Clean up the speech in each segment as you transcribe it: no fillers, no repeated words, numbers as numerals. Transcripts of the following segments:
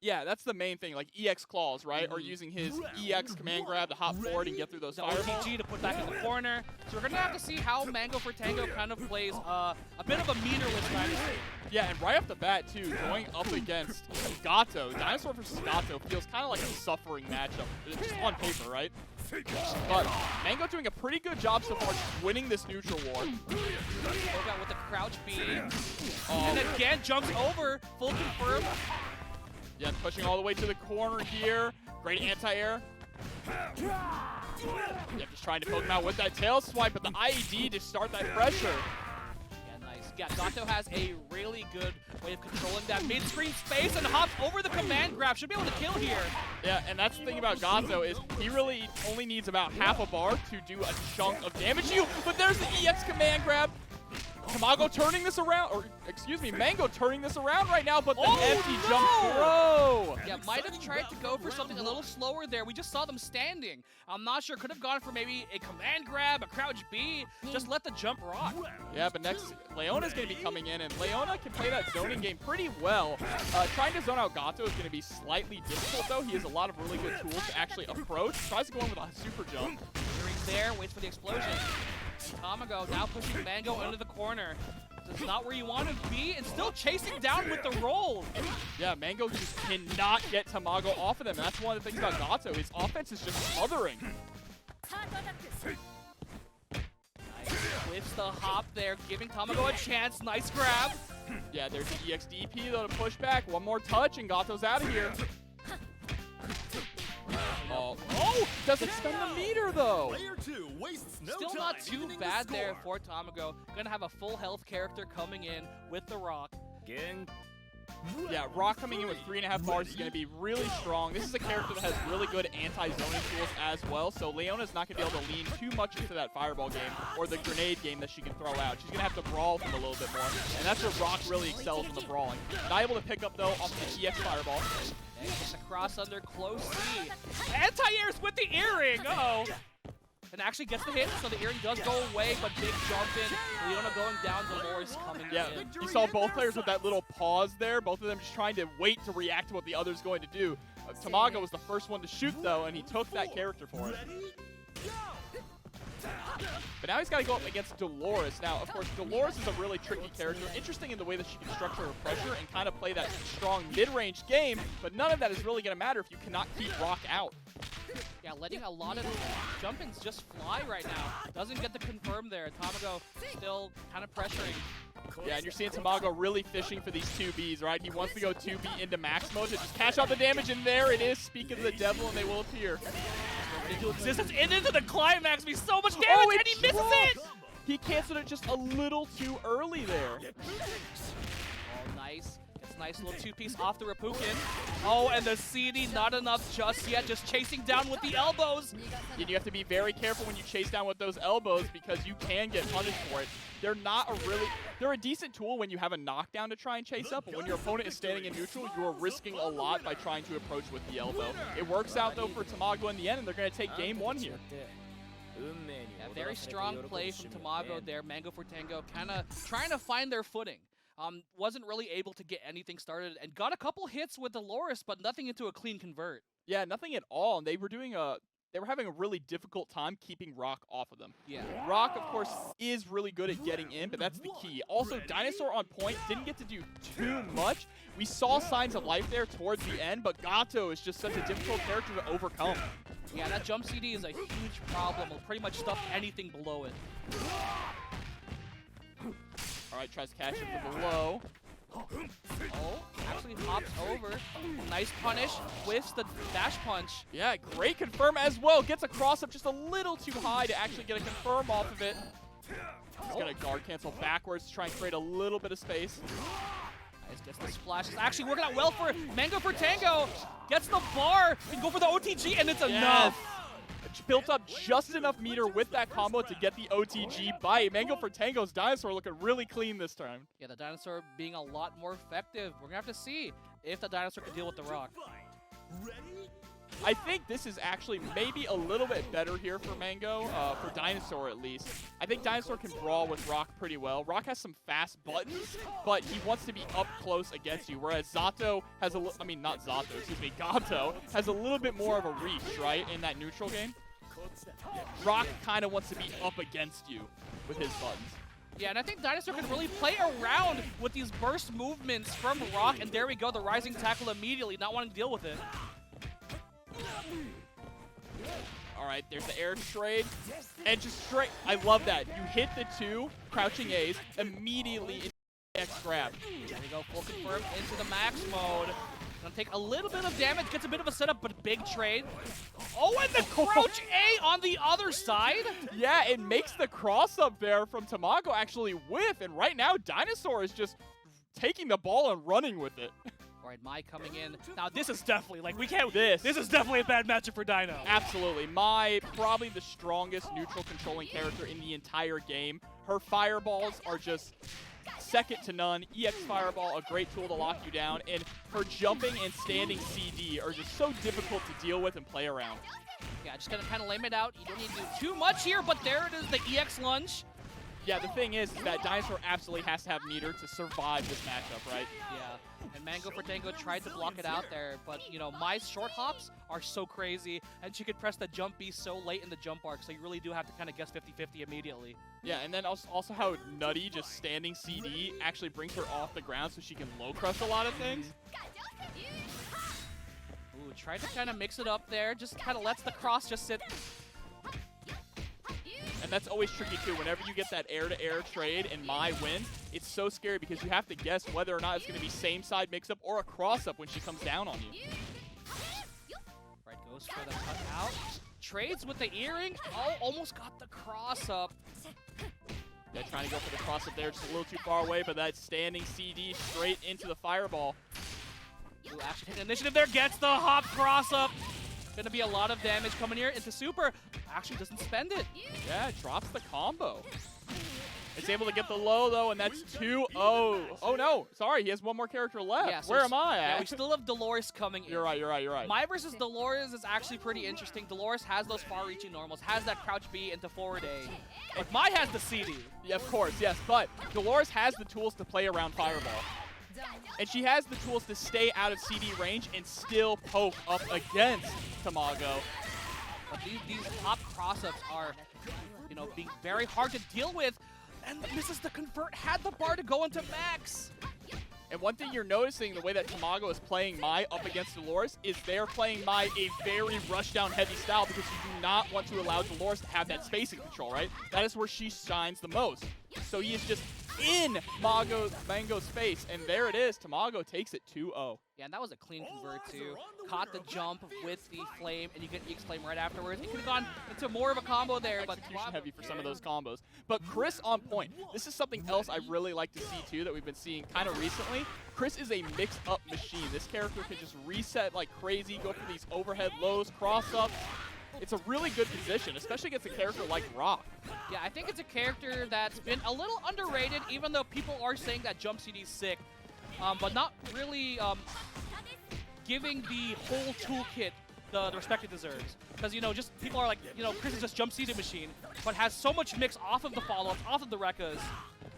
Yeah, that's the main thing, like EX claws, right? Or using his EX command grab to hop forward and get through those The fireballs. OTG to put back in the corner. So we're going to have to see how Mango for Tango kind of plays a bit of a meterless dynasty. Yeah, and right off the bat, too, going up against Gato, Dinosaur versus Gato feels kind of like a suffering matchup, just on paper, right? But Mango doing a pretty good job so far, just winning this neutral war. Boga with the crouch B. And again, jumps over, full confirm. Yeah, pushing all the way to the corner here. Great anti-air. Yeah, just trying to poke him out with that tail swipe, but the IED to start that pressure. Yeah, nice. Yeah, Gato has a really good way of controlling that mid-screen space and hops over the command grab. Should be able to kill here. Yeah, and that's the thing about Gato is he really only needs about half a bar to do a chunk of damage to you. But there's the EX command grab. Tamago turning this around, or excuse me, Mango turning this around right now, but the empty jump throw. Yeah, might have tried to go for something a little slower there. We just saw them standing. I'm not sure. Could have gone for maybe a command grab, a crouch B. Just let the jump rock. Yeah, but next, Leona's going to be coming in, and Leona can play that zoning game pretty well. Trying to zone out Gato is going to be slightly difficult, though. He has a lot of really good tools to actually approach. Tries to go in with a super jump. Yuri's there, waits for the explosion. Tamago now pushing Mango into the corner. This is not where you want to be, and still chasing down with the roll. Yeah, Mango just cannot get Tamago off of them. And that's one of the things about Gato. His offense is just smothering. Nice. Whiffs the hop there, giving Tamago a chance. Nice grab. Yeah, there's the EXDP, though, to push back. One more touch, and Gato's out of here. Oh, doesn't spend the meter, though. Still not too bad there for Tamago. Gonna have a full health character coming in with the Rock. Yeah, Rock coming in with 3.5 bars is going to be really strong. This is a character that has really good anti-zoning tools as well, so Leona's not going to be able to lean too much into that fireball game or the grenade game that she can throw out. She's going to have to brawl from a little bit more, and that's where Rock really excels in the brawling. Not able to pick up, though, off the EX fireball. Gets a cross under close C. Anti-airs with the earring! Uh-oh. And actually gets the hit, so the earring does go away, but big jump in. Leona going down, Dolores coming in. You saw both players with that little pause there, both of them just trying to wait to react to what the other's going to do. Tamago was the first one to shoot, though, and he took that character for it. But now he's got to go up against Dolores. Now, of course, Dolores is a really tricky character. Interesting in the way that she can structure her pressure and kind of play that strong mid-range game, but none of that is really going to matter if you cannot keep Rock out. Yeah, letting a lot of jump-ins just fly right now. Doesn't get the confirm there. Tamago still kind of pressuring. Yeah, and you're seeing Tamago really fishing for these 2Bs, right? He wants to go 2B into max mode to just cash out the damage, and there it is. Speak of the devil, and they will appear. Into existence and into the climax. Be so much damage, and he misses it! He canceled it just a little too early there. Oh, nice. It's a nice little two-piece off the Rapukin. Oh, and the CD, not enough just yet. Just chasing down with the elbows. And you have to be very careful when you chase down with those elbows because you can get punished for it. They're a decent tool when you have a knockdown to try and chase up, but when your opponent is standing in neutral, you are risking a lot by trying to approach with the elbow. It works out, though, for Tamago in the end, and they're going to take game 1 here. Yeah, very strong play from Tamago there. Mango for Tango kind of trying to find their footing. Wasn't really able to get anything started and got a couple hits with Dolores, but nothing into a clean convert. Yeah, nothing at all. And they were having a really difficult time keeping Rock off of them. Yeah. Rock, of course, is really good at getting in, but that's the key. Also, Dinosaur on point didn't get to do too much. We saw signs of life there towards the end, but Gato is just such a difficult character to overcome. Yeah, that jump CD is a huge problem. Will pretty much stuff anything below it. All right, tries to catch him from below. Oh, actually hops over. Nice punish. Whiffs the dash punch. Yeah, great confirm as well. Gets a cross up just a little too high to actually get a confirm off of it. He's going to guard cancel backwards to try and create a little bit of space. Nice, gets the splash. It's actually working out well for Mango for Tango. Gets the bar. Can go for the OTG, and it's enough. Built up just enough meter with that combo to get the OTG bite. Mango for Tango's Dinosaur looking really clean this time. Yeah, the Dinosaur being a lot more effective. We're going to have to see if the Dinosaur can deal with the Rock. I think this is actually maybe a little bit better here for Mango, for Dinosaur at least. I think Dinosaur can brawl with Rock pretty well. Rock has some fast buttons, but he wants to be up close against you, whereas Zato has a I mean, not Zato, excuse me, Gato has a little bit more of a reach, right, in that neutral game. Rock kind of wants to be up against you with his buttons. Yeah, and I think Dinosaur can really play around with these burst movements from Rock, and there we go, the rising tackle immediately, not wanting to deal with it. All right, there's the air trade, and just straight, I love that. You hit the 2 crouching A's, immediately into the X grab. There we go, full confirm into the max mode. Gonna take a little bit of damage, gets a bit of a setup, but big trade. Oh, and the crouch A on the other side. Yeah, it makes the cross up there from Tamago actually whiff, and right now Dinosaur is just taking the ball and running with it. All right, Mai coming in. Now this is definitely, like, we can't, this is definitely a bad matchup for Dino. Absolutely. Mai, probably the strongest neutral controlling character in the entire game. Her fireballs are just second to none. EX Fireball, a great tool to lock you down, and her jumping and standing CD are just so difficult to deal with and play around. Yeah, just gonna kind of lame it out. You don't need to do too much here, but there it is, the EX lunge. Yeah, the thing is that Dinosaur absolutely has to have meter to survive this matchup, right? Yeah, and Mango for Tango tried to block it out there, but, you know, Mai's short hops are so crazy, and she could press the jump B so late in the jump arc, so you really do have to kind of guess 50-50 immediately. Yeah, and then also how Nutty just standing CD actually brings her off the ground so she can low crush a lot of things. Ooh, tried to kind of mix it up there, just kind of lets the cross just sit. And that's always tricky too. Whenever you get that air-to-air trade and Mai wins, it's so scary because you have to guess whether or not it's going to be same side mix-up or a cross-up when she comes down on you. Right, goes for the cut out. Trades with the earring. Oh, almost got the cross-up. Yeah, trying to go for the cross-up there, just a little too far away, but that standing CD straight into the fireball. Ooh, actually taking initiative there, gets the hop cross-up. Gonna be a lot of damage coming here into super. Actually doesn't spend it. Yeah, drops the combo. It's able to get the low though, and that's 2-0. Oh no, sorry, he has one more character left. Yeah, so where am I at? Yeah, we still have Dolores coming in. You're right. Mai versus Dolores is actually pretty interesting. Dolores has those far-reaching normals, has that crouch B into forward A. But Mai has the CD. Yeah, of course, yes, but Dolores has the tools to play around Fireball. And she has the tools to stay out of CD range and still poke up against Tamago. But these top cross-ups are, you know, being very hard to deal with. And misses the convert, had the bar to go into max. And one thing you're noticing, the way that Tamago is playing Mai up against Dolores, is they're playing Mai a very rush-down heavy style because you do not want to allow Dolores to have that spacing control, right? That is where she shines the most. So he is just in Mango's face, and there it is. Tamago takes it 2-0. Yeah, and that was a clean convert too. Caught the jump with the flame, and you get EX flame right afterwards. It could have gone into more of a combo there, but execution heavy for some of those combos. But Chris on point. This is something else I really like to see too that we've been seeing kind of recently. Chris is a mix-up machine. This character can just reset like crazy, go for these overhead lows, cross-ups. It's a really good position, especially against a character like Rock. Yeah, I think it's a character that's been a little underrated, even though people are saying that jump CD is sick, but not really giving the whole toolkit the respect it deserves. Because, you know, just people are like, you know, Chris is just jump CD machine, but has so much mix off of the follow-ups, off of the Rekkas.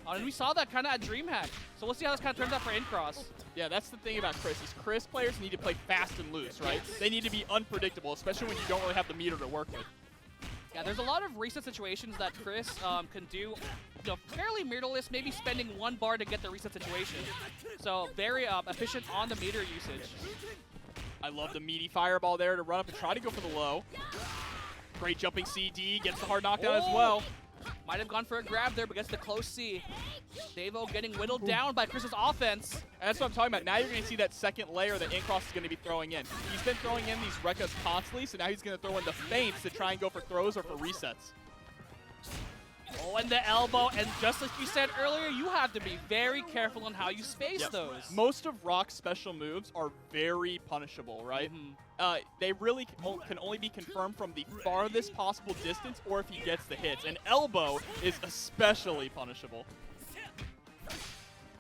And we saw that kind of at DreamHack. So we'll see how this kind of turns out for incross. Yeah, that's the thing about Chris, is Chris players need to play fast and loose, right? They need to be unpredictable, especially when you don't really have the meter to work with. Yeah, there's a lot of reset situations that Chris can do, you know, fairly meterless, maybe spending 1 bar to get the reset situation. So very efficient on the meter usage. I love the meaty fireball there to run up and try to go for the low. Great jumping CD, gets the hard knockdown as well. Might have gone for a grab there, but gets the close C. Devo getting whittled down by Chris's offense. And that's what I'm talking about. Now you're going to see that second layer that Incross is going to be throwing in. He's been throwing in these Rekkas constantly, so now he's going to throw in the feints to try and go for throws or for resets. Oh, and the elbow, and just like you said earlier, you have to be very careful on how you space those. Most of Rock's special moves are very punishable, right? They really can only be confirmed from the farthest possible distance or if he gets the hits. And elbow is especially punishable.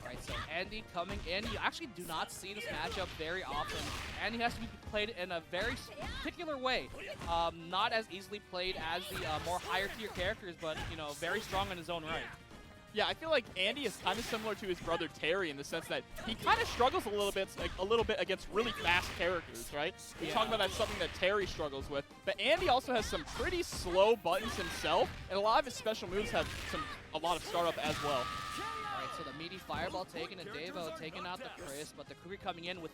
All right, So Andy coming in. You actually do not see this matchup very often. Andy has to be played in a very particular way. Not as easily played as the more higher tier characters, but you know, very strong in his own right. Yeah, I feel like Andy is kind of similar to his brother Terry in the sense that he kind of struggles a little bit against really fast characters, right? We talk about that's something that Terry struggles with, but Andy also has some pretty slow buttons himself, and a lot of his special moves have a lot of startup as well. All right, so the meaty fireball taken and Devo taking out the Chris, but the Kukri coming in with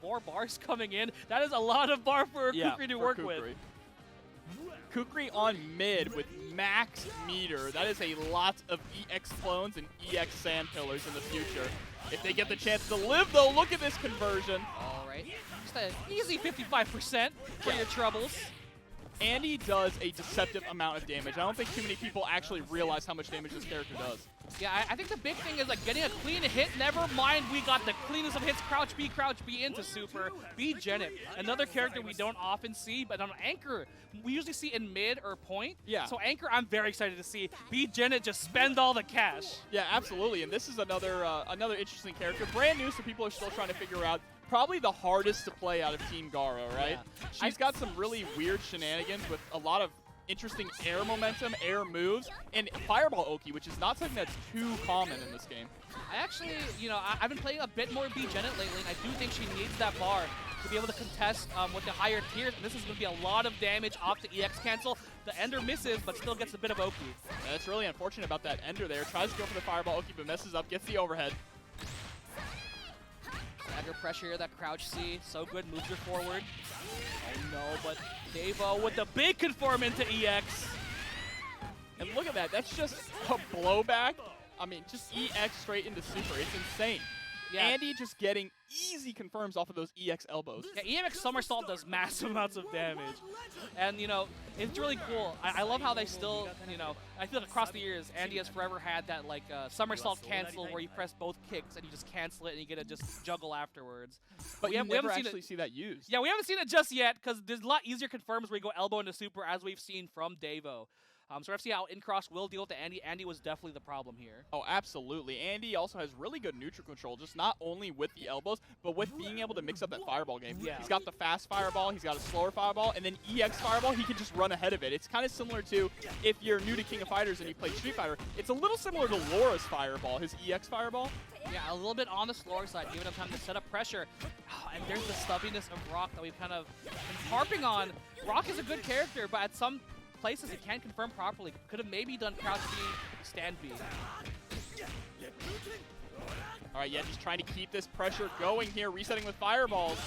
4 bars coming in. That is a lot of bar for Kukri to work with. Kukri on mid with max meter. That is a lot of EX clones and EX sand pillars in the future. If they get the chance to live, though, look at this conversion. All right, just an easy 55% for your troubles. Andy does a deceptive amount of damage. I don't think too many people actually realize how much damage this character does. Yeah, I think the big thing is like getting a clean hit. Never mind, we got the cleanest of hits. Crouch B into super. B.Jenet, another character we don't often see, but on Anchor, we usually see in mid or point. Yeah. So Anchor, I'm very excited to see B.Jenet just spend all the cash. Yeah, absolutely. And this is another interesting character. Brand new, so people are still trying to figure out. Probably the hardest to play out of Team Garo, right? Yeah. She's got some really weird shenanigans with a lot of interesting air momentum, air moves, and Fireball Oki, which is not something that's too common in this game. I actually, you know, I've been playing a bit more B.Jenet lately, and I do think she needs that bar to be able to contest with the higher tiers. And this is going to be a lot of damage off the EX cancel. The Ender misses, but still gets a bit of Oki. Yeah, that's really unfortunate about that Ender there. Tries to go for the Fireball Oki, but messes up, gets the overhead. Under pressure, that crouch C, so good, moves her forward. Oh no, but Devo with the big confirm into EX. And look at that, that's just a blowback. I mean, just EX straight into super, it's insane. Yeah. Andy just getting easy confirms off of those EX elbows. Yeah, EX somersault does massive amounts of damage. And, you know, it's really cool. I love how they still, you know, I feel like across the years, Andy has forever had that, like, somersault cancel where you press both kicks and you just cancel it and you get to just juggle afterwards. But we haven't actually seen that used. Yeah, we haven't seen it just yet because there's a lot easier confirms where you go elbow into super, as we've seen from Devo. So we're going to see how incross will deal with the Andy. Andy was definitely the problem here. Oh, absolutely. Andy also has really good neutral control, just not only with the elbows, but with being able to mix up that fireball game. Yeah. He's got the fast fireball, he's got a slower fireball, and then EX fireball, he can just run ahead of it. It's kind of similar to if you're new to King of Fighters and you play Street Fighter, it's a little similar to Laura's fireball, his EX fireball. Yeah, a little bit on the slower side, giving him time to set up pressure. Oh, and there's the stubbiness of Rock that we've kind of been harping on. Rock is a good character, but at some places he can't confirm properly. Could have maybe done crouch B, stand B. All right, yeah, just trying to keep this pressure going here, resetting with fireballs.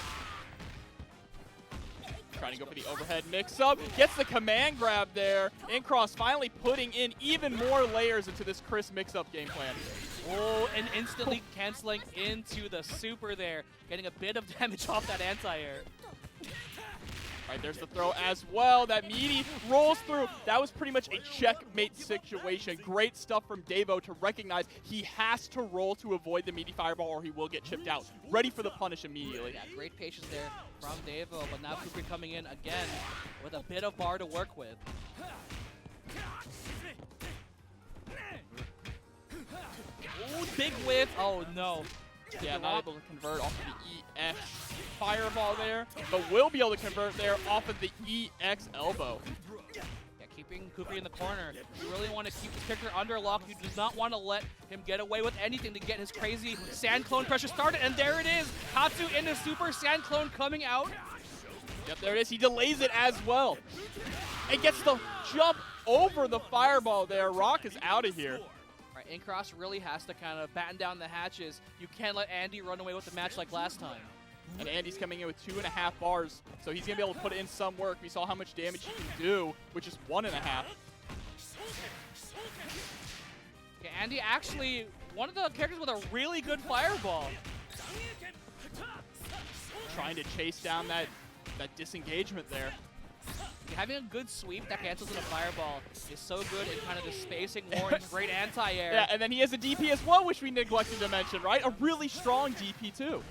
Trying to go for the overhead mix-up. Gets the command grab there. Incross finally putting in even more layers into this Chris mix-up game plan. Oh, and instantly canceling into the super there. Getting a bit of damage off that anti-air. All right, there's the throw as well. That meaty rolls through. That was pretty much a checkmate situation. Great stuff from Devo to recognize he has to roll to avoid the meaty fireball or he will get chipped out. Ready for the punish immediately. Yeah, great patience there from Devo, but now Kukri coming in again with a bit of bar to work with. Ooh, big whiff. Oh, no. Yeah, not able to convert off of the EX fireball there, but will be able to convert there off of the EX elbow. Yeah, keeping Kukri in the corner. You really want to keep this character under lock. You do not want to let him get away with anything to get his crazy sand clone pressure started. And there it is. Hatsu into super sand clone coming out. Yep, there it is. He delays it as well. And gets the jump over the fireball there. Rock is out of here. Incross really has to kind of batten down the hatches. You can't let Andy run away with the match like last time. And Andy's coming in with 2.5 bars, so he's going to be able to put in some work. We saw how much damage he can do, which is 1.5. Okay, Andy actually one of the characters with a really good fireball. Trying to chase down that disengagement there. Having a good sweep that cancels in a fireball is so good in kind of the spacing war and great anti-air. Yeah, and then he has a DP as well, which we neglected to mention, right? A really strong DP too.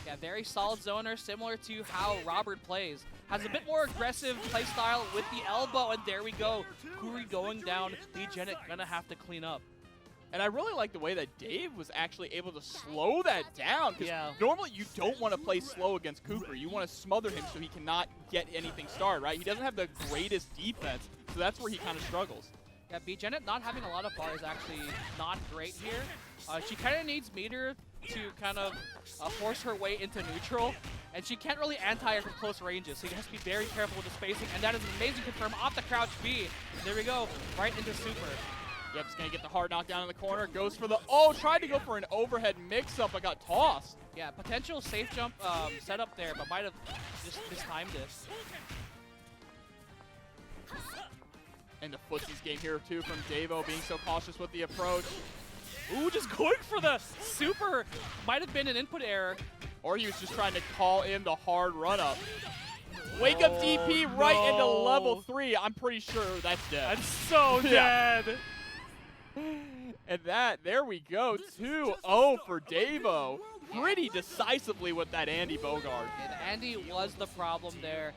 Yeah, very solid zoner, similar to how Robert plays. Has a bit more aggressive play style with the elbow, and there we go. Kukri going down. B.Jenet gonna have to clean up. And I really like the way that Dave was actually able to slow that down. Because normally you don't want to play slow against Kukri. You want to smother him so he cannot get anything started, right? He doesn't have the greatest defense, so that's where he kind of struggles. Yeah, B.Jenet not having a lot of bar is actually not great here. She kind of needs meter to kind of force her way into neutral, and she can't really anti-air from close ranges, so you have to be very careful with the spacing, and that is an amazing confirm off the crouch B. There we go, right into super. Yep, just going to get the hard knockdown in the corner. Goes for the, tried to go for an overhead mix-up, but got tossed. Yeah, potential safe jump setup there, but might have just mistimed it. And the footsies game here, too, from Davo being so cautious with the approach. Ooh, just going for the super. Might have been an input error. Or he was just trying to call in the hard run-up. Wake up DP right into level 3. I'm pretty sure that's dead. That's so dead. And there we go, 2-0 for Davo. Pretty decisively with that Andy Bogard. And Andy was the problem there.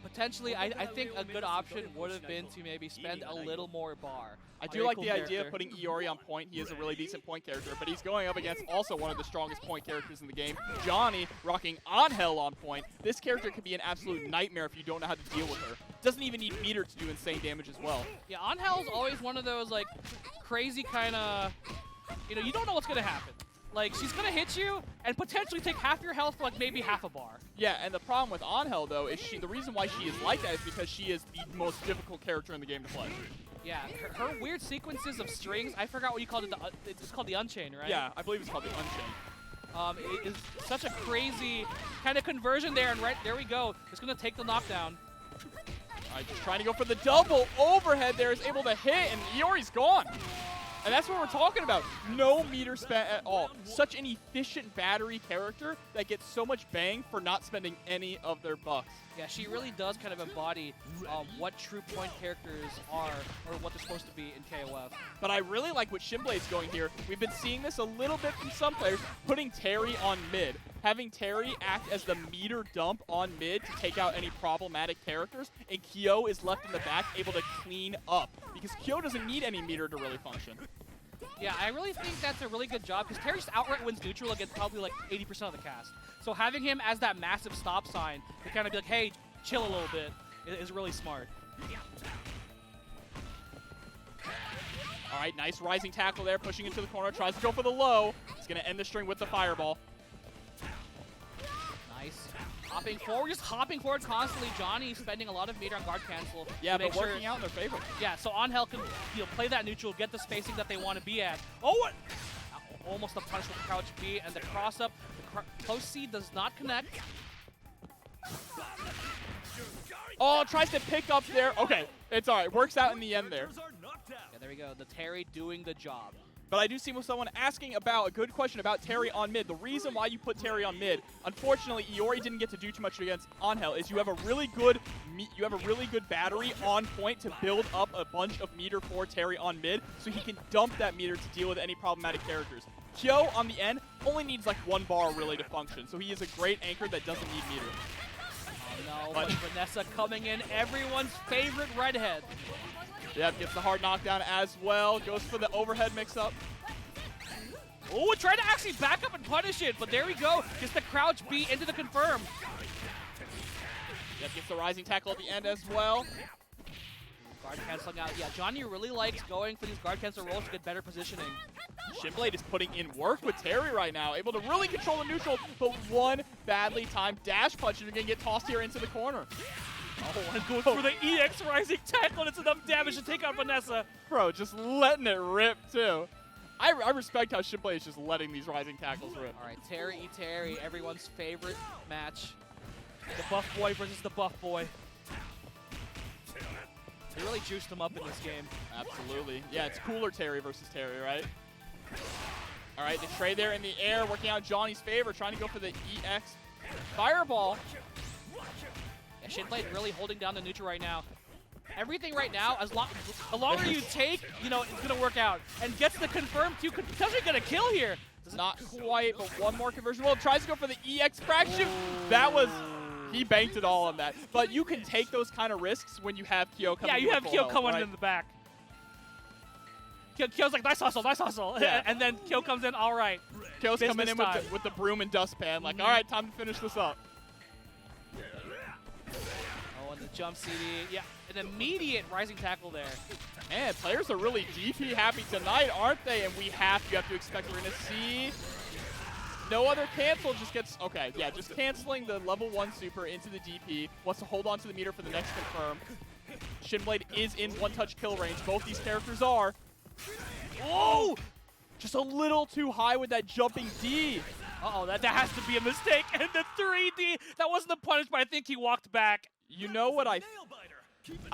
Potentially, I think a good option would have been to maybe spend a little more bar. I do like the idea of putting Iori on point. He is a really decent point character, but he's going up against also one of the strongest point characters in the game, Johny, rocking Angel on point. This character could be an absolute nightmare if you don't know how to deal with her. Doesn't even need meter to do insane damage as well. Yeah, Angel's always one of those like crazy kind of, you don't know what's going to happen. Like, she's going to hit you and potentially take half your health for, like, maybe half a bar. Yeah, and the problem with Angel, though, is the reason why she is like that is because she is the most difficult character in the game to play. Yeah, her weird sequences of strings, I forgot what you called it. It's called the Unchain, right? Yeah, I believe it's called the Unchain. It is such a crazy kind of conversion there, and right there we go. It's going to take the knockdown. All right, just trying to go for the double overhead there, is able to hit, and Iori's gone. And that's what we're talking about. No meter spent at all. Such an efficient battery character that gets so much bang for not spending any of their bucks. Yeah, she really does kind of embody what true point characters are, or what they're supposed to be in KOF. But I really like what ShinBlade's going here. We've been seeing this a little bit from some players, putting Terry on mid. Having Terry act as the meter dump on mid to take out any problematic characters, and Kyo is left in the back able to clean up, because Kyo doesn't need any meter to really function. Yeah, I really think that's a really good job, because Terry just outright wins neutral against probably like 80% of the cast. So having him as that massive stop sign to kind of be like, hey, chill a little bit, is really smart. All right, nice rising tackle there, pushing into the corner, tries to go for the low. He's going to end the string with the fireball. Nice. Hopping forward, just hopping forward constantly. Johny spending a lot of meter on guard cancel. Yeah, but working out in their favor. Yeah, so Angel can play that neutral, get the spacing that they want to be at. Oh, what? Almost a punch with the crouch B, and the cross up. The close C does not connect. Oh, tries to pick up there. Okay, it's all right. Works out in the end there. Yeah, there we go. The Terry doing the job. But I do see someone asking about a good question about Terry on mid. The reason why you put Terry on mid, unfortunately, Iori didn't get to do too much against Angel, is you have a really good battery on point to build up a bunch of meter for Terry on mid, so he can dump that meter to deal with any problematic characters. Kyo on the end only needs like 1 bar really to function, so he is a great anchor that doesn't need meter. Oh no, but Vanessa coming in, everyone's favorite redhead. Yep, gets the hard knockdown as well. Goes for the overhead mix-up. Oh, tried to actually back up and punish it, but there we go. Gets the crouch B into the confirm. Yep, gets the rising tackle at the end as well. Guard canceling out. Yeah, Johny really likes going for these guard cancel rolls to get better positioning. ShinBlade is putting in work with Terry right now, able to really control the neutral, but one badly timed dash punch is going to get tossed here into the corner. Oh, and going for the EX rising tackle, and it's enough damage to take out Vanessa. Bro, just letting it rip, too. I respect how ShinBlade is just letting these rising tackles rip. All right, Terry, everyone's favorite match. The buff boy versus the buff boy. They really juiced him up in this game. Absolutely. Yeah, it's cooler Terry versus Terry, right? All right, the trade there in the air, working out Johnny's favor, trying to go for the EX fireball. Yeah, ShinBlade really holding down the neutral right now. Everything right now, the longer you take, it's going to work out. And gets the confirm too, potentially going to kill here. Not quite, but one more conversion. Well, tries to go for the EX fraction. That was... He banked it all on that. But you can take those kind of risks when you have Kyo coming in. Yeah, you have Kyo coming in the back. Kyo's like, nice hustle, nice hustle. Yeah. And then Kyo comes in, all right. Kyo's coming in time. with the broom and dustpan, like, all right, time to finish this up. Oh, and the jump CD. Yeah, an immediate rising tackle there. Man, players are really DP happy tonight, aren't they? And you have to expect we're going to see no other cancel, just gets, okay, yeah, just canceling the level 1 super into the DP, wants to hold on to the meter for the next confirm. ShinBlade is in one-touch kill range, both these characters are. Oh! Just a little too high with that jumping D. Uh-oh, that has to be a mistake. And the 3D, that wasn't the punish, but I think he walked back. You know what I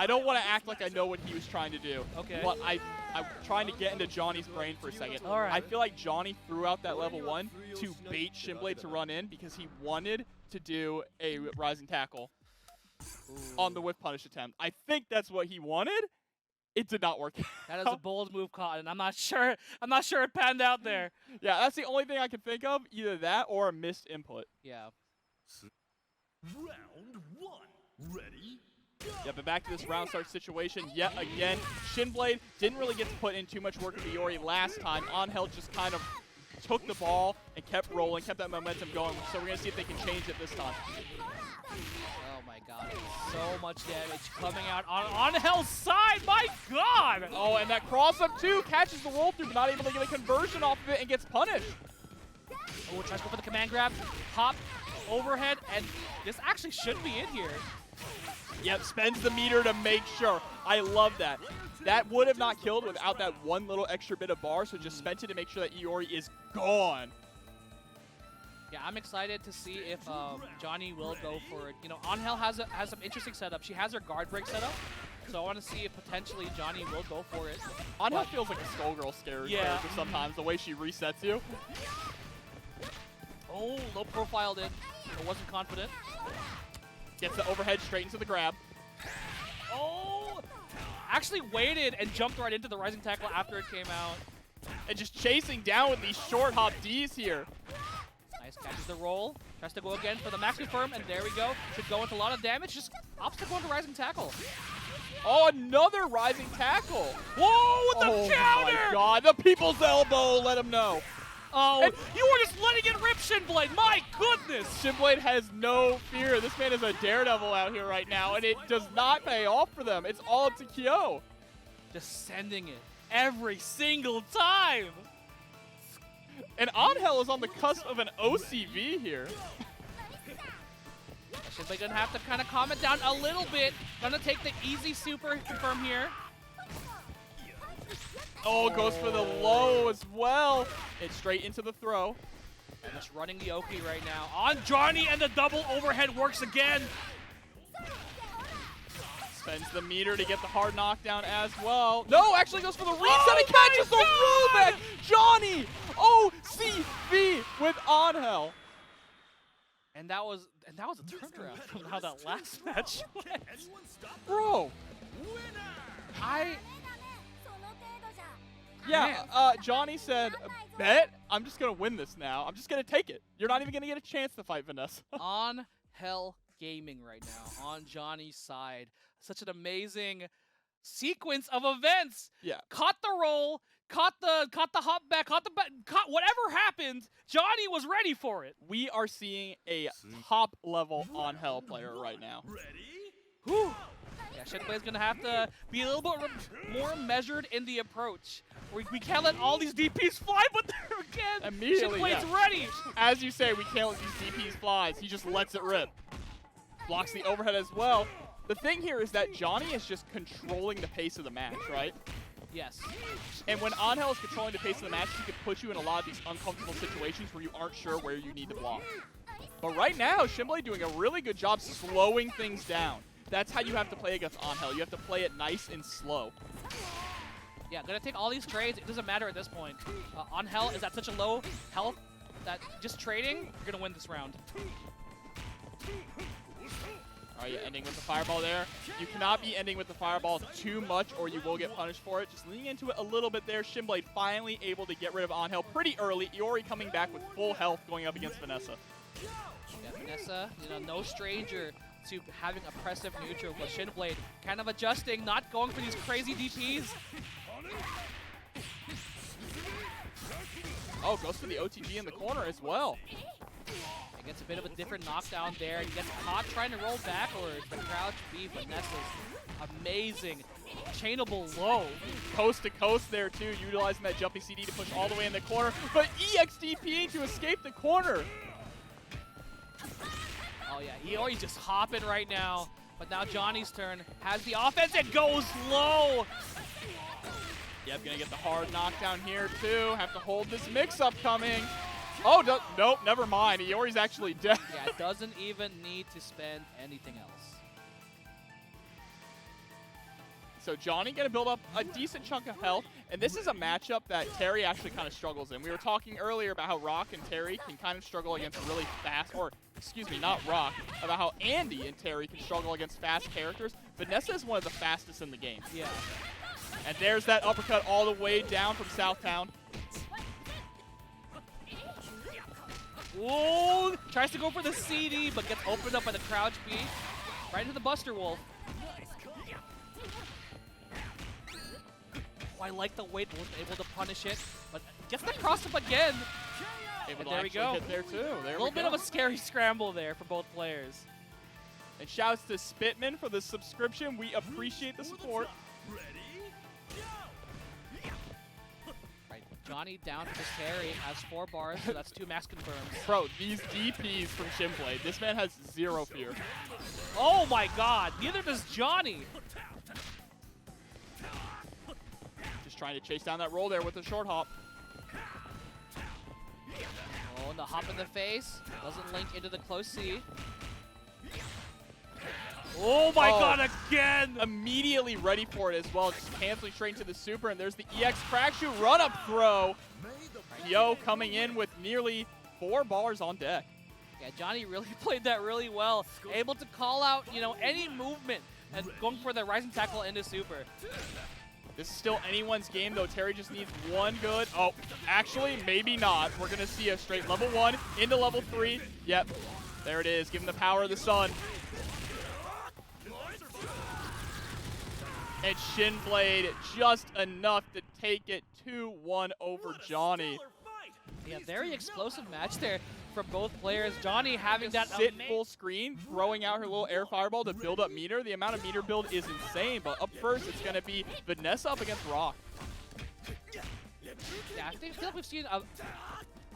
don't want to act like I know what he was trying to do. Okay. But I'm trying to get into Johnny's brain for a second. All right. I feel like Johnny threw out that level 1 to bait ShinBlade to run in because he wanted to do a rising tackle on the whiff punish attempt. I think that's what he wanted. It did not work. That is a bold move, Cotton. I'm not sure it panned out there. Yeah, that's the only thing I can think of. Either that or a missed input. Yeah. Round 1. Ready? Yeah, but back to this round start situation yet again. ShinBlade didn't really get to put in too much work with Iori last time. Angel just kind of took the ball and kept rolling, kept that momentum going. So we're going to see if they can change it this time. Oh my god, so much damage coming out on Angel's side, my god! Oh, and that cross-up too catches the roll through, but not able to get a conversion off of it and gets punished. Oh, tries to go for the command grab, hop, overhead, and this actually should be in here. Yep, spends the meter to make sure. I love that. That would have not killed without that one little extra bit of bar, so just spent it to make sure that Iori is gone. Yeah, I'm excited to see if Johny will go for it. You know, Angel has some interesting setup. She has her guard break set up, so I want to see if potentially Johny will go for it. Angel feels like a Skullgirl scary character sometimes, the way she resets you. Oh, low profiled it. I wasn't confident. Gets the overhead straight into the grab. Oh! Actually waited and jumped right into the rising tackle after it came out. And just chasing down with these short hop Ds here. Nice, catches the roll. Tries to go again for the max confirm, and there we go. Should go into a lot of damage. Just opts to go into rising tackle. Oh, another rising tackle. Whoa, with the counter! Oh my god, the people's elbow, let him know. Oh, and you were just letting it rip, ShinBlade. My goodness! ShinBlade has no fear. This man is a daredevil out here right now, and it does not pay off for them. It's all up to Kyo. Just sending it every single time. And Angel is on the cusp of an OCV here. ShinBlade gonna have to kind of calm it down a little bit. Gonna take the easy super confirm here. Oh, goes for the low as well. It's straight into the throw. And just running the Oki right now on Johny, and the double overhead works again. Spends the meter to get the hard knockdown as well. No, actually goes for the reset and catches the rollback. Johny, OCV with Angel. And that was a turnaround from how that last match went. Bro. Johny said, bet, I'm just going to win this now. I'm just going to take it. You're not even going to get a chance to fight Vanessa. On Hell Gaming right now, on Johnny's side. Such an amazing sequence of events. Yeah. Caught the roll, caught the hop back, caught whatever happened, Johny was ready for it. We are seeing a top level on Hell player right now. Whew. Yeah, ShinBlade's gonna have to be a little bit more measured in the approach. We can't let all these DPs fly, but there again, Immediately, ShinBlade's ready. As you say, we can't let these DPs fly. He just lets it rip. Blocks the overhead as well. The thing here is that Johny is just controlling the pace of the match, right? Yes. And when Angel is controlling the pace of the match, he can put you in a lot of these uncomfortable situations where you aren't sure where you need to block. But right now, ShinBlade doing a really good job slowing things down. That's how you have to play against Angel. You have to play it nice and slow. Yeah, gonna take all these trades. It doesn't matter at this point. Angel is at such a low health that just trading, you're gonna win this round. Are you ending with the fireball there? You cannot be ending with the fireball too much or you will get punished for it. Just leaning into it a little bit there. ShinBlade finally able to get rid of Angel pretty early. Iori coming back with full health going up against Vanessa. Yeah, Vanessa, no stranger to having oppressive neutral, but ShinBlade kind of adjusting, not going for these crazy DPs. Oh, goes for the OTG in the corner as well. It gets a bit of a different knockdown there. He gets caught trying to roll backwards. The crouch B, Vanessa's amazing. Chainable low. Coast to coast there too, utilizing that jumping CD to push all the way in the corner. But EXDP to escape the corner. Oh yeah, Iori's just hopping right now. But now Johnny's turn. Has the offense and goes low. Yep, gonna get the hard knockdown here too. Have to hold this mix-up coming. Oh, no, nope, never mind. Iori's actually dead. Yeah, doesn't even need to spend anything else. So Johny gonna build up a decent chunk of health, and this is a matchup that Terry actually kind of struggles in. We were talking earlier about how Rock and Terry can kind of struggle against really fast, or excuse me, not Rock, about how Andy and Terry can struggle against fast characters. Vanessa is one of the fastest in the game. Yeah. And there's that uppercut all the way down from Southtown. Whoa! Tries to go for the CD, but gets opened up by the crouch B. Right into the Buster Wolf. Oh, I like the weight, wasn't able to punish it, but gets the cross up again. And there we go. Hit there too. There a little bit of a scary scramble there for both players. And shouts to Spitman for the subscription. We appreciate the support. Right, Johny down to this Terry, has 4 bars, so that's 2 max confirms. Bro, these DPs from ShinBlade, this man has 0 fear. Oh my god, neither does Johny. Just trying to chase down that roll there with a short hop. Oh, and the hop in the face. Doesn't link into the close C. Oh my god, again! Immediately ready for it as well. Just canceling straight into the super, and there's the EX crack shoot run-up throw. Yo coming in with nearly 4 bars on deck. Yeah, Johny really played that really well. Able to call out, you know, any movement and going for the rising tackle into super. This is still anyone's game, though. Terry just needs one good. Oh, actually, maybe not. We're going to see a straight level 1 into level 3. Yep, there it is. Give him the power of the sun. And ShinBlade just enough to take it 2-1 over Johny. Yeah, very explosive match there from both players. Johny having that sit full screen, throwing out her little air fireball to build up meter. The amount of meter build is insane, but up first it's going to be Vanessa up against Rock. Yeah, I feel like we've seen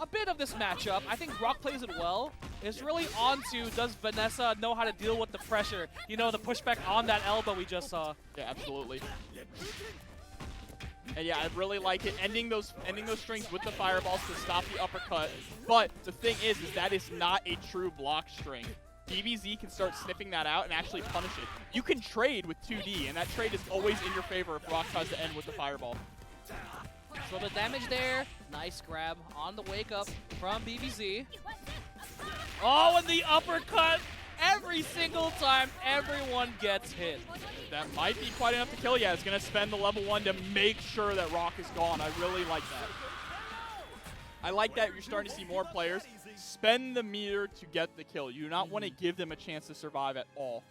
a bit of this matchup. I think Rock plays it well. It's really on to, does Vanessa know how to deal with the pressure? You know, the pushback on that elbow we just saw. Yeah, absolutely. And yeah, I really like it, ending those strings with the fireballs to stop the uppercut. But the thing is that is not a true block string. DBZ can start sniffing that out and actually punish it. You can trade with 2D, and that trade is always in your favor if Rock tries to end with the fireball. So the damage there, nice grab on the wake up from BBZ. Oh, and the uppercut! Every single time, everyone gets hit. That might be quite enough to kill. Yeah, it's going to spend the level 1 to make sure that Rock is gone. I really like that. I like that you're starting to see more players spend the meter to get the kill. You do not want to give them a chance to survive at all.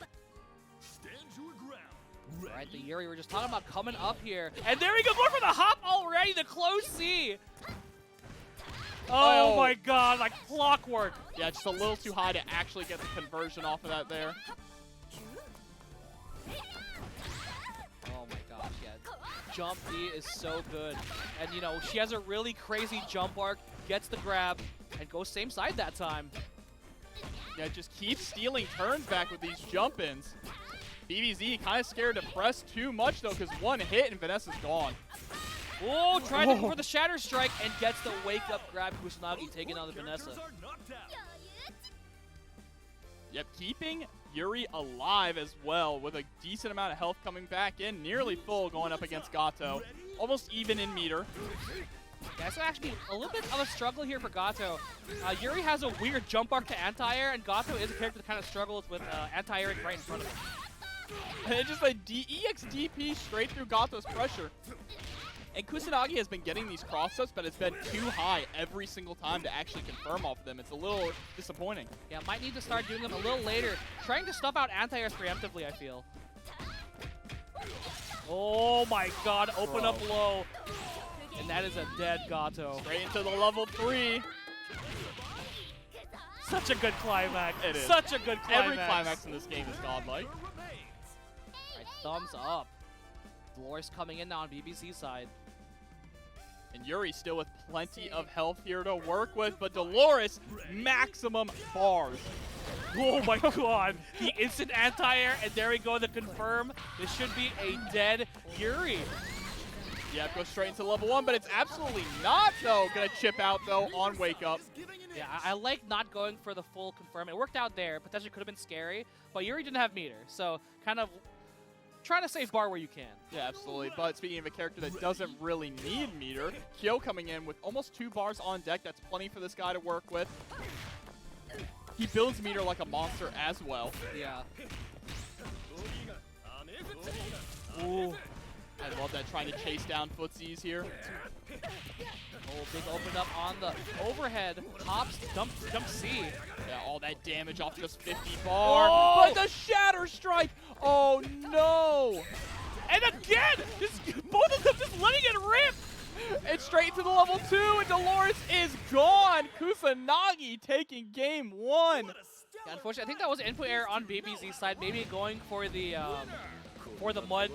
All right, the Yuri we're just talking about coming up here. And there we go, going for the hop already, the close C. Oh my god, like clockwork. Yeah, just a little too high to actually get the conversion off of that there. Oh my gosh, yeah. Jump B is so good. And you know, she has a really crazy jump arc, gets the grab, and goes same side that time. Yeah, just keep stealing turns back with these jump-ins. BBZ kind of scared to press too much though, because one hit and Vanessa's gone. Oh, trying to go for the Shatter Strike and gets the wake-up grab. Kusanagi taking on the Vanessa. Yep, keeping Yuri alive as well with a decent amount of health coming back in. Nearly full going up against Gato. Almost even in meter. Yeah, so actually a little bit of a struggle here for Gato. Yuri has a weird jump arc to anti-air, and Gato is a character that kind of struggles with anti-airing right in front of him. And just a EXDP straight through Gato's pressure. And Kusanagi has been getting these cross-ups, but it's been too high every single time to actually confirm off of them. It's a little disappointing. Yeah, might need to start doing them a little later. Trying to stuff out anti-airs preemptively, I feel. Oh my god, open up low. And and that is a dead Gato. Straight into the level 3. Such a good climax. It is. Such a good climax. Every climax in this game is godlike. Right, thumbs up. Dolores coming in now on BBZ side. And Yuri still with plenty of health here to work with, but Dolores, maximum bars. Oh my god. The instant anti-air, and there we go, the confirm. This should be a dead Yuri. Yeah, it goes straight into level 1, but it's absolutely not, though. Gonna chip out, though, on Wake Up. Yeah, I like not going for the full confirm. It worked out there. Potentially could have been scary, but Yuri didn't have meter, so kind of trying to save bar where you can. Yeah, absolutely. But speaking of a character that doesn't really need meter, Kyo coming in with almost 2 bars on deck. That's plenty for this guy to work with. He builds meter like a monster as well. Yeah. Ooh. I love that, trying to chase down footsies here. Oh, big open up on the overhead. Hops, jump C. Yeah, all that damage off just 50 bar. Oh! But the Shatter Strike! Oh no! And again! Both of them just letting it rip! It's straight to the level 2, and Dolores is gone! Kusanagi taking game 1. Yeah, unfortunately, I think that was input error on BBZ side. Maybe going for the mud,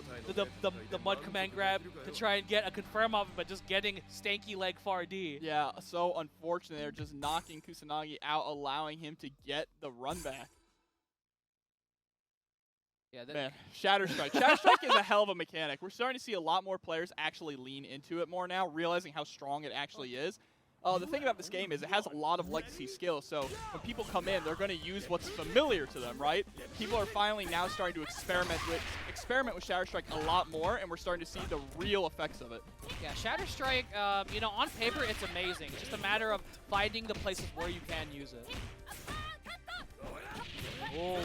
the mud command grab to try and get a confirm off, but just getting stanky leg far D. Yeah, so unfortunate. They're just knocking Kusanagi out, allowing him to get the run back. Yeah, Man, Shatter Strike. Shatter Strike is a hell of a mechanic. We're starting to see a lot more players actually lean into it more now, realizing how strong it actually is. The thing about this game is it has a lot of legacy skills, so when people come in, they're going to use what's familiar to them, right? People are finally now starting to experiment with Shatter Strike a lot more, and we're starting to see the real effects of it. Yeah, Shatter Strike, you know, on paper it's amazing. It's just a matter of finding the places where you can use it. Oh,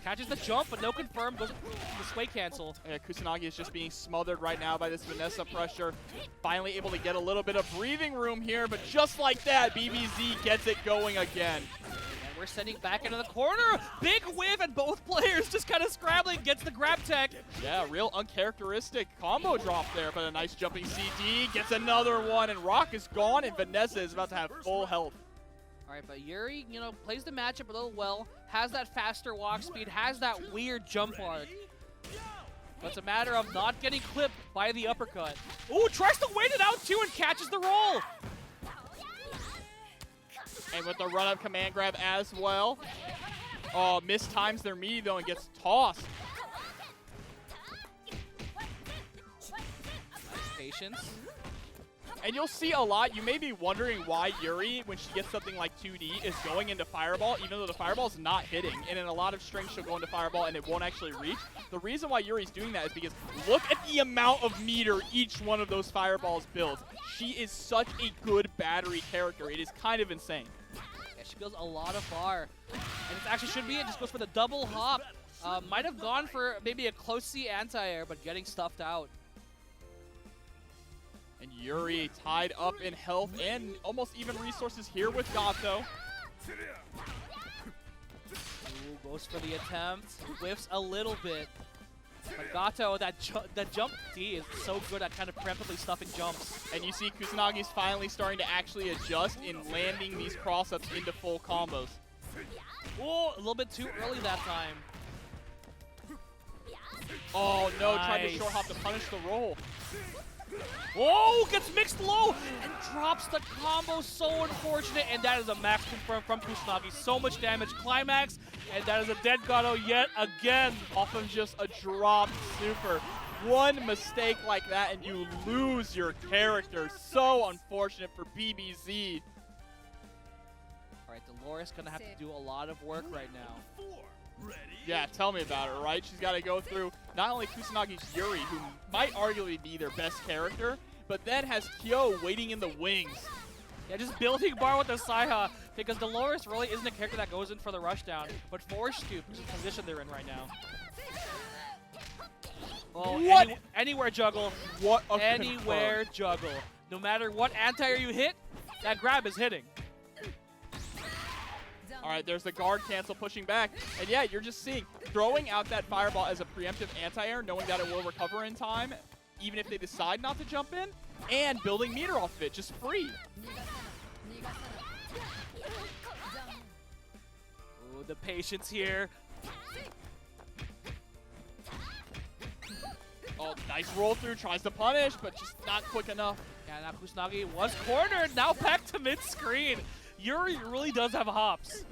catches the jump, but no confirm, goes the sway cancel. Yeah, Kusanagi is just being smothered right now by this Vanessa pressure. Finally able to get a little bit of breathing room here, but just like that, BBZ gets it going again. And we're sending back into the corner. Big whiff, and both players just kind of scrambling, gets the grab tech. Yeah, real uncharacteristic combo drop there, but a nice jumping CD, gets another one, and Rock is gone, and Vanessa is about to have full health. All right, but Yuri, you know, plays the matchup a little well, has that faster walk speed, has that weird jump arc. But it's a matter of not getting clipped by the uppercut. Ooh, tries to wait it out too and catches the roll. And with the run-up command grab as well. Oh, mistimes their meaty though and gets tossed. Nice patience. And you'll see a lot. You may be wondering why Yuri, when she gets something like 2D, is going into Fireball, even though the Fireball is not hitting. And in a lot of strings, she'll go into Fireball and it won't actually reach. The reason why Yuri's doing that is because look at the amount of meter each one of those Fireballs builds. She is such a good battery character. It is kind of insane. Yeah, she builds a lot of bar. And it actually should be it. Just goes for the double hop. Might have gone for maybe a close C anti-air, but getting stuffed out. And Yuri tied up in health and almost even resources here with Gato. Ooh, goes for the attempt. Whiffs a little bit. But Gato, that jump D is so good at kind of preemptively stuffing jumps. And you see Kusanagi's finally starting to actually adjust in landing these cross-ups into full combos. Oh, a little bit too early that time. Oh no, Nice. tried to short hop to punish the roll. Oh, gets mixed low and drops the combo. So unfortunate, and that is a max confirm from Kusanagi. So much damage, climax, and that is a dead Gato yet again. Off of just a drop super. One mistake like that and you lose your character. So unfortunate for BBZ. All right, Dolores gonna have to do a lot of work right now. Yeah, tell me about it, right? She's got to go through not only Kusanagi's Yuri, who might arguably be their best character, but then has Kyo waiting in the wings. Yeah, just building bar with the Saiha, because Dolores really isn't a character that goes in for the rushdown, but forced to, because of the position they're in right now. Oh, What? Anywhere juggle. What a Anywhere juggle. No matter what anti-air you hit, that grab is hitting. All right, there's the guard cancel pushing back. And yeah, you're just seeing throwing out that fireball as a preemptive anti-air, knowing that it will recover in time. even if they decide not to jump in, and building meter off of it, just free. Ooh, the patience here. Oh, nice roll through, tries to punish, but just not quick enough. Yeah, now Kusanagi was cornered, now back to mid-screen. Yuri really does have hops.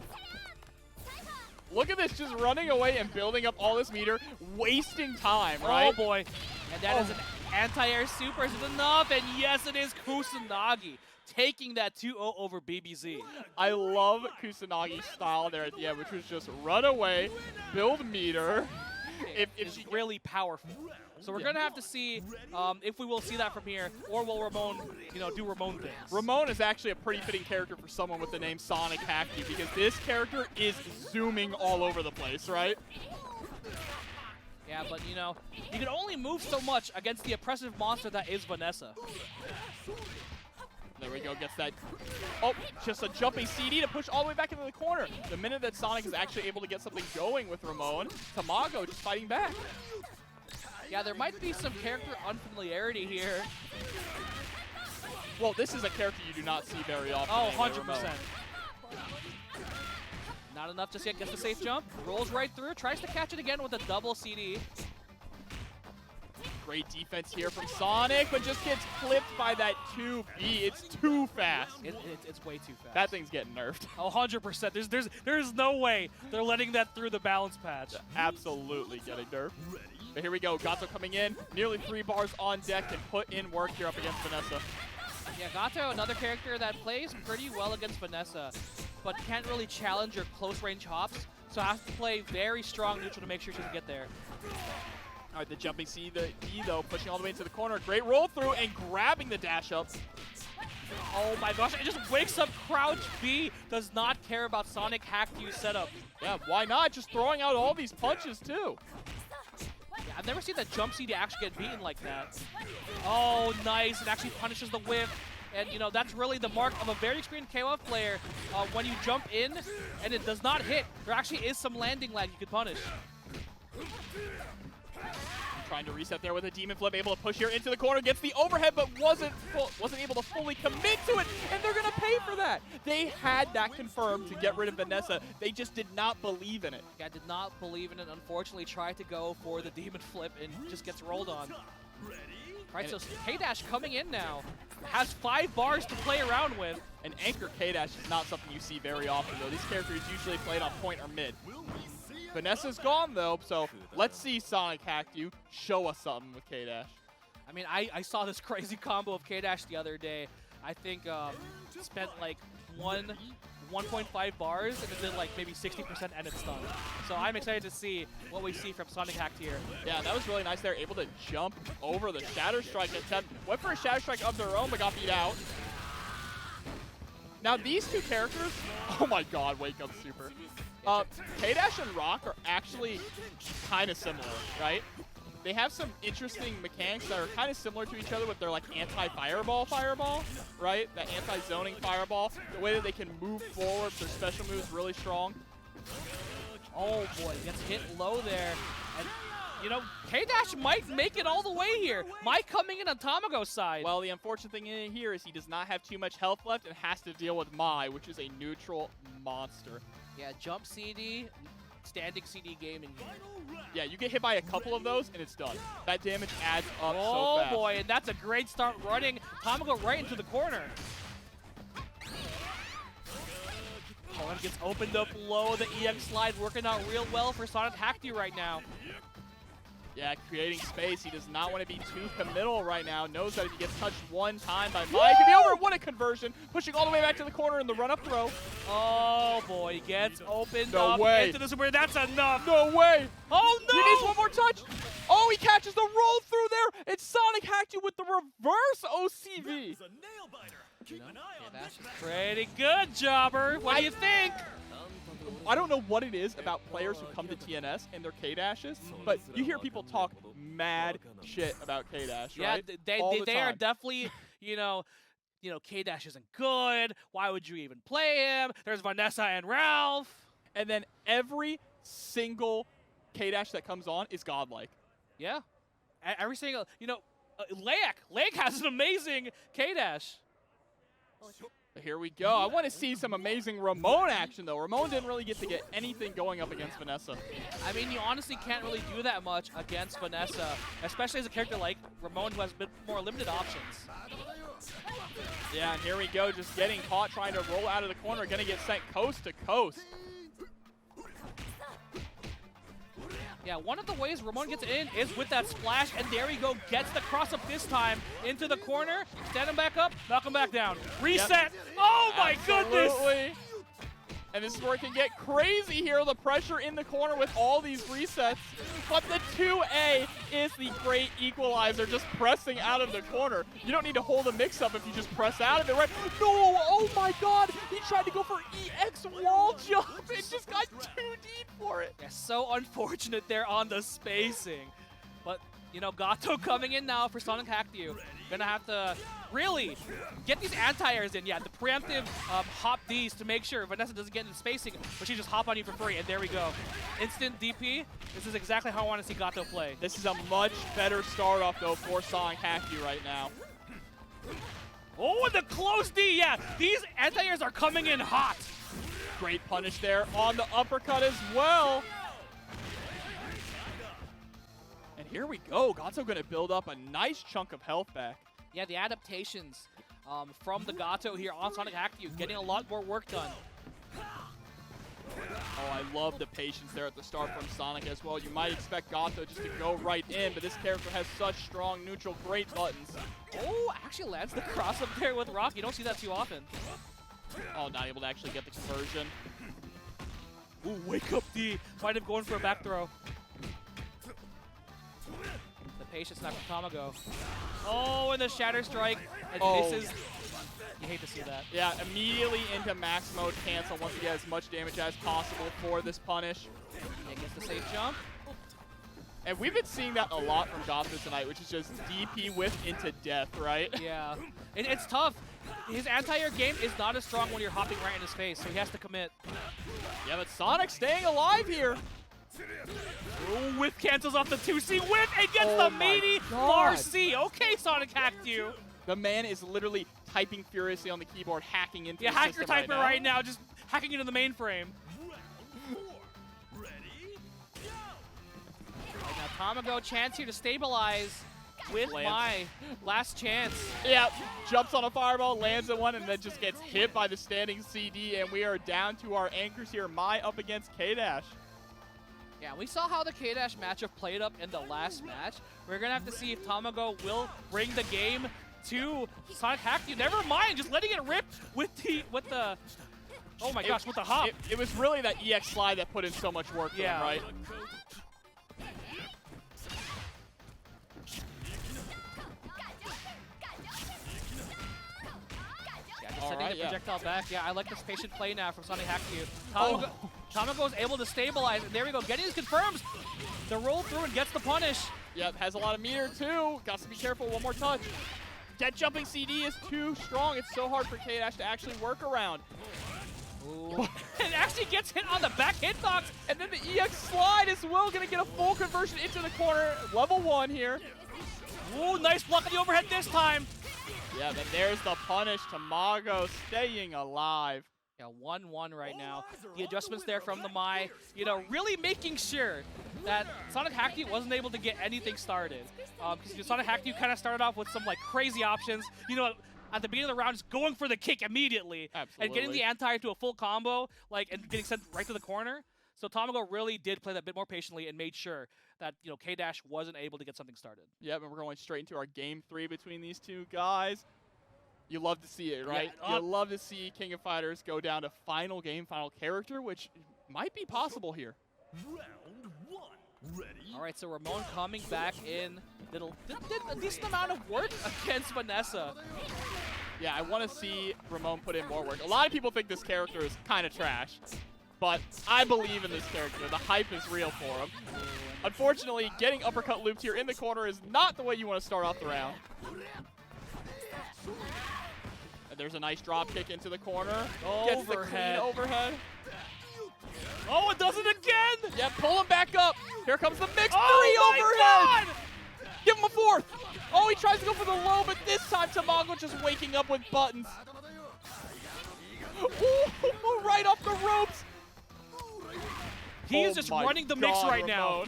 Look at this, just running away and building up all this meter, wasting time, right? Oh boy. And that is an anti-air super. Is it enough? And yes, it is Kusanagi taking that 2-0 over BBZ. I love Kusanagi's style there at the end, which was just run away, build meter. If she really powerful. So we're gonna have to see if we will see that from here, or will Ramon, do Ramon things. Ramon is actually a pretty fitting character for someone with the name SonicHackedYou, because this character is zooming all over the place, right? Yeah, but you can only move so much against the oppressive monster that is Vanessa. There we go, gets that. Oh, just a jumping CD to push all the way back into the corner. The minute that Sonic is actually able to get something going with Ramon, Tamago just fighting back. Yeah, there might be some character unfamiliarity here. Well, this is a character you do not see very often. Oh, anyway, 100%. Not enough just yet. Gets the safe jump. Rolls right through. Tries to catch it again with a double CD. Great defense here from Sonic, but just gets clipped by that 2B. It's too fast. It's way too fast. That thing's getting nerfed. Oh, 100%. There's no way they're letting that through the balance patch. Absolutely getting nerfed. But here we go. Gato coming in. Nearly 3 bars on deck and put in work here up against Vanessa. Yeah, Gato, another character that plays pretty well against Vanessa, but can't really challenge your close-range hops, so has to play very strong neutral to make sure she can get there. All right, the jumping C, the E, though, pushing all the way into the corner. Great roll through and grabbing the dash up. Oh my gosh, it just wakes up crouch B. Does not care about SonicHackedYou setup. Yeah, why not? Just throwing out all these punches, too. Yeah, I've never seen that jump C to actually get beaten like that. Oh, nice. It actually punishes the whip. And, that's really the mark of a very experienced KOF player. When you jump in and it does not hit, there actually is some landing lag you could punish. Trying to reset there with a demon flip, able to push here into the corner, gets the overhead, but wasn't able to fully commit to it, and they're gonna pay for that. They had that confirmed to get rid of Vanessa. They just did not believe in it. Yeah, did not believe in it. Unfortunately, tried to go for the demon flip and just gets rolled on. Right, so K-Dash coming in now. Has 5 bars to play around with. An anchor K-Dash is not something you see very often, though. These characters usually played on point or mid. Vanessa's gone, though, so let's see SonicHackedYou show us something with K-Dash. I mean, I saw this crazy combo of K-Dash the other day. I think spent like 1.5 bars and it did like maybe 60% and it's done. So I'm excited to see what we see from SonicHackedYou here. Yeah, that was really nice. They're able to jump over the Shatter Strike attempt. Went for a Shatter Strike of their own, but got beat out. Now these two characters, oh my god, wake up super. K-Dash and Rock are actually kind of similar, right? They have some interesting mechanics that are kind of similar to each other with their like anti-fireball, right? That anti-zoning fireball. The way that they can move forward, their special moves really strong. Oh boy, gets hit low there. And K-Dash might make it all the way here. Mike coming in on Tamago's side. Well, the unfortunate thing in here is he does not have too much health left and has to deal with Mai, which is a neutral monster. Yeah, jump CD, standing CD gaming. Yeah, you get hit by a couple of those and it's done. That damage adds up so fast. Oh boy, and that's a great start running Tamago right into the corner. Krohnen gets opened up low. The EX slide working out real well for SonicHackedYou right now. Yeah, creating space. He does not want to be too committal right now. Knows that if he gets touched one time by Mai, it could be over. What a conversion. Pushing all the way back to the corner in the run-up throw. Oh, boy. Gets opened no up way. into the super. That's enough. No way. Oh, no. He needs one more touch. Oh, he catches the roll through there. It's SonicHackedYou with the reverse OCV. That's pretty good, Jobber. What do you think? I don't know what it is about players who come to TNS and their K-Dashes, but you hear people talk mad shit about K-Dash, right? Yeah, they are definitely, K-Dash isn't good. Why would you even play him? There's Vanessa and Ralph. And then every single K-Dash that comes on is godlike. Yeah. Every single, Leak has an amazing K-dash. Here we go. I want to see some amazing Ramon action, though. Ramon didn't really get to get anything going up against Vanessa. I mean, you honestly can't really do that much against Vanessa, especially as a character like Ramon who has a bit more limited options. Yeah, and here we go, just getting caught trying to roll out of the corner, going to get sent coast to coast. Yeah, one of the ways Ramon gets in is with that splash, and there we go, gets the cross-up this time into the corner, stand him back up, knock him back down. Reset! Yep. Oh my goodness! And this is where it can get crazy here, the pressure in the corner with all these resets. But the 2A is the great equalizer, just pressing out of the corner. You don't need to hold a mix-up if you just press out of it, right? No, oh my god, he tried to go for EX wall jump and just got too deep for it. Yeah, so unfortunate there on the spacing. But, you know, Gato coming in now for SonicHackedYou. Gonna have to really get these anti-airs in. Yeah, the preemptive hop Ds to make sure Vanessa doesn't get into spacing, but she just hop on you for free, and there we go. Instant DP. This is exactly how I want to see Gato play. This is a much better start off, though, for SonicHackedYou right now. Oh, and the close D, yeah. These anti-airs are coming in hot. Great punish there on the uppercut as well. And here we go. Gato going to build up a nice chunk of health back. Yeah, the adaptations from the Gato here on SonicHackedYou, getting a lot more work done. Oh, I love the patience there at the start from Sonic as well. You might expect Gato just to go right in, but this character has such strong neutral, great buttons. Oh, actually lands the cross up there with Rock. You don't see that too often. Oh, not able to actually get the conversion. Ooh, wake up D. Might have gone for a back throw. The patience not from Tamago. Oh, and the Shatter Strike. And this is... You hate to see that. Yeah, immediately into max mode cancel once you get as much damage as possible for this punish. And gets the safe jump. And we've been seeing that a lot from Gato tonight, which is just DP whiff into death, right? Yeah. And it's tough. His anti-air game is not as strong when you're hopping right in his face, so he has to commit. Yeah, but Sonic staying alive here. Ooh, whiff cancels off the 2C whiff and gets the meaty RC. Okay, SonicHackedYou. The man is literally typing furiously on the keyboard, hacking into the hacker system typer right now, just hacking into the mainframe. Right now, Tamago, chance here to stabilize with my last chance. Yeah, jumps on a fireball, lands at one, and then just gets hit by the standing CD, and we are down to our anchors here. Mai up against K-Dash. Yeah, we saw how the K-Dash matchup played up in the last match. We're going to have to see if Tamago will bring the game to SonicHackedYou. Never mind, just letting it rip with the oh my gosh, with the hop. It was really that EX slide that put in so much work for him, right? Sending the projectile back. Yeah, I like this patient play now from SonicHackedYou. Tamago's able to stabilize, and there we go. Getting his confirms the roll through and gets the punish. Yep, has a lot of meter too. Got to be careful. One more touch. That jumping CD is too strong. It's so hard for K-Dash to actually work around. Ooh. And actually gets hit on the back hitbox. And then the EX slide as well. Going to get a full conversion into the corner. Level 1 here. Ooh, nice block of the overhead this time. Yeah, then there's the punish. Tamago staying alive. Yeah, 1-1 right now. The adjustments there from the Mai, you know, really making sure that SonicHackedYou wasn't able to get anything started. Because SonicHackedYou kind of started off with some like crazy options. You know, at the beginning of the round, just going for the kick immediately. Absolutely. And getting the anti to a full combo, like, and getting sent right to the corner. So Tamago really did play that a bit more patiently and made sure that, you know, K-Dash wasn't able to get something started. Yep, and we're going straight into our game 3 between these two guys. You love to see it, right? Yeah, you love to see King of Fighters go down to final game, final character, which might be possible here. Round 1. Ready? All right, so Ramon coming back in. Did a decent amount of work against Vanessa. Yeah, I want to see Ramon put in more work. A lot of people think this character is kind of trash, but I believe in this character. The hype is real for him. Unfortunately, getting uppercut looped here in the corner is not the way you want to start off the round. And there's a nice drop kick into the corner. Gets the clean overhead. Oh, it does it again! Yeah, pull him back up. Here comes the mix. 3 overhead! God! Give him a 4th. Oh, he tries to go for the low, but this time Tamago just waking up with buttons. Ooh, right off the ropes. He is just running the mix right now.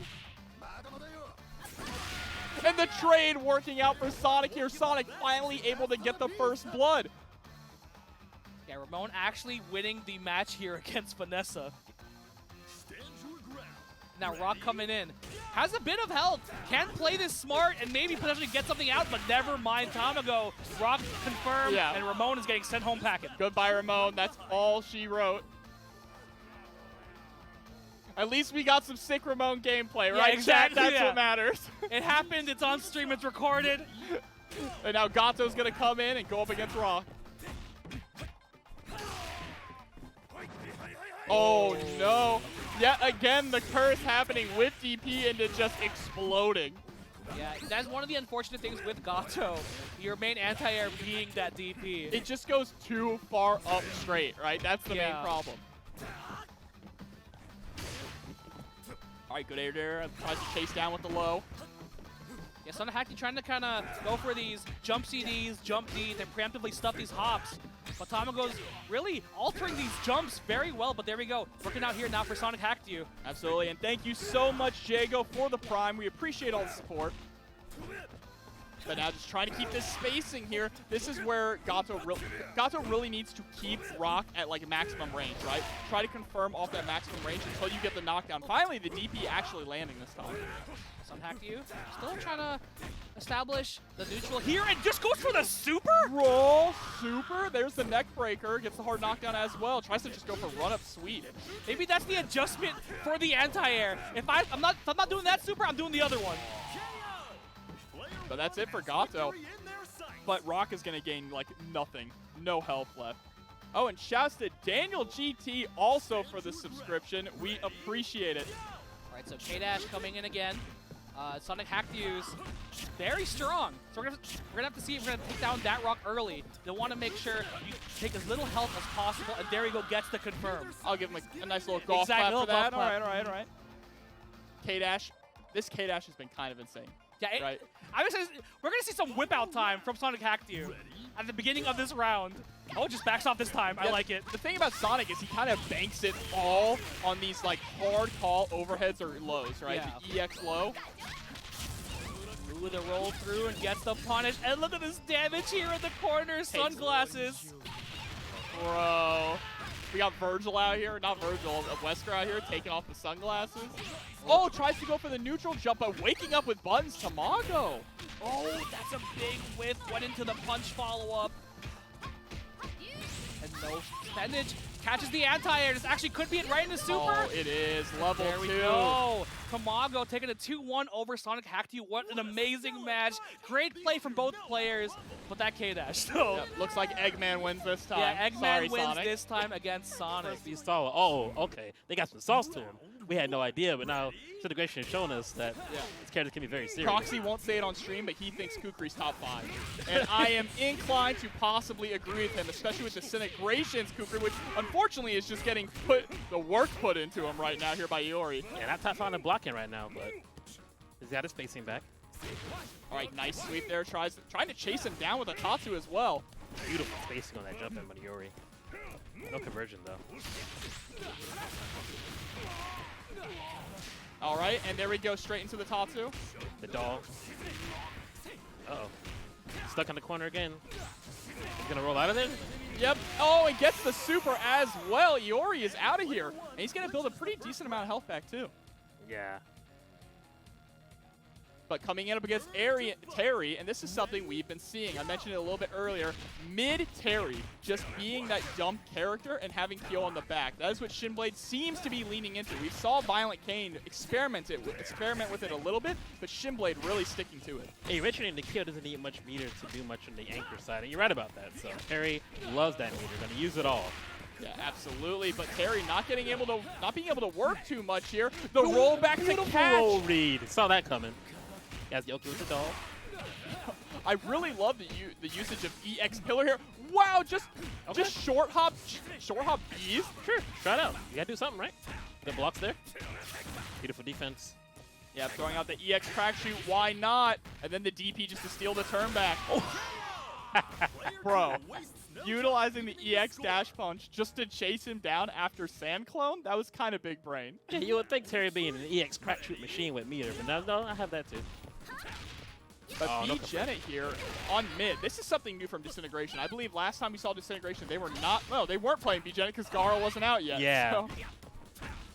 And the trade working out for Sonic here. Sonic finally able to get the first blood. Yeah, Ramon actually winning the match here against Vanessa. Now Rock coming in. Has a bit of health. Can play this smart and maybe potentially get something out, but never mind Tamago. Rock confirmed, and Ramon is getting sent home packing. Goodbye, Ramon. That's all she wrote. At least we got some sick Ramon gameplay, right? Yeah, exactly. That's what matters. It happened. It's on stream. It's recorded. And now Gato's going to come in and go up against Rock. Oh, no. Yet again, the curse happening with DP into just exploding. Yeah, that's one of the unfortunate things with Gato. Your main anti-air being that DP. It just goes too far up straight, right? That's the main problem. All right, good air there. Tries to chase down with the low. Yeah, SonicHackedYou trying to kind of go for these jump CDs, jump D, and preemptively stuff these hops. But Tamago's really altering these jumps very well, but there we go. Working out here now for SonicHackedYou. Absolutely, and thank you so much, Jago, for the Prime. We appreciate all the support. But now just trying to keep this spacing here. This is where Gato really needs to keep Rock at like maximum range, right? Try to confirm off that maximum range until you get the knockdown. Finally, the DP actually landing this time. SonicHackedYou still trying to establish the neutral here and just goes for the super? Roll super. There's the neck breaker. Gets the hard knockdown as well. Tries to just go for run up sweep. Maybe that's the adjustment for the anti-air. If I'm not doing that super, I'm doing the other one. But that's it for Gato. But Rock is going to gain, like, nothing. No health left. Oh, and shouts to Daniel GT also for the subscription. We appreciate it. All right, so K-Dash coming in again. SonicHackedYou's very strong. So we're gonna have to see if we're gonna take down that Rock early. They'll want to make sure you take as little health as possible, and there he go, gets the confirm. I'll give him a nice little golf clap for that. All right. K-Dash. This K-Dash has been kind of insane. Yeah, right? We're going to see some whip out time from SonicHackedYou at the beginning of this round. Oh, it just backs off this time. I like it. The thing about Sonic is he kind of banks it all on these like hard call overheads or lows, right? Yeah. The EX low. Ooh, the roll through and gets the punish. And look at this damage here in the corner. Sunglasses. Bro. We got Virgil out here. Not Virgil, Wesker out here taking off the sunglasses. Oh, tries to go for the neutral jump, but waking up with buttons. Tamago. Oh, that's a big whiff. Went into the punch follow-up. And no spendage. Catches the anti-air. This actually could be it right into super. Oh, it is. Level 2. There we go. Tamago taking a 2-1 over SonicHackedYou. What an amazing match. Great play from both players. But that K-Dash, so. Yep, looks like Eggman wins this time. Yeah, Eggman Sorry, wins Sonic. this time against Sonic. You saw, oh, okay. They got some sauce to him. We had no idea, but now Disintegration has shown us that this character can be very serious. Proxy won't say it on stream, but he thinks Kukri's top 5. And I am inclined to possibly agree with him, especially with Disintegration's Kukri, which unfortunately is just getting the work put into him right now here by Iori. Yeah, not top 5 and blocking right now, but he's got his spacing back. All right, nice sweep there. Trying to chase him down with a Tatsu as well. Beautiful spacing on that jump in by Yuri. No conversion, though. All right, and there we go, straight into the Tatsu. The doll. Uh-oh. Stuck in the corner again. He's going to roll out of there? Yep. Oh, and gets the super as well. Iori is out of here. And he's going to build a pretty decent amount of health back, too. Yeah. But coming in up against Terry, and this is something we've been seeing. I mentioned it a little bit earlier. Mid-Terry, just being that dumb character and having Kyo on the back. That is what ShinBlade seems to be leaning into. We saw ViolentKain experiment with it a little bit, but ShinBlade really sticking to it. Hey, Richard and the Kyo doesn't need much meter to do much on the anchor side, and you're right about that. So Terry loves that meter, going to use it all. Yeah, absolutely. But Terry not being able to work too much here. The roll back to catch. Roll read. Saw that coming. Yes, Yoki with the doll. I really love the usage of EX pillar here. Wow, just short hop B's. Sure, try it out. You gotta do something, right? Good blocks there. Beautiful defense. Yeah, throwing out the EX crack shoot, why not? And then the DP just to steal the turn back. Oh. Bro, utilizing the EX dash punch just to chase him down after Sand Clone, that was kind of big brain. Yeah, you would think Terry being an EX crack shoot machine with meter, but no, I have that too. But B.Jenet here on mid. This is something new from Disintegration. I believe last time we saw Disintegration, they weren't playing B.Jenet because Garo wasn't out yet. Yeah. So.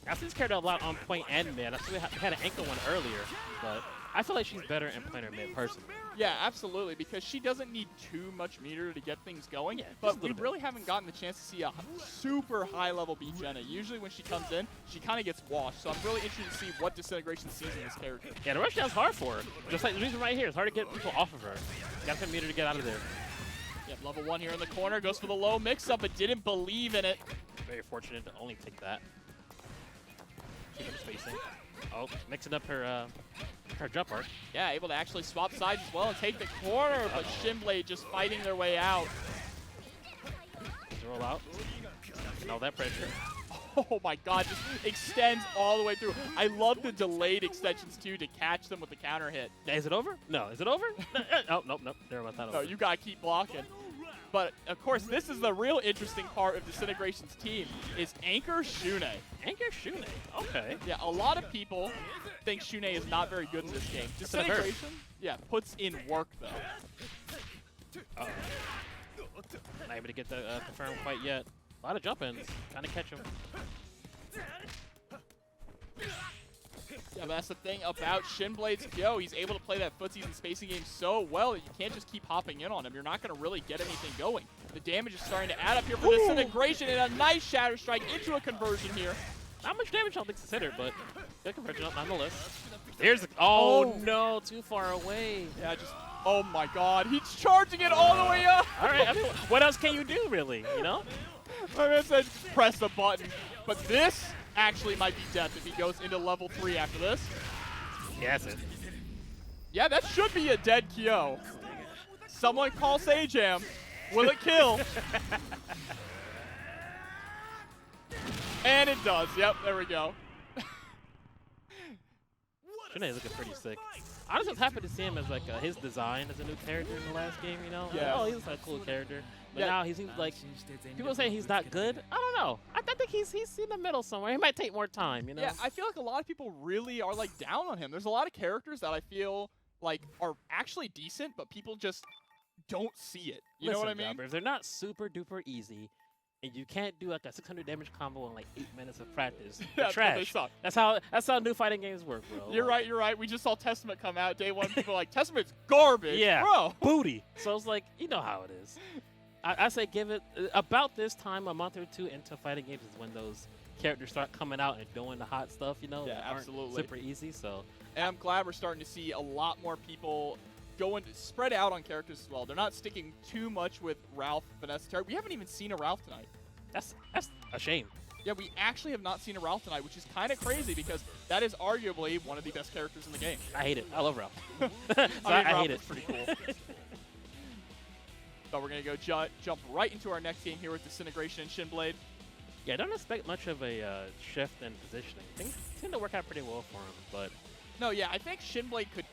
I see this character a lot on point and mid. I see we had an ankle one earlier, but I feel like she's better in point or mid personally. Yeah, absolutely, because she doesn't need too much meter to get things going. Yeah, but we really haven't gotten the chance to see a super high-level B.Jenet. Usually when she comes in, she kind of gets washed. So I'm really interested to see what Disintegration sees in this character. Yeah, the rush down's hard for her. Just like the reason right here. It's hard to get people off of her. Got some meter to get out of there. Yeah, level 1 here in the corner. Goes for the low mix-up, but didn't believe in it. Very fortunate to only take that. Keep him spacing. Oh, mixing up her jump arc. Yeah, able to actually swap sides as well and take the corner, but ShinBlade just fighting their way out. Roll out. All that pressure. Oh my god, just extends all the way through. I love the delayed extensions too to catch them with the counter hit. Is it over? No. Is it over? Oh, nope. Never mind. No, you gotta keep blocking. But of course, this is the real interesting part of Disintegration's team is Anchor Shun'ei. Anchor Shun'ei. Okay. Yeah, a lot of people think Shun'ei is not very good in this game. Disintegration, yeah, puts in work though. Not able to get the confirmed quite yet. A lot of jump-ins. Trying to catch him. Yeah, but that's the thing about ShinBlade's Kyo. He's able to play that footsies and spacing game so well that you can't just keep hopping in on him. You're not going to really get anything going. The damage is starting to add up here for Disintegration, and a nice Shatter Strike into a conversion here. Not much damage, all things considered, but good conversion nonetheless. There's the, oh no, too far away. Yeah, just, oh my god, he's charging it all the way up. All right, I mean, what else can you do, really, you know? My man said press the button, but this actually might be death if he goes into level 3 after this. Yeah, that's it. Yeah, that should be a dead Kyo. Someone call Sajam. Will it kill? And it does. Yep, there we go. Shun'ei's looking pretty sick. Honestly, I was happy to see him as like his design as a new character in the last game, you know? Yeah. Like, oh, he looks like a cool character. But now he seems like, people say he's not good. I don't know. I think he's in the middle somewhere. He might take more time, you know? Yeah, I feel like a lot of people really are like down on him. There's a lot of characters that I feel like are actually decent, but people just don't see it. You know what I mean? Jobber, if they're not super duper easy, and you can't do like a 600 damage combo in like 8 minutes of practice, they're trash. They suck. That's how new fighting games work, bro. You're right. We just saw Testament come out day 1. People are like, Testament's garbage. Yeah, bro. Booty. So it's like, you know how it is. I say give it about this time, a month or 2 into fighting games is when those characters start coming out and doing the hot stuff, you know? Yeah, that aren't absolutely. super easy, so. And I'm glad we're starting to see a lot more people going spread out on characters as well. They're not sticking too much with Ralph, Vanessa, Terry. We haven't even seen a Ralph tonight. That's a shame. Yeah, we actually have not seen a Ralph tonight, which is kind of crazy because that is arguably one of the best characters in the game. I hate it. I love Ralph. I hate Ralph it. is pretty cool. But we're going to go jump right into our next game here with Disintegration and ShinBlade. Yeah, I don't expect much of a shift in positioning. Things seem to work out pretty well for him, but... No, yeah, I think ShinBlade could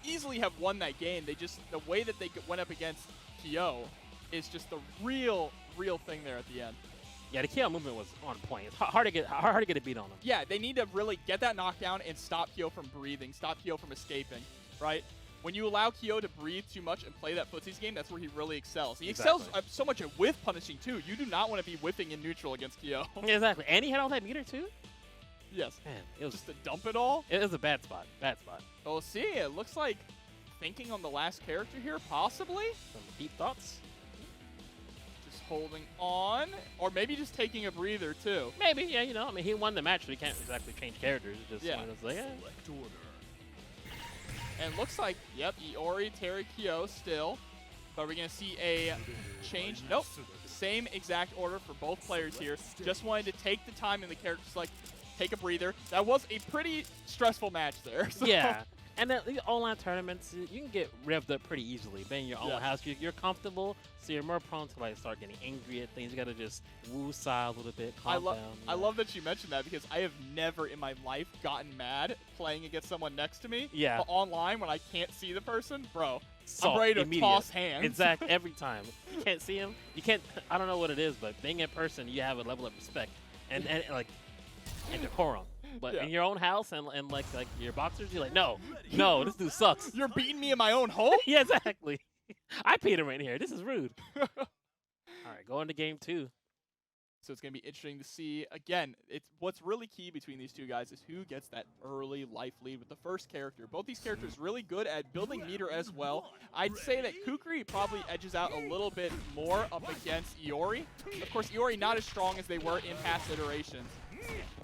easily have won that game. They just, the way that they went up against Kyo is just the real thing there at the end. Yeah, the Kyo movement was on point. It's hard to get a beat on him. Yeah, they need to really get that knockdown and stop Kyo from breathing, stop Kyo from escaping, right? When you allow Kyo to breathe too much and play that footsies game, that's where he really excels. He excels so much at whiff punishing, too. You do not want to be whiffing in neutral against Kyo. Exactly. And he had all that meter, too? Yes. Man, it was just to dump it all? It was a bad spot. Bad spot. Well, we'll see. It looks like thinking on the last character here, possibly. Some deep thoughts. Just holding on. Or maybe just taking a breather, too. Maybe, yeah, you know. I mean, he won the match, so he can't exactly change characters. It's just one of those, like, And looks like, yep, Iori, Terry, Kyo still. But we're going to see a change. Nope. Same exact order for both players here. Just wanted to take the time in the character select, take a breather. That was a pretty stressful match there. So. Yeah. And then the online tournaments, you can get revved up pretty easily. Being in your own house, you're comfortable, so you're more prone to like start getting angry at things. You gotta just woo-sigh a little bit, calm down. I love that you mentioned that because I have never in my life gotten mad playing against someone next to me. Yeah. But online when I can't see the person, bro, Salt, I'm ready to immediate. toss hands. Exactly, every time. You can't see him. You can't. I don't know what it is, but being in person, you have a level of respect and like and decorum. But in your own house and like your boxers, you're like, no, this dude sucks. You're beating me in my own home? Yeah, exactly. I peed him right here. This is rude. All right, go into game 2. So it's going to be interesting to see. Again, what's really key between these two guys is who gets that early life lead with the first character. Both these characters really good at building meter as well. I'd say that Kukri probably edges out a little bit more up against Iori. Of course, Iori not as strong as they were in past iterations.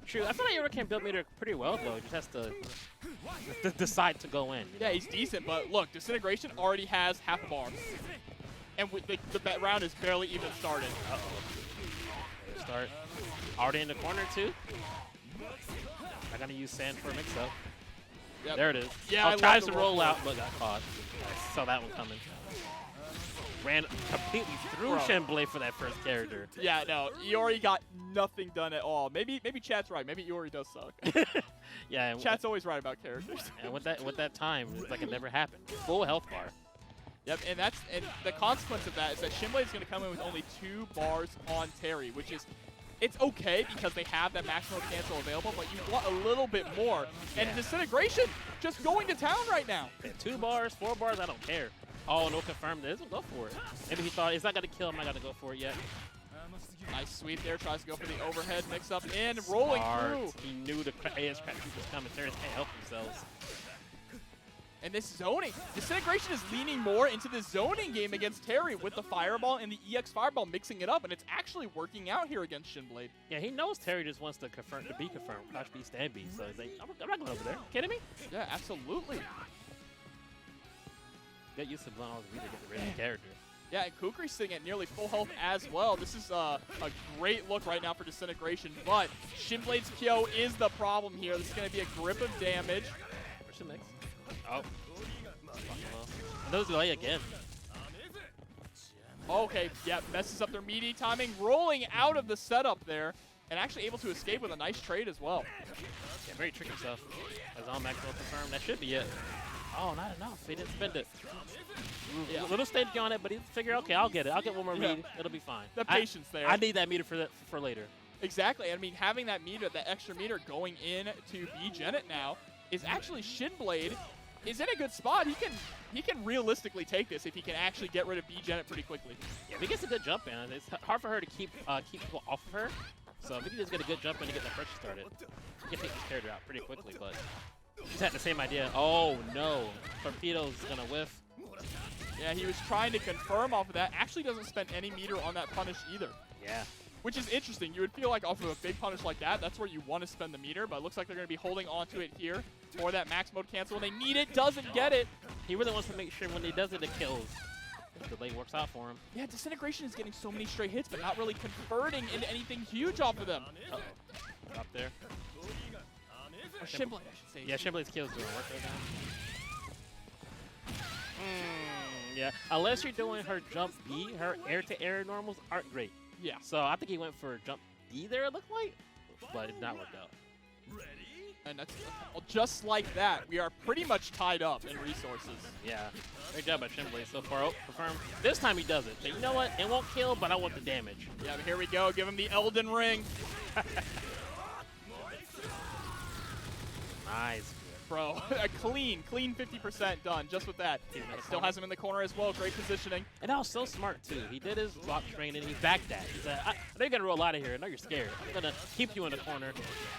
True. I feel like Yuri can build meter pretty well, though. He just has to decide to go in. Yeah, he's decent, but look, Disintegration already has half a bar. And the round is barely even started. Uh-oh. Start. Already in the corner, too. I'm going to use sand for a mix-up. Yep. There it is. Yeah, tries to roll out, but got caught. I saw that one coming. Ran completely through ShinBlade for that first character. Yeah, no, Iori got nothing done at all. Maybe Chat's right. Maybe Iori does suck. Yeah, and Chat's always right about characters. And with that time, it's like it never happened. Full health bar. Yep, and the consequence of that is that ShinBlade is going to come in with only 2 bars on Terry, which is it's okay because they have that maximum cancel available, but you want a little bit more. And Disintegration just going to town right now. 2 bars, 4 bars, I don't care. Oh, no confirm this. Go for it. Maybe he thought he's not going to kill him. I got to go for it yet. Nice sweep there. Tries to go for the overhead mix-up in. Rolling through. He knew the AS crap was coming. Terrors can't help themselves. And this zoning. Disintegration is leaning more into the zoning game against Terry with the Fireball and the EX Fireball mixing it up, and it's actually working out here against ShinBlade. Yeah, he knows Terry just wants to be confirmed. Crouch B, stand B. So he's like, I'm not going over there. Kidding me? Yeah, absolutely. Get used to blowing all the meter to get rid of the character. Yeah, and Kukri's sitting at nearly full health as well. This is a great look right now for Disintegration, but ShinBlade's KO is the problem here. This is going to be a grip of damage. Where's the mix? Oh. And those delay again. Okay, yeah, messes up their meaty timing. Rolling out of the setup there, and actually able to escape with a nice trade as well. Yeah, very tricky stuff. As on max will confirm. That should be it. Oh, not enough. He didn't spend it. Yeah. A little stage on it, but he figured, okay, I'll get it. I'll get one more meter. It'll be fine. The patience there. I need that meter for later. Exactly. I mean, having that meter, that extra meter going in to B.Jenet now is actually ShinBlade is in a good spot. He can realistically take this if he can actually get rid of B.Jenet pretty quickly. Yeah, if he gets a good jump in, it's hard for her to keep people off of her. So if he can just get a good jump in to get that pressure started, he can take this character out pretty quickly, but he's had the same idea. Oh, no. Torpedo's going to whiff. Yeah, he was trying to confirm off of that. Actually doesn't spend any meter on that punish either. Yeah. Which is interesting. You would feel like off of a big punish like that, that's where you want to spend the meter, but it looks like they're going to be holding on to it here for that max mode cancel. When they need it, doesn't get it. He really wants to make sure when he does it, it kills. The delay works out for him. Yeah, Disintegration is getting so many straight hits, but not really converting into anything huge off of them. Uh-oh. Up there. Or ShinBlade, I should say. Yeah, ShinBlade's kills doing work right now. Yeah, unless you're doing her jump B, her air-to-air normals aren't great. Yeah. So I think he went for jump D there, it looked like, but it did not work out. And that's just like that. We are pretty much tied up in resources. Yeah, great job by ShinBlade so far. Oh, confirmed. This time he does it. But you know what? It won't kill, but I want the damage. Yeah, but here we go. Give him the Elden Ring. Nice. Bro, a clean 50% done just with that. Still has him in the corner as well. Great positioning. And that was so smart, too. He did his block train, and he backed that. He said, I know you're going to roll out of here. I know you're scared. I'm going to keep you in the corner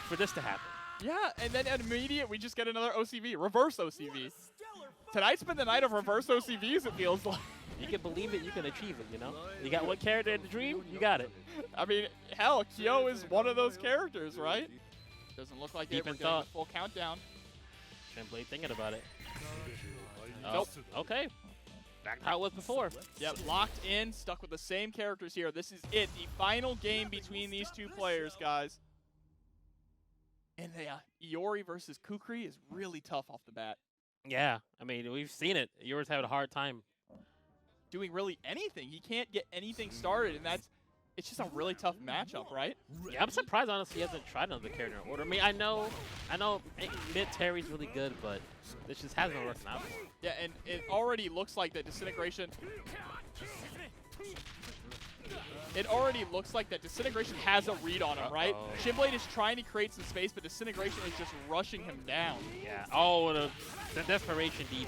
for this to happen. Yeah, and then at immediate, we just get another OCV. Reverse OCV. Tonight's been the night of reverse OCVs, it feels like. You can believe it, you can achieve it, you know? You got one character in the dream, you got it. I mean, hell, Kyo is one of those characters, right? Doesn't look like it. We're getting a full countdown. ShinBlade thinking about it. Nope. Okay. Back to how it was before. Yep, locked in, stuck with the same characters here. This is it, the final game between these two players, guys. And Iori versus Kukri is really tough off the bat. Yeah, I mean, we've seen it. Yuri's having a hard time. Doing really anything. He can't get anything started, and it's just a really tough matchup, right? Yeah, I'm surprised, honestly, he hasn't tried another character in order. I mean, I know mid Terry's really good, but this just hasn't been working out for him. Yeah, and it already looks like that Disintegration... It already looks like that Disintegration has a read on him, right? ShinBlade is trying to create some space, but Disintegration is just rushing him down. Yeah. Oh, the Desperation DP.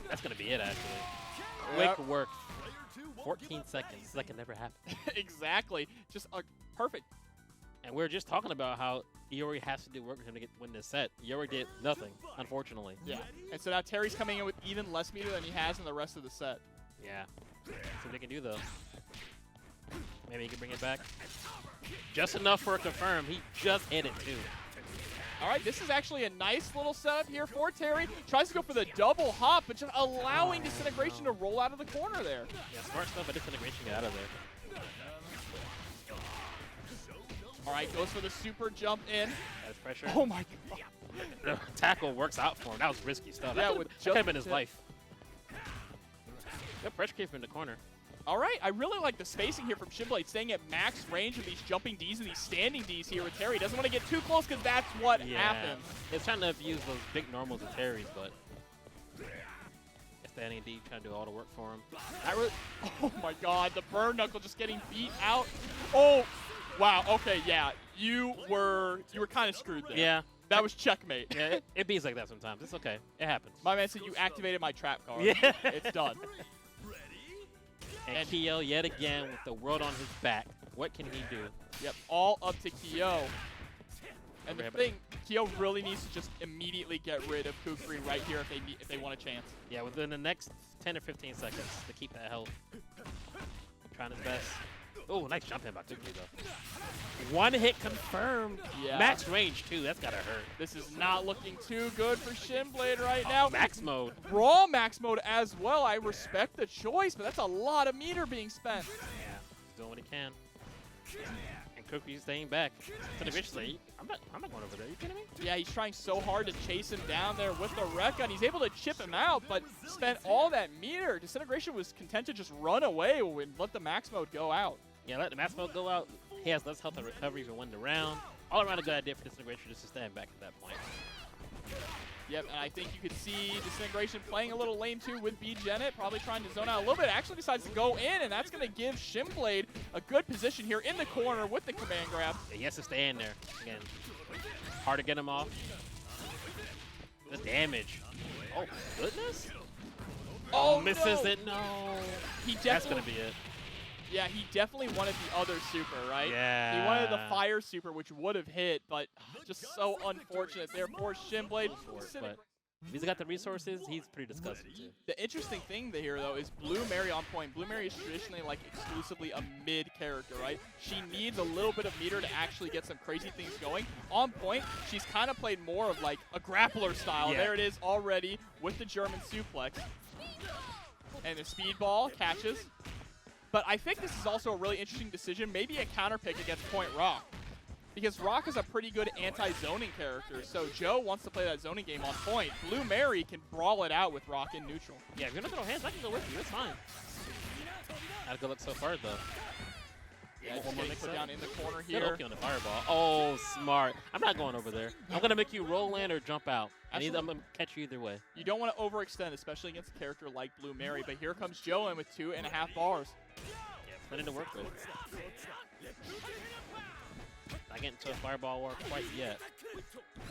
That's going to be it, actually. Quick work. 14 seconds. That can never happen. Exactly. Just perfect. And we were just talking about how Iori has to do work for him to win this set. Iori did nothing, unfortunately. Yeah. And so now Terry's coming in with even less meter than he has in the rest of the set. Yeah. See what they can do, though. Maybe he can bring it back. Just enough for a confirm. He just hit it, too. All right, this is actually a nice little setup here for Terry. Tries to go for the double hop, but just allowing Disintegration to roll out of the corner there. Yeah, smart stuff, but Disintegration got out of there. All right, goes for the super jump in. That's pressure. Oh, my God. The tackle works out for him. That was risky stuff. Yeah, that could have been his life. Good pressure came from the corner. All right, I really like the spacing here from ShinBlade, staying at max range with these jumping Ds and these standing Ds here with Terry. Doesn't want to get too close because that's what happens. He's trying to abuse those big normals of Terry's, but standing D trying to do all the work for him. Oh my God, the burn knuckle just getting beat out. Oh, wow. Okay, yeah, you were kind of screwed there. Yeah. That was checkmate. Yeah, it beats like that sometimes. It's okay. It happens. My man said you activated my trap card. Yeah. It's done. And Kyo yet again with the world on his back. What can he do? Yep, all up to Kyo. And the thing, Kyo really needs to just immediately get rid of Kukri right here if they want a chance. Yeah, within the next 10 or 15 seconds to keep that health. Trying his best. Oh, nice jump in by Kukri though. One hit confirmed. Yeah. Max range too. That's gotta hurt. This is not looking too good for ShinBlade right now. Max mode. Raw max mode as well. I respect the choice, but that's a lot of meter being spent. Yeah, he's doing what he can. And Kukri's staying back. Disintegration, I'm not going over there. Are you kidding me? Yeah, he's trying so hard to chase him down there with the wreck gun. He's able to chip him out, but spent all that meter. Disintegration was content to just run away and let the max mode go out. Yeah, let the max mode go out. He has less health and recovery if he win the round. All around a good idea for Disintegration just to stand back at that point. Yep, and I think you could see Disintegration playing a little lame too with B.Jenet, probably trying to zone out a little bit. Actually decides to go in, and that's going to give ShinBlade a good position here in the corner with the command grab. Yeah, he has to stay in there. Again, hard to get him off. The damage. Oh, goodness. Oh, misses no. it. No. That's going to be it. Yeah, he definitely wanted the other super, right? Yeah. He wanted the fire super, which would have hit, but just so unfortunate there for ShinBlade. But if he's got the resources, he's pretty disgusting too. The interesting thing here, though, is Blue Mary on point. Blue Mary is traditionally like exclusively a mid character, right? She needs a little bit of meter to actually get some crazy things going. On point, she's kind of played more of like a grappler style. Yeah. There it is already with the German suplex. And the speedball catches. But I think this is also a really interesting decision, maybe a counter pick against Point Rock. Because Rock is a pretty good anti-zoning character, so Joe wants to play that zoning game on point. Blue Mary can brawl it out with Rock in neutral. Yeah, if you're gonna throw hands, I can go with you. That's fine. Not a good look so far, though. Yeah, just getting put down in the corner Good here. Oki on the fireball. Oh, smart. I'm not going over there. I'm gonna make you roll in or jump out. I'm gonna catch you either way. You don't want to overextend, especially against a character like Blue Mary, but here comes Joe in with 2.5 bars. Yeah, plenty to work with. Not getting to a fireball war quite yet.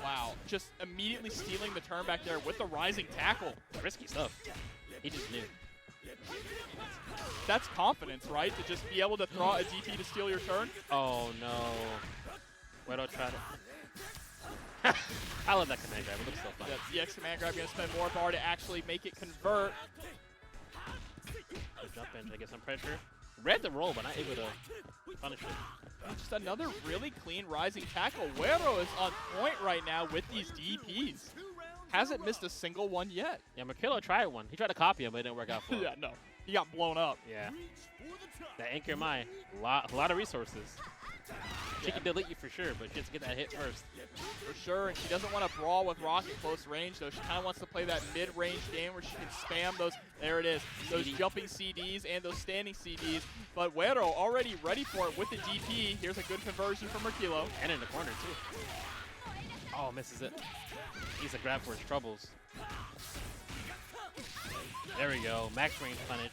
Wow, just immediately stealing the turn back there with the rising tackle. Risky stuff. He just knew. That's confidence, right? To just be able to throw a DT to steal your turn. Oh no. Wero tried it. I love that command grab. It looks so fun. Yeah, the X command grab going to spend more bar to actually make it convert. Jump in to get some pressure. Read the roll, but not able to punish it. Just another really clean rising tackle. Wero is on point right now with these DPs. Hasn't missed a single one yet. Yeah, Merkilo tried one. He tried to copy him, but it didn't work out for him. Yeah, no. he got blown up. Yeah. That Anchor Mai, a lot of resources. She can delete you for sure, but she has to get that hit first. For sure, and she doesn't want to brawl with Rock at close range, though. She kind of wants to play that mid-range game where she can spam those, there it is, those jumping CDs and those standing CDs. But Wero already ready for it with the DP. Here's a good conversion from Merkilo. And in the corner, too. Oh, misses it. Needs to grab for his troubles. There we go. Max range punish.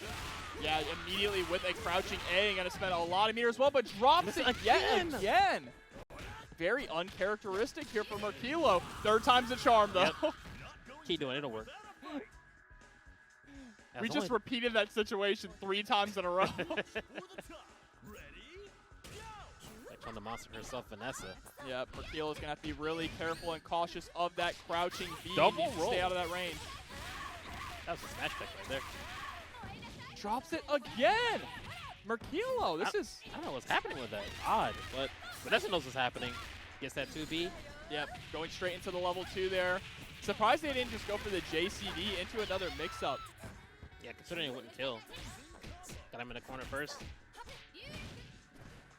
Yeah, immediately with a crouching A, going to spend a lot of meter as well, but drops it yet again. Very uncharacteristic here for Merkilo. Third time's a charm, though. Yep. Keep doing it, it'll work. We just repeated that situation 3 times in a row. Ready? Like on the monster herself, Vanessa. Yeah, Merkilo's going to have to be really careful and cautious of that crouching B. Double roll. Stay out of that range. That was a smash back right there. Drops it again. Merkilo, this is... I don't know what's happening with that. Odd, but Vanessa knows what's happening. Gets that 2B. Yep, going straight into the level 2 there. Surprised they didn't just go for the JCD into another mix-up. Yeah, considering it wouldn't kill. Got him in the corner first.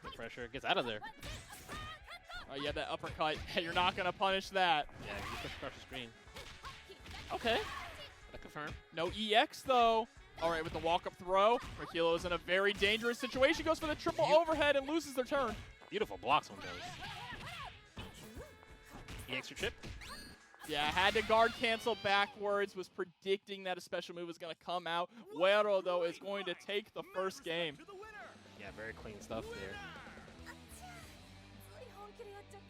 Good pressure. Gets out of there. Oh, yeah, that uppercut. You're not going to punish that. Yeah, you push across the screen. Okay. That confirmed. No EX, though. All right, with the walk-up throw, Merkilo is in a very dangerous situation. Goes for the triple overhead and loses their turn. Beautiful blocks on those. EX or chip? Yeah, had to guard cancel backwards. Was predicting that a special move was going to come out. Wero, though, is going to take the first game. Yeah, very clean stuff there.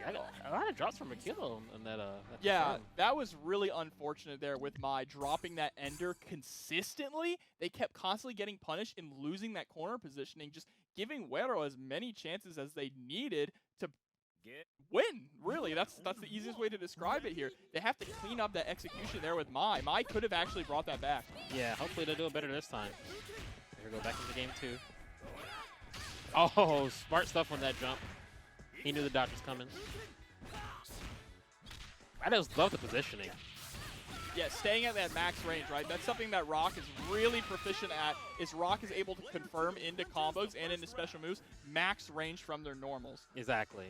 Yeah, a lot of drops from Merkilo in that. Yeah, perform. that was really unfortunate there with Mai dropping that ender consistently. They kept constantly getting punished and losing that corner positioning, just giving Wero as many chances as they needed to win. Really, that's the easiest way to describe it here. They have to clean up that execution there with Mai. Mai could have actually brought that back. Yeah, hopefully they'll do it better this time. Here we go, back into game 2. Oh, smart stuff on that jump. He knew the dodge was coming. I just love the positioning. Yeah, staying at that max range, right? That's something that Rock is really proficient at, is Rock is able to confirm into combos and into special moves max range from their normals. Exactly.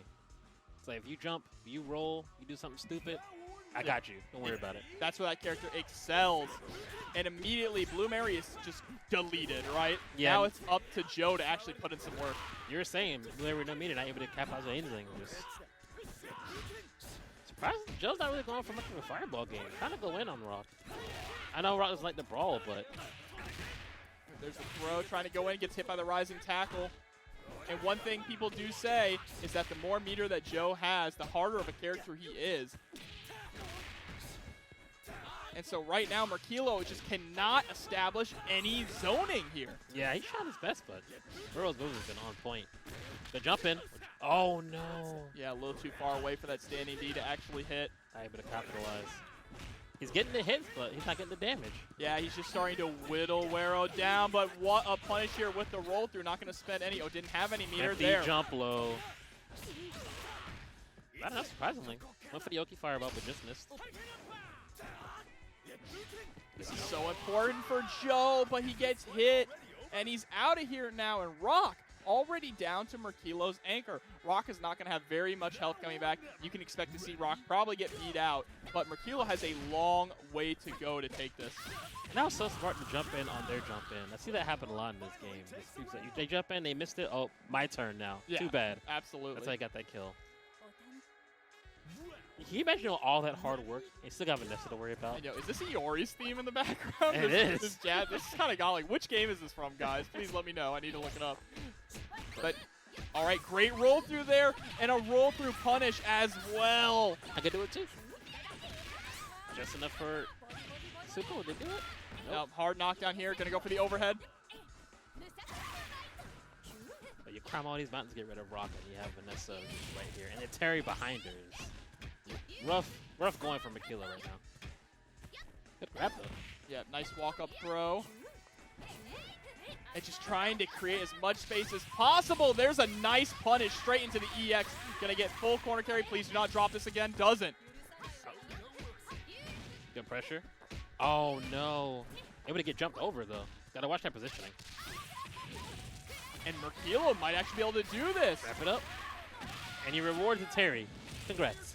So if you jump, you roll, you do something stupid, I got you. Don't worry about it. That's where that character excels. And immediately, Blue Mary is just deleted, right? Yeah. Now it's up to Joe to actually put in some work. You're saying Blue Mary no meter, not able to capitalize on anything. Just surprised Joe's not really going for much of a fireball game. Kind of go in on Rock. I know Rock doesn't like the brawl, but there's the throw, trying to go in, gets hit by the rising tackle. And one thing people do say is that the more meter that Joe has, the harder of a character he is. And so right now, Merkilo just cannot establish any zoning here. yeah, he tried his best, but Wero's move has been on point. The jump in. Oh, no. Yeah, a little too far away for that standing D to actually hit. Not able to capitalize. He's getting the hits, but he's not getting the damage. Yeah, he's just starting to whittle Wero down, but what a punish here with the roll through. Not going to spend any. Oh, didn't have any meter Empty there. jump low. Not enough, surprisingly. Went for the Oki fireball, but just missed. This is so important for Joe, but he gets hit, and he's out of here now. And Rock already down to Merkilo's anchor. Rock is not going to have very much health coming back. You can expect to see Rock probably get beat out, but Merkilo has a long way to go to take this. And that was so smart to jump in on their jump in. I see that happen a lot in this game. They jump in, they missed it. Oh, my turn now. Yeah, too bad. Absolutely. That's how I got that kill. Can you imagine all that hard work? You still got Vanessa to worry about. And, yo, is this Iori's theme in the background? It is. This is kind of golly. Which game is this from, guys? Please let me know. I need to look it up. But, all right, great roll through there, and a roll through punish as well. I could do it too. Just enough for Super. Would they do it? Nope. Hard knockdown here. Gonna go for the overhead. But you climb all these mountains to get rid of Rock, and you have Vanessa right here, and then Terry behind her is rough going for Merkilo right now. Good grab though. Yeah, nice walk-up throw. And just trying to create as much space as possible. There's a nice punish straight into the EX. Gonna get full corner carry. Please do not drop this again. Doesn't. Good pressure. Oh no. Able to get jumped over though. Gotta watch that positioning. And Merkilo might actually be able to do this. Wrap it up. And you reward to Terry. Congrats.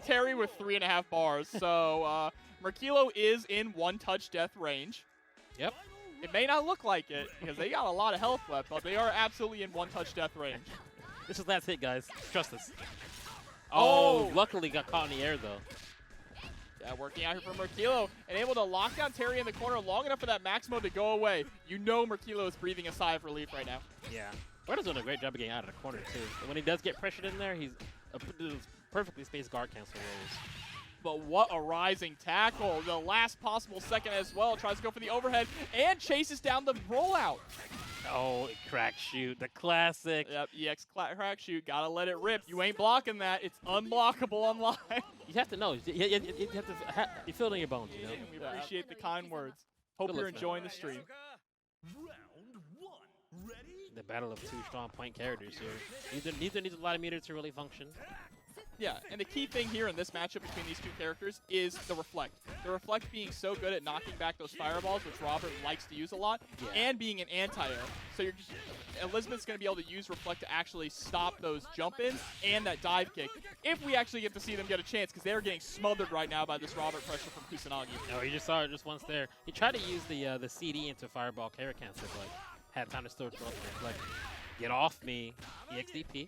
Terry with 3.5 bars. So Merkilo is in one-touch death range. Yep. It may not look like it because they got a lot of health left, but they are absolutely in one-touch death range. This is last hit, guys. Trust us. Oh, Luckily got caught in the air though. Yeah, working out here for Merkilo and able to lock down Terry in the corner long enough for that max mode to go away. You know Merkilo is breathing a sigh of relief right now. Yeah. Wero's doing a great job of getting out of the corner too. And when he does get pressured in there, he's perfectly spaced guard cancel rolls. But what a rising tackle. The last possible second as well. Tries to go for the overhead and chases down the rollout. Oh, crack shoot. The classic. Yep, EX crack shoot. Gotta let it rip. You ain't blocking that. It's unblockable online. You have to know. You have to you feel it in your bones, you know? We appreciate the kind words. Hope you're enjoying the stream. Round 1. Ready? The battle of two strong point characters here. Neither needs a lot of meter to really function. Yeah, and the key thing here in this matchup between these two characters is the Reflect. The Reflect being so good at knocking back those fireballs, which Robert likes to use a lot, and being an anti-air. So Elisabeth's going to be able to use Reflect to actually stop those jump-ins and that dive kick, if we actually get to see them get a chance, because they're getting smothered right now by this Robert pressure from Kusanagi. Oh, you just saw it just once there. He tried to use the CD into fireball carry cancel, but had time to still throw it. Like, get off me, EXDP.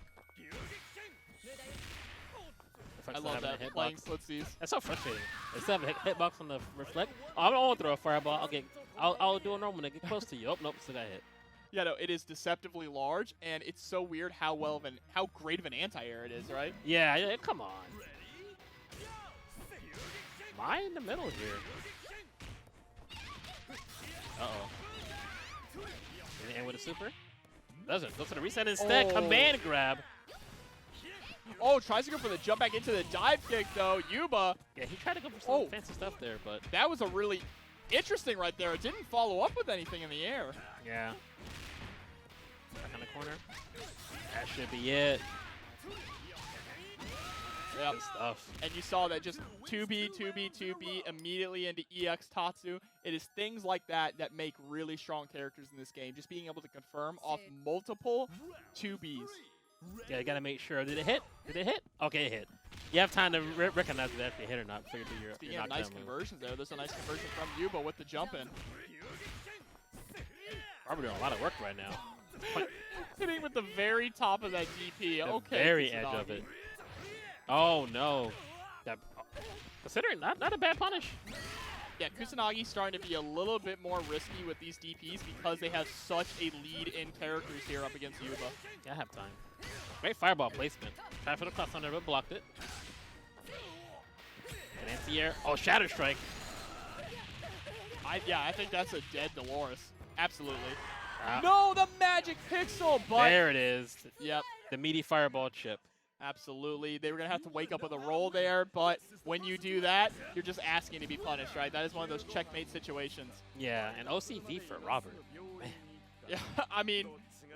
I love that, playing footsies. That's so frustrating. Instead of a hitbox on the Reflect, oh, I don't want to throw a fireball. I'll do a normal and get close to you. Oh, nope, still got hit. Yeah, no, it is deceptively large, and it's so weird how great of an anti-air it is, right? Yeah, come on. Am I in the middle here? Uh-oh. Did it end with a super? Doesn't. Goes for the reset instead. Oh. Command grab. Oh, tries to go for the jump back into the dive kick, though. Yuba. Yeah, he tried to go for some fancy stuff there, but... That was a really interesting right there. It didn't follow up with anything in the air. Yeah. Back on the corner. That should be it. Yep. Good stuff. And you saw that just 2B, 2B, 2B, immediately into EX Tatsu. It is things like that that make really strong characters in this game. Just being able to confirm off multiple 2Bs. Yeah, you gotta make sure. Did it hit? Did it hit? Okay, it hit. You have time to recognize if it actually hit or not. Figure your Speaking of nice conversions there, there's a nice conversion from Yuba with the jump in. Robert doing a lot of work right now. Hitting with the very top of that DP. The okay. very edge of it. Oh no. That, considering not a bad punish. Yeah, Kusanagi's starting to be a little bit more risky with these DPs because they have such a lead in characters here up against Yuba. Yeah, I have time. Great fireball placement. Tried for the cross on there, but blocked it. And anti-air. Oh, Shatter Strike. I think that's a dead Dolores. Absolutely. No, the magic pixel, but... There it is. Yep. The meaty fireball chip. Absolutely. They were going to have to wake up with a roll there, but when you do that, you're just asking to be punished, right? That is one of those checkmate situations. Yeah, and OCV for Robert. Man. Yeah, I mean,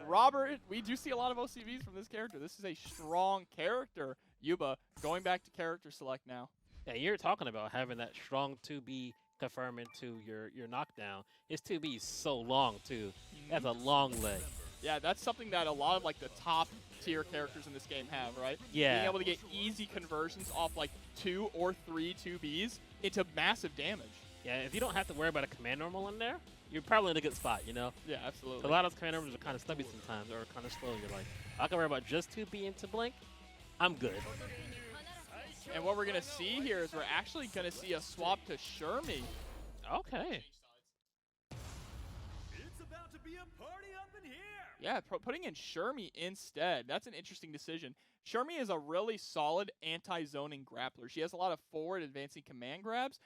Robert, we do see a lot of OCVs from this character. This is a strong character. Yuba, going back to character select now. Yeah, you're talking about having that strong 2B confirm into your knockdown. His 2B is so long, too. That's a long leg. Yeah, that's something that a lot of, like, the top tier characters in this game have, right? Yeah. Being able to get easy conversions off, like, 2 or 3 2Bs into massive damage. Yeah, if you don't have to worry about a command normal in there, you're probably in a good spot, you know? Yeah, absolutely. A lot of those command normals are kind of stubby sometimes, or kind of slow. You're like, I can worry about just 2B into blink. I'm good. And what we're going to see here is we're actually going to see a swap to Shun'ei. Okay. It's about to be a party up in here. Yeah, putting in Shun'ei instead. That's an interesting decision. Shun'ei is a really solid anti-zoning grappler. She has a lot of forward advancing command grabs,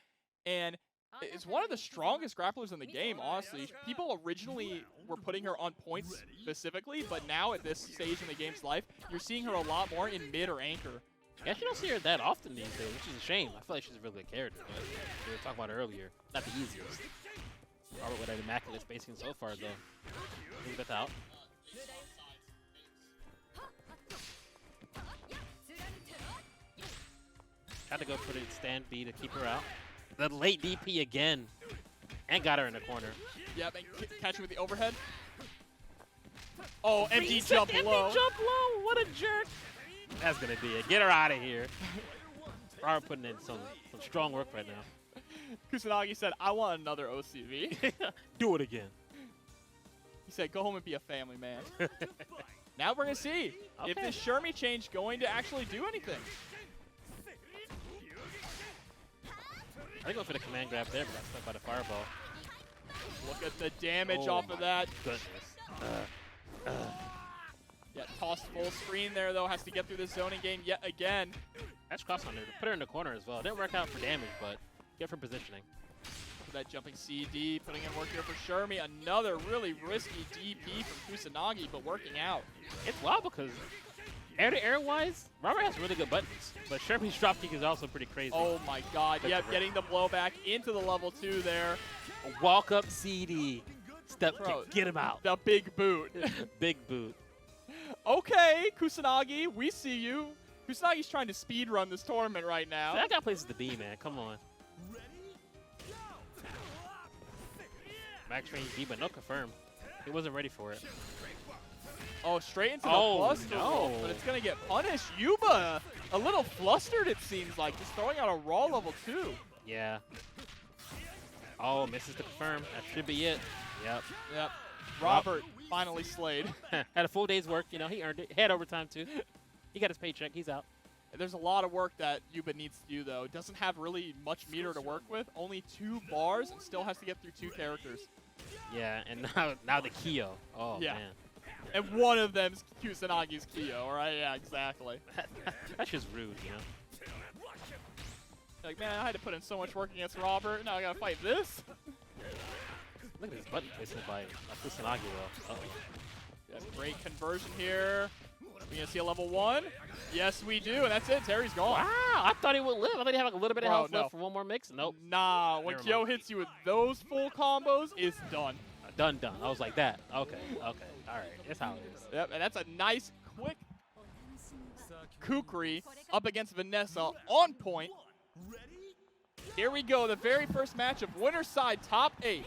and it's one of the strongest grapplers in the game, honestly. People originally were putting her on points specifically, but now at this stage in the game's life, you're seeing her a lot more in mid or anchor. Yeah, you don't see her that often these days, which is a shame. I feel like she's a really good character, but we were talking about it earlier. Not the easiest. Robert with an immaculate spacing so far, though. Elisabeth out. Tried to go for the stand B to keep her out. The late DP again. And got her in the corner. Yep, and catch her with the overhead. Oh, empty jump low. Empty jump low. What a jerk. That's going to be it. Get her out of here. Robert putting in some strong work right now. Kusanagi said, I want another OCV. Do it again. He said, go home and be a family man. Now we're going to see if this Shun'ei change going to actually do anything. I think going for the command grab there, but that's stuck by the fireball. Look at the damage off of that. Goodness. Yeah, tossed full screen there, though. Has to get through the zoning game yet again. That's cross on there. Put her in the corner as well. Didn't work out for damage, but good for positioning. That jumping CD, putting in work here for Shun'ei. Another really risky DP from Kusanagi, but working out. It's wild because air-to-air wise, Robert has really good buttons, but Shun'ei's dropkick is also pretty crazy. Oh my god, yep, getting the blowback into the level 2 there. A walk-up CD. Step kick, get him out. The big boot. Big boot. Okay, Kusanagi, we see you. Kusanagi's trying to speed run this tournament right now. That guy places to be, man. Come on. Max range D, but no confirm. He wasn't ready for it. Oh, straight into the cluster. No. But it's going to get punished. Yuba, a little flustered, it seems like. Just throwing out a raw level 2. Yeah. Oh, misses to confirm. That should be it. Yep. Yep. Robert finally slayed. Had a full day's work. You know, he earned it. He had overtime, too. He got his paycheck. He's out. There's a lot of work that Yuba needs to do, though. Doesn't have really much meter to work with. Only 2 bars and still has to get through 2 characters. Yeah, and now the Kyo. Oh, yeah. man. And one of them's Kusanagi's Kyo, right? Yeah, exactly. That's just rude, you know? Like, man, I had to put in so much work against Robert. Now I gotta fight this? Look at this button placement by Kusanagi, though. Uh-oh. Yeah, great conversion here. We gonna see a level 1? Yes, we do, and that's it. Terry's gone. Wow, I thought he would live. I thought he'd have like a little bit of health left for one more mix. Nope. Nah, when Kyo hits you with those full combos, it's done. Done. I was like that. Okay. All right. That's how it is. Yep, and that's a nice, quick Kukri up against Vanessa on point. Here we go, the very first match of winner's side, top 8.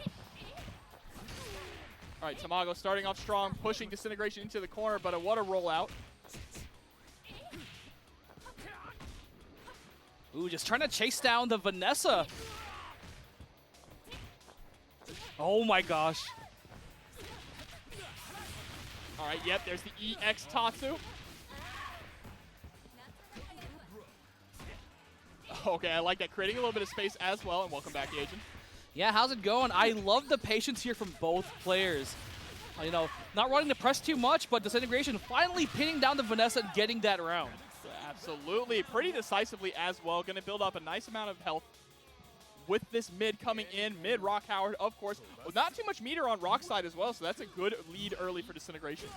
All right, Tamago starting off strong, pushing Disintegration into the corner, but what a rollout. Ooh, just trying to chase down the Vanessa. Oh my gosh. All right, yep, there's the EX Tatsu. Okay, I like that, creating a little bit of space as well, and welcome back, Agent. Yeah, how's it going? I love the patience here from both players. You know, not running the press too much, but Disintegration finally pinning down the Vanessa and getting that round. Absolutely, pretty decisively as well. Going to build up a nice amount of health with this mid coming in. Mid, Rock Howard, of course. Well, not too much meter on Rock's side as well, so that's a good lead early for Disintegration.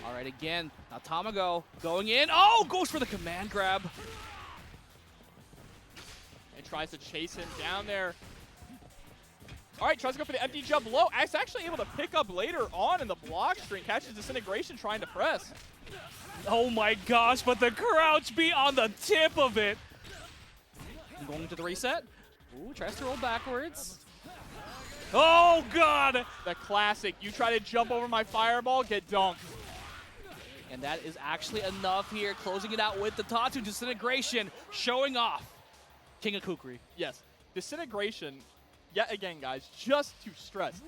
All right, again, now Tamago going in. Oh, goes for the command grab. And tries to chase him down there. All right, tries to go for the empty jump low. It's actually able to pick up later on in the block string. Catches Disintegration trying to press. Oh my gosh, but the crouch be on the tip of it. Going to the reset. Ooh, tries to roll backwards. Oh god! The classic, you try to jump over my fireball, get dunked. And that is actually enough here, closing it out with the Tatsu. Disintegration showing off. King of Kukri. Yes, Disintegration, yet again guys, just to stress,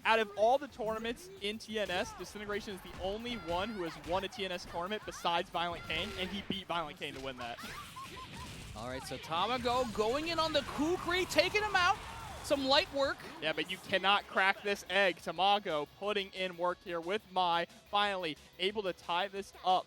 out of all the tournaments in TNS, Disintegration is the only one who has won a TNS tournament besides ViolentKain, and he beat ViolentKain to win that. All right, so Tamago going in on the Kukri, taking him out. Some light work. Yeah, but you cannot crack this egg. Tamago putting in work here with Mai, finally able to tie this up.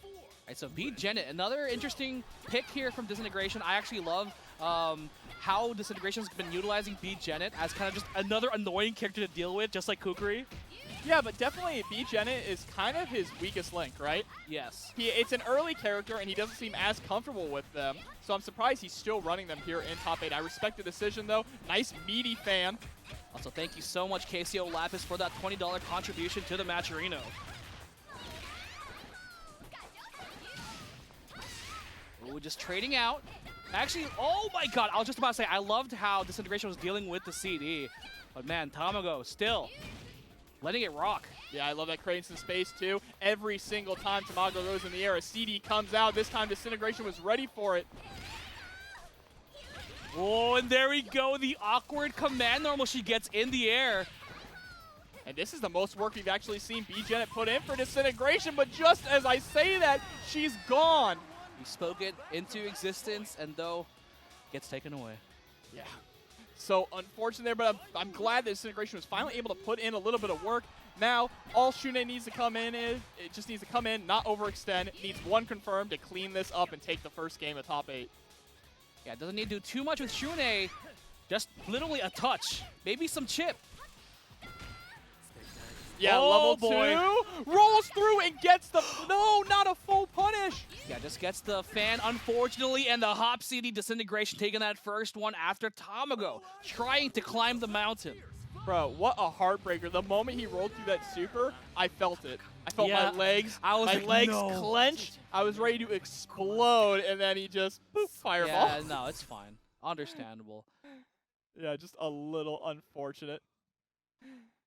All right, so B.Jenet, another interesting pick here from Disintegration. I actually love how Disintegration's been utilizing B.Jenet as kind of just another annoying character to deal with, just like Kukri. Yeah, but definitely B.Jenet is kind of his weakest link, right? Yes. It's an early character, and he doesn't seem as comfortable with them, so I'm surprised he's still running them here in top 8. I respect the decision, though. Nice, meaty fan. Also, thank you so much, KCO Lapis, for that $20 contribution to the Matcherino. Ooh, just trading out. Actually, oh my god, I was just about to say, I loved how Disintegration was dealing with the CD. But man, Tamago still letting it rock. Yeah, I love that creating some space too. Every single time Tamago goes in the air, a CD comes out. This time Disintegration was ready for it. Oh, and there we go. The awkward command normal she gets in the air. And this is the most work we've actually seen B.Jenet put in for Disintegration, but just as I say that, she's gone. He spoke it into existence, and though, gets taken away. Yeah. So unfortunate there, but I'm glad that Disintegration was finally able to put in a little bit of work. Now, all Shun'ei needs to come in is, it just needs to come in, not overextend. It needs one confirm to clean this up and take the first game of top 8. Yeah, doesn't need to do too much with Shun'ei. Just literally a touch. Maybe some chip. Yeah, oh, level boy. 2. Rolls through and gets the... No, not a full punish. Yeah, just gets the fan, unfortunately, and the Hop CD Disintegration taking that first one after Tamago trying to climb the mountain. Bro, what a heartbreaker. The moment he rolled through that super, I felt it. I felt my legs, clench. I was ready to explode, and then he just, boop, fireball. Yeah, no, it's fine. Understandable. Yeah, just a little unfortunate.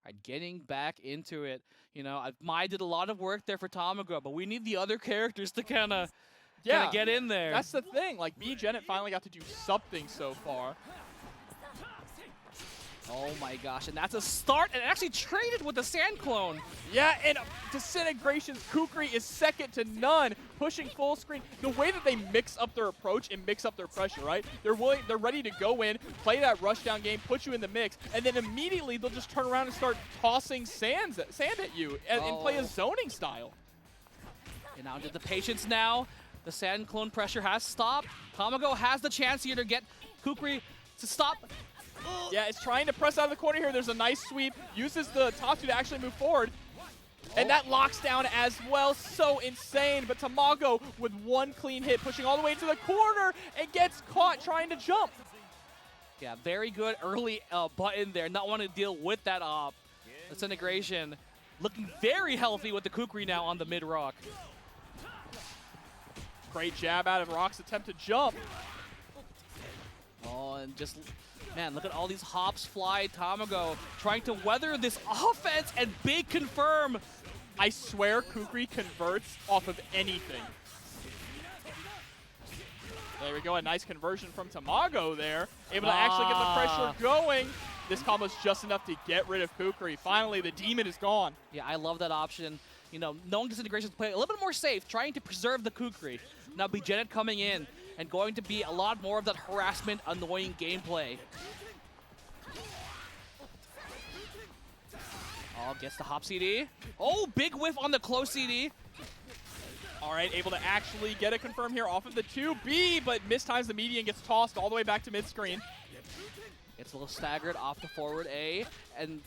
Right, getting back into it. You know, Mai did a lot of work there for Tamago, but we need the other characters to kind of get in there. That's the thing. Like, B.Jenet finally got to do something so far. Oh my gosh, and that's a start, and it actually traded with the Sand Clone. Yeah, and Disintegration's Kukri is second to none, pushing full screen. The way that they mix up their approach and mix up their pressure, right? They're ready to go in, play that rushdown game, put you in the mix, and then immediately they'll just turn around and start tossing sand at you and play a zoning style. And now into the patience now. The Sand Clone pressure has stopped. Tamago has the chance here to get Kukri to stop. Yeah, it's trying to press out of the corner here. There's a nice sweep. Uses the top two to actually move forward. And that locks down as well. So insane. But Tamago with one clean hit, pushing all the way to the corner and gets caught trying to jump. Yeah, very good early button there. Not wanting to deal with that Disintegration. Looking very healthy with the Kukri now on the mid-rock. Great jab out of Rock's attempt to jump. Oh, and just... Man, look at all these hops fly. Tamago trying to weather this offense and big confirm. I swear Kukri converts off of anything. There we go, a nice conversion from Tamago there. Able to actually get the pressure going. This combo's just enough to get rid of Kukri. Finally, the demon is gone. Yeah, I love that option. You know, knowing Disintegration to play a little bit more safe, trying to preserve the Kukri. Now B.Jenet coming in and going to be a lot more of that harassment, annoying gameplay. Oh, gets the hop CD. Oh, big whiff on the close CD. All right, able to actually get a confirm here off of the 2B, but mistimes the median, gets tossed all the way back to mid-screen. It's a little staggered off the forward A, and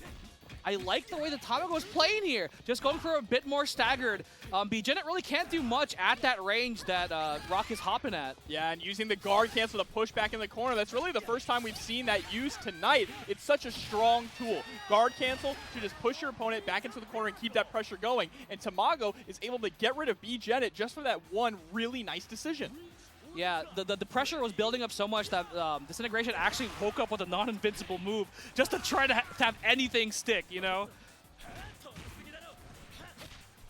I like the way that Tamago is playing here. Just going for a bit more staggered. B.Jenet really can't do much at that range that Rock is hopping at. Yeah, and using the guard cancel to push back in the corner. That's really the first time we've seen that used tonight. It's such a strong tool. Guard cancel to just push your opponent back into the corner and keep that pressure going. And Tamago is able to get rid of B.Jenet just for that one really nice decision. Yeah, the pressure was building up so much that Disintegration actually woke up with a non-invincible move just to try to have anything stick, you know?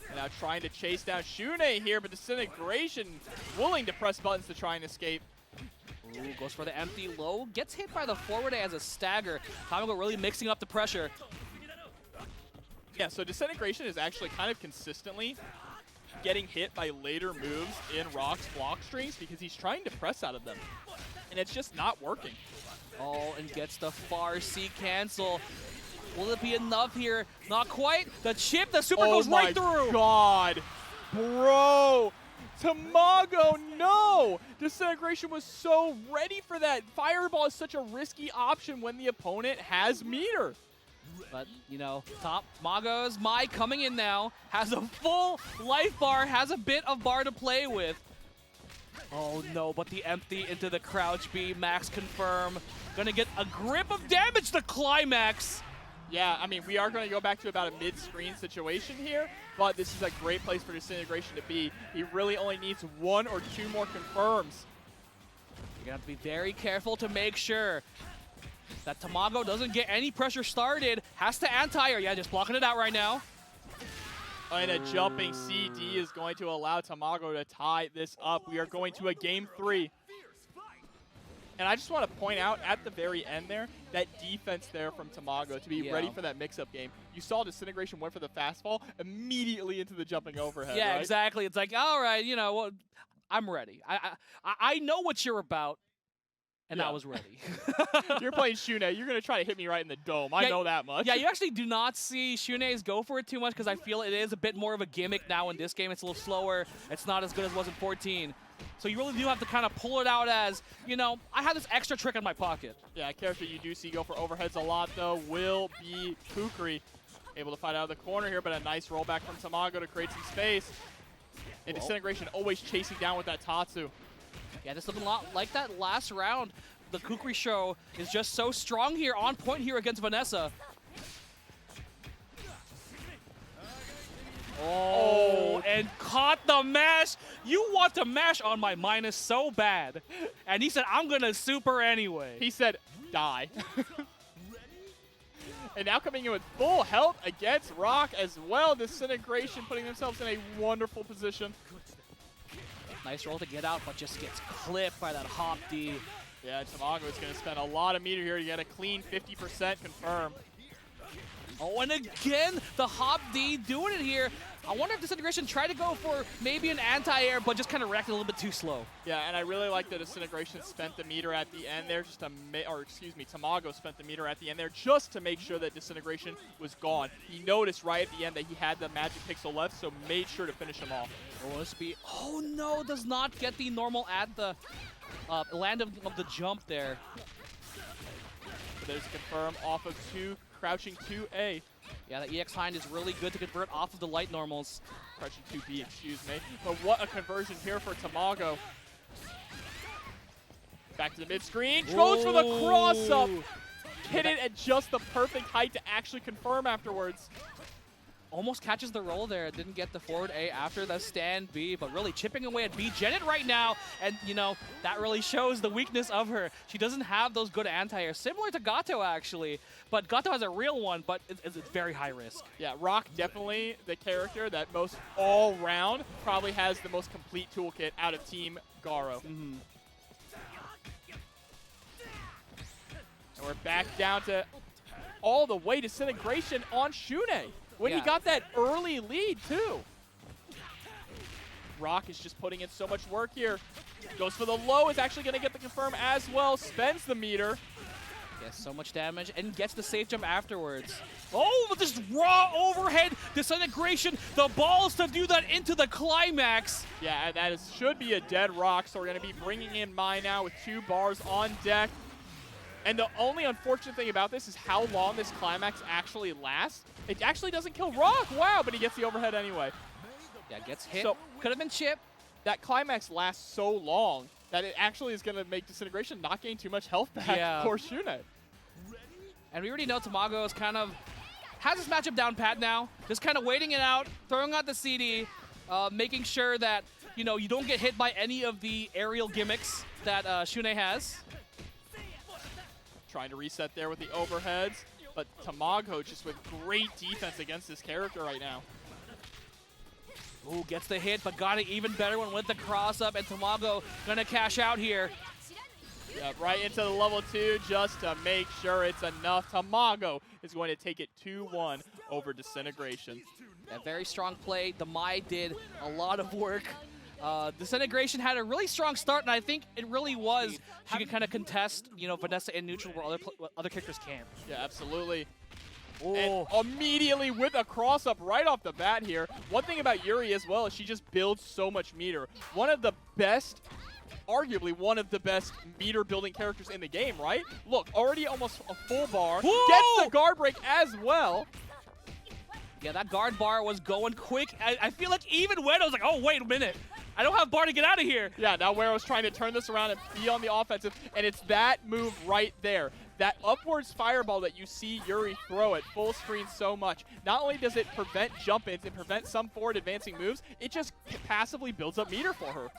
And now trying to chase down Shun'ei here, but Disintegration willing to press buttons to try and escape. Ooh, goes for the empty low. Gets hit by the forward A as a stagger. Tamago really mixing up the pressure. Yeah, so Disintegration is actually kind of consistently getting hit by later moves in Rock's block strings because he's trying to press out of them. And it's just not working. Oh, and gets the far C cancel. Will it be enough here? Not quite. The chip, the super goes right through. Oh my god. Bro. Tamago, no! Disintegration was so ready for that. Fireball is such a risky option when the opponent has meter. But, you know, Tamago's Mai coming in now, has a full life bar, has a bit of bar to play with. Oh no, but the empty into the crouch B, max confirm. Gonna get a grip of damage to climax. Yeah, I mean, we are going to go back to about a mid-screen situation here, but this is a great place for Disintegration to be. He really only needs one or two more confirms. You're gonna have to be very careful to make sure that Tamago doesn't get any pressure started. Has to anti-her. Yeah, just blocking it out right now. And a jumping CD is going to allow Tamago to tie this up. We are going to a game 3. And I just want to point out at the very end there, that defense there from Tamago to be ready for that mix-up game. You saw Disintegration went for the fastball immediately into the jumping overhead, Yeah, right? exactly. It's like, all right, you know, well, I'm ready. I know what you're about. And I was ready. You're playing Shun'ei. You're going to try to hit me right in the dome. I know that much. Yeah, you actually do not see Shun'ei's go for it too much because I feel it is a bit more of a gimmick now in this game. It's a little slower. It's not as good as it was in 14. So you really do have to kind of pull it out as, you know, I have this extra trick in my pocket. Yeah, a character you do see go for overheads a lot, though, will be Kukri. Able to fight out of the corner here, but a nice rollback from Tamago to create some space. And Disintegration always chasing down with that Tatsu. Yeah, this looking a lot like that last round. The Kukri show is just so strong here, on point here against Vanessa. Oh, and caught the mash. You want to mash on my minus so bad. And he said, I'm going to super anyway. He said, die. And now coming in with full health against Rock as well. Disintegration putting themselves in a wonderful position. Nice roll to get out, but just gets clipped by that hop D. Yeah, Tamago is going to spend a lot of meter here to get a clean 50% confirm. Oh, and again, the hop D doing it here. I wonder if Disintegration tried to go for maybe an anti-air, but just kind of reacted a little bit too slow. Yeah, and I really like that Disintegration spent the meter at the end there just to Tamago spent the meter at the end there just to make sure that Disintegration was gone. He noticed right at the end that he had the magic pixel left, so made sure to finish him off. Oh no, does not get the normal at the land of the jump there. So there's a confirm off of 2, crouching 2A. Yeah, the EX Hind is really good to convert off of the light normals. Crouching 2B, excuse me. But what a conversion here for Tamago. Back to the mid-screen. Goes for the cross-up. Hit it at just the perfect height to actually confirm afterwards. Almost catches the roll there. Didn't get the forward A after the stand B, but really chipping away at B.Jenet right now. And, you know, that really shows the weakness of her. She doesn't have those good anti-airs, similar to Gato, actually. But Gato has a real one, but it's very high risk. Yeah, Rock definitely the character that most all-round probably has the most complete toolkit out of Team Garo. And we're back down to all the way Disintegration on Shun'ei. When he got that early lead, too. Rock is just putting in so much work here. Goes for the low, is actually going to get the confirm as well. Spends the meter. Yes, so much damage, and gets the safe jump afterwards. Oh, with this raw overhead Disintegration. The balls to do that into the climax. Yeah, and that should be a dead Rock, so we're going to be bringing in Mai now with 2 bars on deck. And the only unfortunate thing about this is how long this climax actually lasts. It actually doesn't kill Rock. Wow, but he gets the overhead anyway. Yeah, gets hit. So could have been chip. That climax lasts so long that it actually is going to make Disintegration not gain too much health back for Shun'ei. And we already know Tamago is kind of has this matchup down pat now. Just kind of waiting it out, throwing out the CD, making sure that, you know, you don't get hit by any of the aerial gimmicks that Shun'ei has. Trying to reset there with the overheads, but Tamago just with great defense against this character right now. Ooh, gets the hit, but got an even better one with the cross-up, and Tamago gonna cash out here. Yeah, right into the level 2 just to make sure it's enough. Tamago is going to take it 2-1 over Disintegration. A very strong play. The Mai did a lot of work. Disintegration had a really strong start, and I think it really was she could kind of contest, you know, Vanessa in neutral where other characters can't. Yeah, absolutely. And immediately with a cross-up right off the bat here. One thing about Yuri as well is she just builds so much meter. One of the best, arguably one of the best meter-building characters in the game, right? Look, already almost a full bar. Whoa! Gets the guard break as well. Yeah, that guard bar was going quick. I feel like even Wero's like, oh, wait a minute. I don't have bar to get out of here. Yeah, now Wero's trying to turn this around and be on the offensive, and it's that move right there. That upwards fireball that you see Yuri throw at full screen so much, not only does it prevent jump-ins and prevent some forward advancing moves, it just passively builds up meter for her.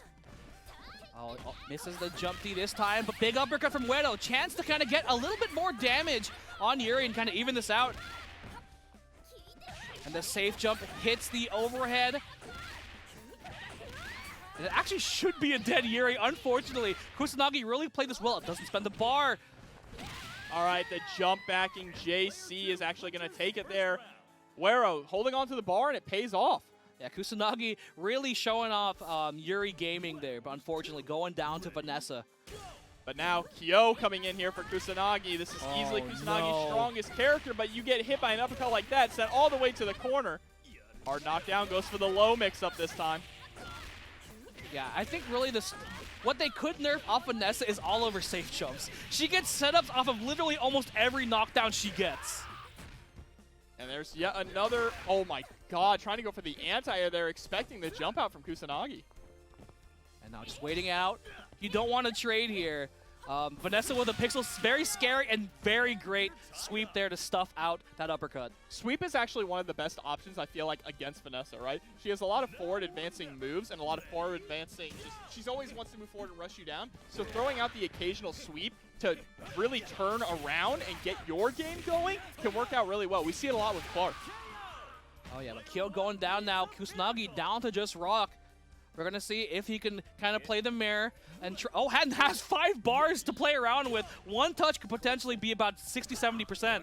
Oh, misses the jump D this time, but big uppercut from Wero. Chance to kind of get a little bit more damage on Yuri and kind of even this out. And the safe jump hits the overhead. And it actually should be a dead Yuri, unfortunately. Kusanagi really played this well. It doesn't spend the bar. All right, the jump backing JC is actually going to take it there. Wero holding on to the bar, and it pays off. Yeah, Kusanagi really showing off Yuri gaming there, but unfortunately going down to Vanessa. But now Kyo coming in here for Kusanagi. This is easily Kusanagi's strongest character, but you get hit by an uppercut like that, sent all the way to the corner. Hard knockdown, goes for the low mix-up this time. Yeah, I think really what they could nerf off Vanessa is all over safe jumps. She gets setups off of literally almost every knockdown she gets. And there's yet another, oh my god, trying to go for the anti-air there, expecting the jump out from Kusanagi. And now just waiting out. You don't want to trade here. Vanessa with the pixels, very scary and very great sweep there to stuff out that uppercut. Sweep is actually one of the best options, I feel like, against Vanessa, right? She has a lot of forward advancing moves and a lot of forward advancing, she's always wants to move forward and rush you down. So throwing out the occasional sweep to really turn around and get your game going can work out really well. We see it a lot with Clark. Oh yeah, but Kyo going down now. Kusanagi down to just rock. We're going to see if he can kind of play the mirror. And and has 5 bars to play around with. One touch could potentially be about 60-70%.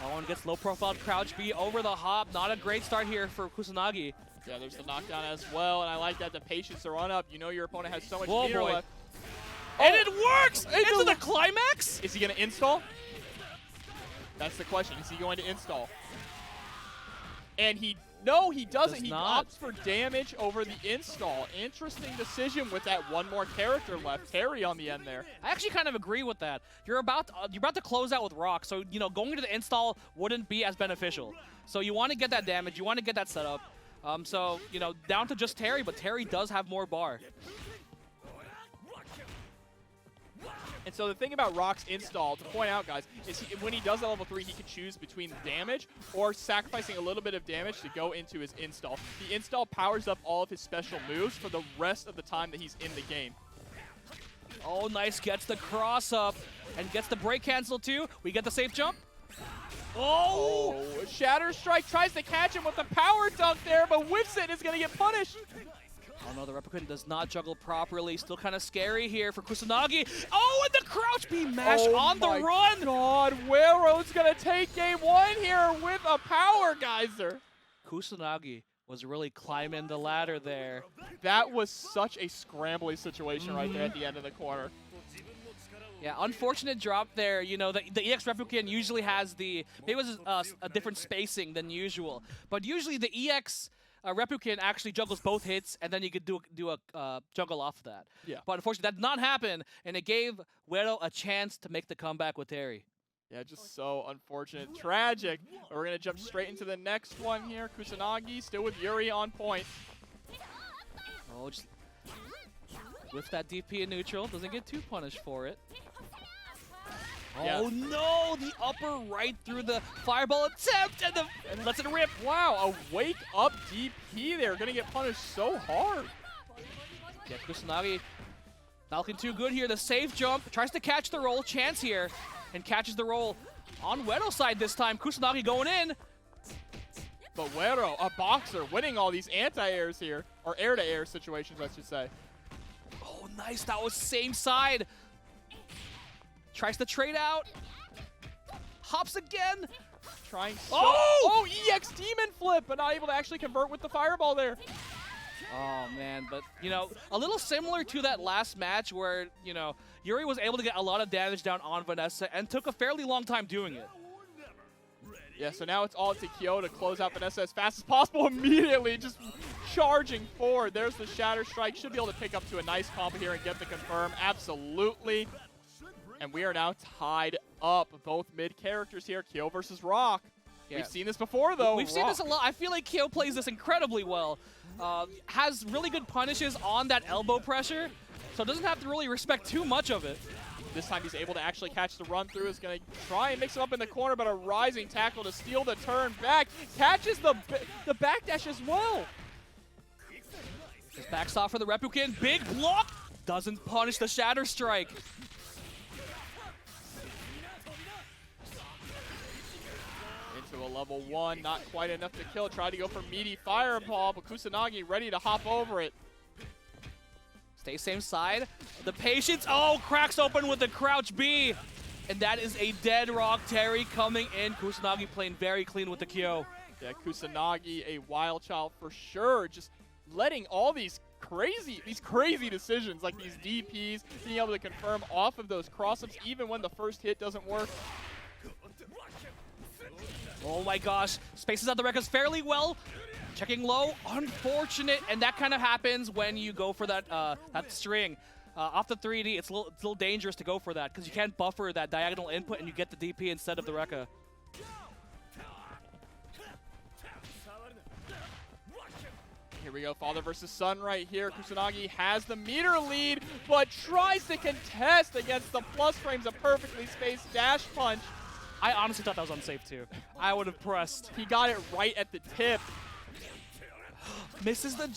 Owen gets low profile crouch B over the hop. Not a great start here for Kusanagi. Yeah, there's the knockdown as well, and I like that the patience to run up. You know your opponent has so much Whoa, meter boy. left. And it works! Into the climax? Is he going to install? That's the question. Is he going to install? And no, he doesn't. He opts for damage over the install. Interesting decision with that one more character left. Terry on the end there. I actually kind of agree with that. You're about to close out with Rock, so going to the install wouldn't be as beneficial. So you want to get that damage, you want to get that setup. So down to just Terry, but Terry does have more bar. And so the thing about Rock's install, to point out, guys, is when he does a level 3, he can choose between damage or sacrificing a little bit of damage to go into his install. The install powers up all of his special moves for the rest of the time that he's in the game. Oh, nice. Gets the cross up and gets the break cancel too. We get the safe jump. Oh! Shatter Strike tries to catch him with the power dunk there, but whiffs it and is going to get punished. Oh no, the Replicant does not juggle properly. Still kind of scary here for Kusanagi. Oh, and the crouch B mash on the run! Oh my god, Wero's going to take game 1 here with a power geyser. Kusanagi was really climbing the ladder there. That was such a scrambly situation right there at the end of the corner. Yeah, unfortunate drop there. The EX Replicant usually has maybe it was a different spacing than usual. But usually the EX Replicant actually juggles both hits, and then you could do a juggle off of that. Yeah. But unfortunately, that did not happen, and it gave Wero a chance to make the comeback with Terry. Yeah, just so unfortunate. Tragic. But we're going to jump straight into the next one here. Kusanagi still with Yuri on point. Oh, just with that DP in neutral. Doesn't get too punished for it. Oh no, the upper right through the fireball attempt and lets it rip. Wow, a wake up DP there. Gonna get punished so hard. Yeah, Kusanagi not looking too good here. The safe jump, tries to catch the roll. Chance here, and catches the roll on Wero's side this time. Kusanagi going in. But Wero, a boxer, winning all these anti-airs here, or air-to-air situations, I should say. Oh, nice. That was same side. Tries to trade out. Hops again. Trying so Oh! EX Demon Flip, but not able to actually convert with the fireball there. Oh, man. But, a little similar to that last match where, Yuri was able to get a lot of damage down on Vanessa and took a fairly long time doing it. Yeah, so now it's all up to Kyo to close out Vanessa as fast as possible immediately, just charging forward. There's the Shatter Strike. Should be able to pick up to a nice combo here and get the confirm. Absolutely. And we are now tied up. Both mid characters here, Kyo versus Rock. Yeah. We've seen this before, though. We've seen this a lot. I feel like Kyo plays this incredibly well. Has really good punishes on that elbow pressure, so doesn't have to really respect too much of it. This time he's able to actually catch the run through. Is going to try and mix him up in the corner, but a rising tackle to steal the turn back. Catches the backdash as well. Just backstop for the Replicant. Big block! Doesn't punish the Shatter Strike. Into a level 1, not quite enough to kill. Tried to go for meaty Fireball, but Kusanagi ready to hop over it. Stay same side. The patience. Oh, cracks open with the crouch B. And that is a dead rock. Terry coming in. Kusanagi playing very clean with the Kyo. Yeah, Kusanagi, a wild child for sure. Just letting all these crazy decisions, like these DPs, being able to confirm off of those cross-ups even when the first hit doesn't work. Oh my gosh. Spaces out the records fairly well. Checking low. Unfortunate. And that kind of happens when you go for that that string. Off the 3D, it's a little dangerous to go for that because you can't buffer that diagonal input and you get the DP instead of the Rekka. Here we go, father versus son right here. Kusanagi has the meter lead, but tries to contest against the plus frames, a perfectly spaced dash punch. I honestly thought that was unsafe too. I would have pressed. He got it right at the tip. Misses the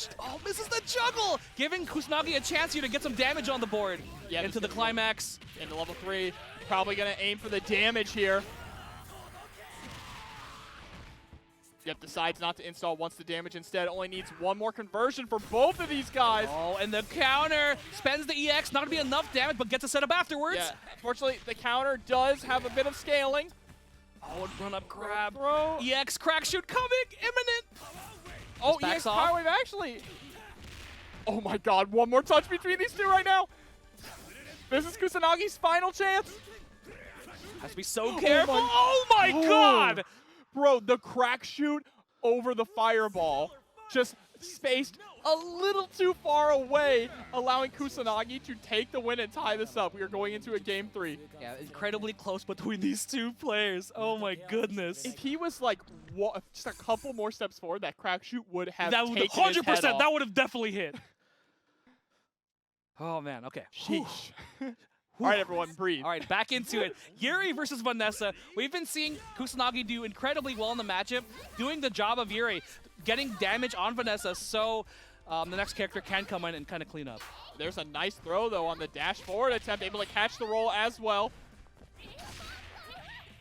juggle, giving Kusanagi a chance here to get some damage on the board. Yeah, into the climax. Into level 3, probably gonna aim for the damage here. Yep, decides not to install once the damage instead. Only needs one more conversion for both of these guys. Oh, and the counter spends the EX, not gonna be enough damage, but gets a setup afterwards. Yeah, unfortunately, the counter does have a bit of scaling. Oh, and run up grab. Bro. EX crack shoot coming, imminent. Oh, EX Power Wave actually. Oh my god, one more touch between these two right now. This is Kusanagi's final chance. Has to be so careful. Oh my god! Bro, the crack shoot over the fireball just spaced a little too far away, allowing Kusanagi to take the win and tie this up. We are going into a game 3. Yeah, incredibly close between these two players. Oh my goodness. If he was like just a couple more steps forward, that crack shoot would have that taken 100%. his head off. That would have definitely hit. Oh man. Okay. Sheesh. All right, everyone, breathe. All right, back into it. Yuri versus Vanessa. We've been seeing Kusanagi do incredibly well in the matchup, doing the job of Yuri, getting damage on Vanessa, so the next character can come in and kind of clean up. There's a nice throw, though, on the dash forward attempt, able to catch the roll as well.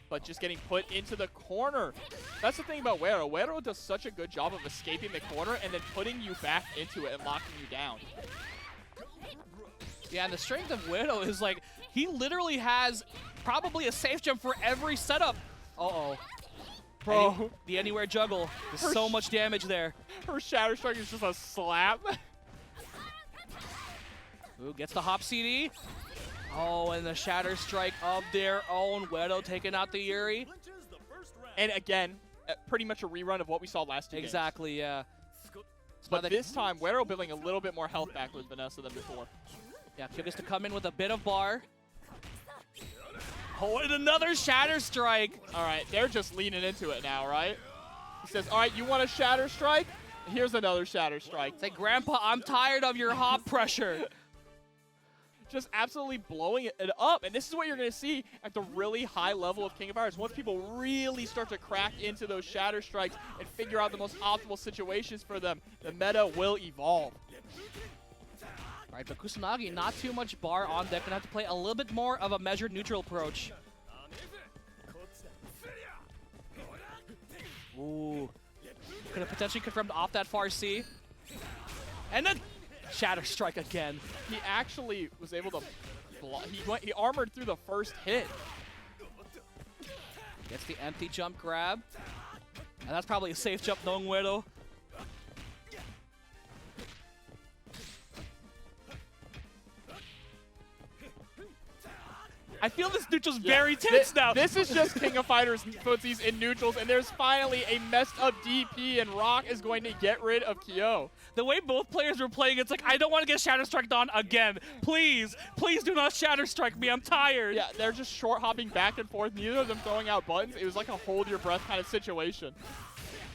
But just getting put into the corner. That's the thing about Wero. Wero does such a good job of escaping the corner and then putting you back into it and locking you down. Yeah, and the strength of Wero is like, he literally has probably a safe jump for every setup. Uh-oh. Bro. The anywhere juggle. There's so much damage there. Her Shatter Strike is just a slap. Ooh, gets the hop CD. Oh, and the Shatter Strike of their own. Wero taking out the Yuri. And again, pretty much a rerun of what we saw last two Exactly, games. yeah. But this time, Wero building a little bit more health back with Vanessa than before. Yeah, Kyo gets to come in with a bit of bar. Oh, and another Shatter Strike. All right, they're just leaning into it now, right? He says, all right, you want a Shatter Strike? Here's another Shatter Strike. Say, Grandpa, I'm tired of your hop pressure. Just absolutely blowing it up. And this is what you're going to see at the really high level of King of Fighters. Once people really start to crack into those Shatter Strikes and figure out the most optimal situations for them, the meta will evolve. All right, but Kusanagi, not too much bar on deck. Gonna have to play a little bit more of a measured neutral approach. Ooh. Could have potentially confirmed off that far C. And then Shatter Strike again. He actually was able to he armored through the first hit. Gets the empty jump grab. And that's probably a safe jump knowing Wero. I feel this neutral's very tense now. This is just King of Fighters footsies in neutrals, and there's finally a messed up DP, and Rock is going to get rid of Kyo. The way both players were playing, it's like, I don't want to get Shatter Striked on again. Please, please do not Shatter Strike me. I'm tired. Yeah, they're just short hopping back and forth, neither of them throwing out buttons. It was like a hold your breath kind of situation.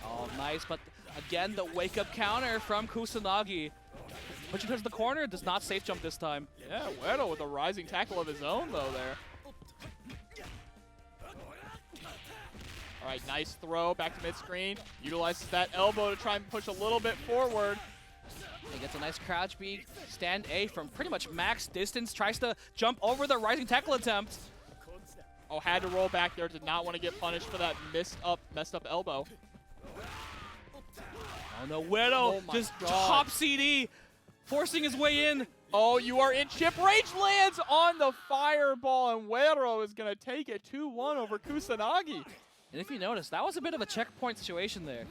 Oh, nice, but again, the wake up counter from Kusanagi. Pushing towards the corner, does not safe jump this time. Yeah, Wero with a rising tackle of his own, though, there. All right, nice throw back to mid-screen. Utilizes that elbow to try and push a little bit forward. He gets a nice crouch B, stand A from pretty much max distance, tries to jump over the rising tackle attempt. Oh, had to roll back there, did not want to get punished for that messed up elbow. Oh no, Wero just top CD, forcing his way in. Oh, you are in chip range, lands on the fireball, and Wero is going to take it 2-1 over Kusanagi. And if you notice, that was a bit of a checkpoint situation there.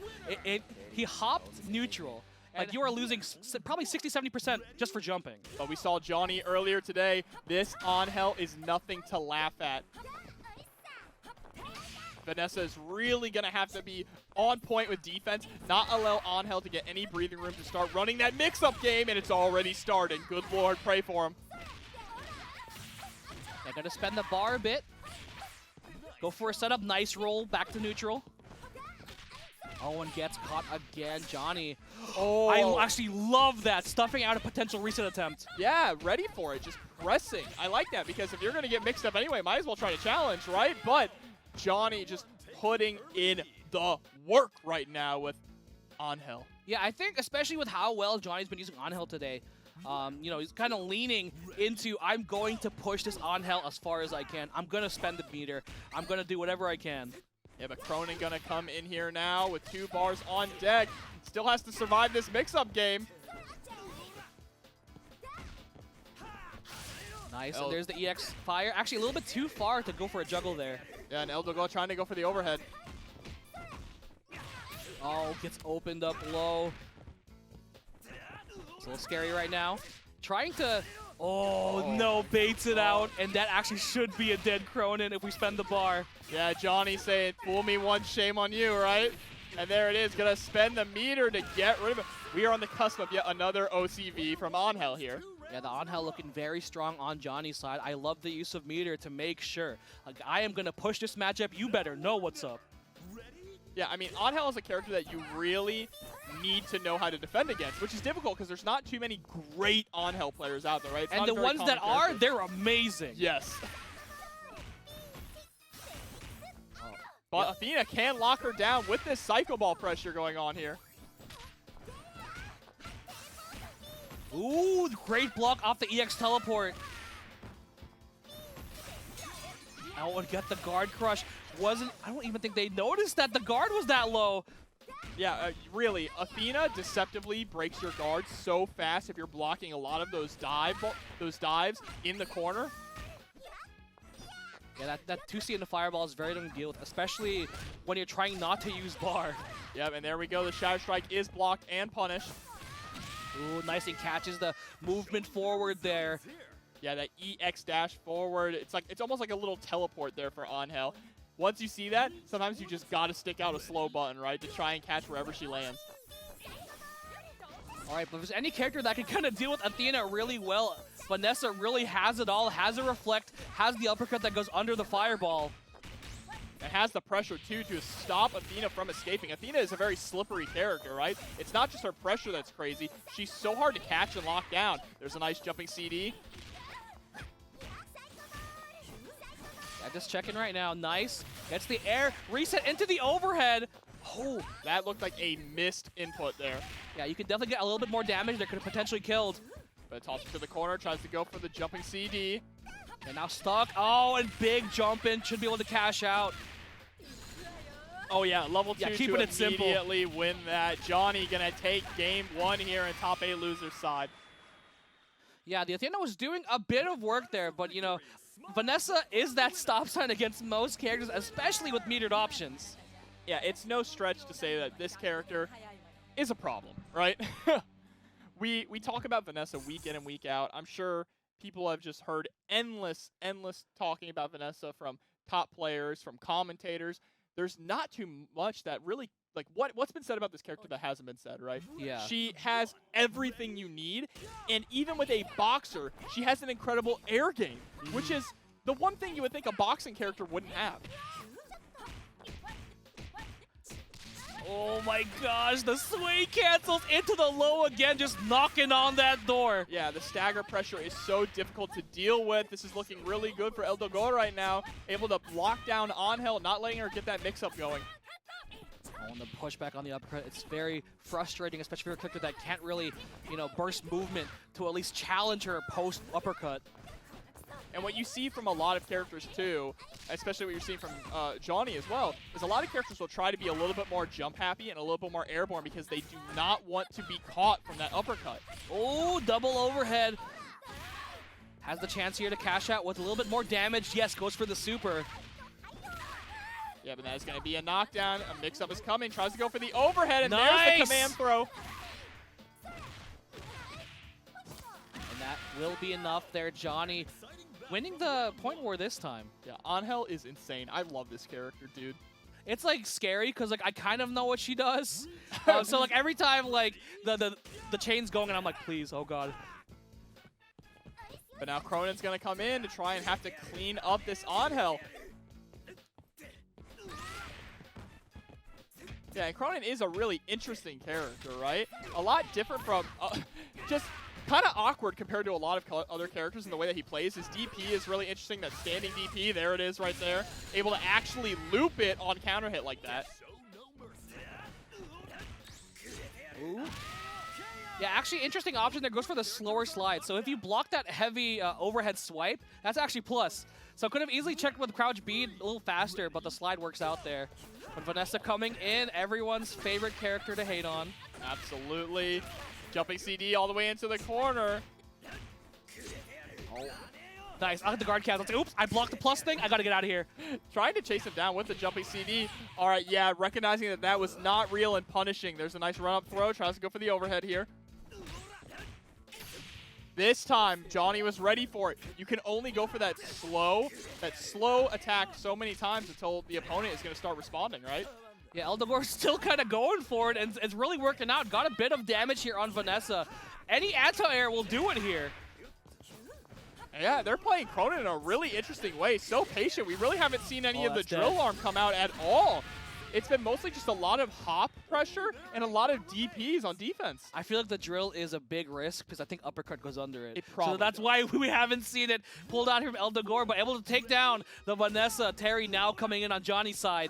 He hopped neutral. Like, you are losing probably 60–70% just for jumping. But we saw Johny earlier today. This Angel is nothing to laugh at. Vanessa is really going to have to be on point with defense, not allow Angel to get any breathing room to start running that mix-up game, and it's already starting. Good Lord, pray for him. They're going to spend the bar a bit. Go for a setup, nice roll, back to neutral. Oh, and gets caught again, Johny. Oh, I actually love that, stuffing out a potential reset attempt. Yeah, ready for it, just pressing. I like that, because if you're going to get mixed up anyway, might as well try to challenge, right? But Johny just putting in the work right now with Angel. Yeah, I think especially with how well Johnny's been using Angel today, you know, he's kind of leaning into, I'm going to push this Angel as far as I can. I'm going to spend the meter. I'm going to do whatever I can. Yeah, but Krohnen going to come in here now with 2 bars on deck. Still has to survive this mix-up game. Nice, and there's the EX fire. Actually, a little bit too far to go for a juggle there. Yeah, and Dogor trying to go for the overhead. Oh, gets opened up low. It's a little scary right now. Trying to, oh no, baits it out, and that actually should be a dead Krohnen if we spend the bar. Yeah, Johny saying, fool me once, shame on you, right? And there it is, gonna spend the meter to get rid of it. We are on the cusp of yet another OCV from Angel here. Yeah, the Angel looking very strong on Johnny's side. I love the use of meter to make sure. Like, I am gonna push this matchup, you better know what's up. Yeah, I mean, Angel is a character that you really need to know how to defend against, which is difficult because there's not too many great Angel players out there, right? It's and the ones that are, they're amazing. Yes. But Athena can lock her down with this Psycho Ball pressure going on here. Ooh, great block off the EX teleport. Oh, and got the guard crush. I don't even think they noticed that the guard was that low. Yeah, really, Athena deceptively breaks your guard so fast if you're blocking a lot of those dives in the corner. Yeah, that 2C in the fireball is very difficult to deal with, especially when you're trying not to use bar. Yep, and there we go. The Shadow Strike is blocked and punished. Ooh, nice, and catches the movement forward there. Yeah, that EX dash forward. It's almost like a little teleport there for Angel. Once you see that, sometimes you just gotta stick out a slow button, right, to try and catch wherever she lands. All right, but if there's any character that can kind of deal with Athena really well, Vanessa really has it all, has a reflect, has the uppercut that goes under the fireball. It has the pressure, too, to stop Athena from escaping. Athena is a very slippery character, right? It's not just her pressure that's crazy. She's so hard to catch and lock down. There's a nice jumping CD. Yeah, just checking right now. Nice. Gets the air. Reset into the overhead. Oh, that looked like a missed input there. Yeah, you could definitely get a little bit more damage. That could have potentially killed. But toss it to the corner. Tries to go for the jumping CD. And now stuck. Oh, and big jump in. Should be able to cash out. Oh, yeah. Level 2 keeping to it simple. Immediately win that. Johny going to take game 1 here in top 8 loser's side. Yeah, the Athena was doing a bit of work there, but, you know, Vanessa is that stop sign against most characters, especially with metered options. Yeah, it's no stretch to say that this character is a problem, right? we talk about Vanessa week in and week out. I'm sure people have just heard endless talking about Vanessa from top players, from commentators. There's not too much that really, like, what's been said about this character that hasn't been said, right? Yeah. She has everything you need, and even with a boxer, she has an incredible air game, which is the one thing you would think a boxing character wouldn't have. Oh my gosh, the sway cancels into the low again, just knocking on that door. Yeah, the stagger pressure is so difficult to deal with. This is looking really good for Dogor right now. Able to block down Angel, not letting her get that mix-up going. Oh, and the pushback on the uppercut, it's very frustrating, especially for a character that can't really, you know, burst movement to at least challenge her post-uppercut. And what you see from a lot of characters too, especially what you're seeing from Johny as well, is a lot of characters will try to be a little bit more jump happy and a little bit more airborne because they do not want to be caught from that uppercut. Oh, double overhead. Has the chance here to cash out with a little bit more damage. Yes, goes for the super. Yeah, but that is going to be a knockdown. A mix-up is coming. Tries to go for the overhead, and nice. There's the command throw. And that will be enough there. Johny winning the point war this time. Yeah, Angel is insane. I love this character, dude. It's like scary because like I kind of know what she does. So like every time like the chain's going and I'm like, please, oh god. But now Krohnen's going to come in to try and have to clean up this Angel. Yeah, and Krohnen is a really interesting character, right? A lot different from, just kind of awkward compared to a lot of other characters in the way that he plays. His DP is really interesting, that standing DP, there it is right there. Able to actually loop it on counter hit like that. Ooh. Yeah, actually, interesting option there. Goes for the slower slide. So if you block that heavy overhead swipe, that's actually plus. So could have easily checked with crouch B a little faster, but the slide works out there. But Vanessa coming in, everyone's favorite character to hate on. Absolutely. Jumping CD all the way into the corner. Oh. Nice. I'll hit the guard cancel. Like, oops, I blocked the plus thing. I got to get out of here. Trying to chase him down with the jumping CD. All right, yeah, recognizing that that was not real and punishing. There's a nice run-up throw. Tries to go for the overhead here. This time, Johny was ready for it. You can only go for that slow attack so many times until the opponent is going to start responding, right? Yeah, Dogor's still kind of going for it, and it's really working out. Got a bit of damage here on Vanessa. Any anti-air will do it here. Yeah, they're playing Krohnen in a really interesting way. So patient. We really haven't seen any of the drill arm come out at all. It's been mostly just a lot of hop pressure and a lot of DPs on defense. I feel like the drill is a big risk because I think uppercut goes under it. So that's why we haven't seen it pulled out here from Dogor, but able to take down the Vanessa. Terry now coming in on Johnny's side.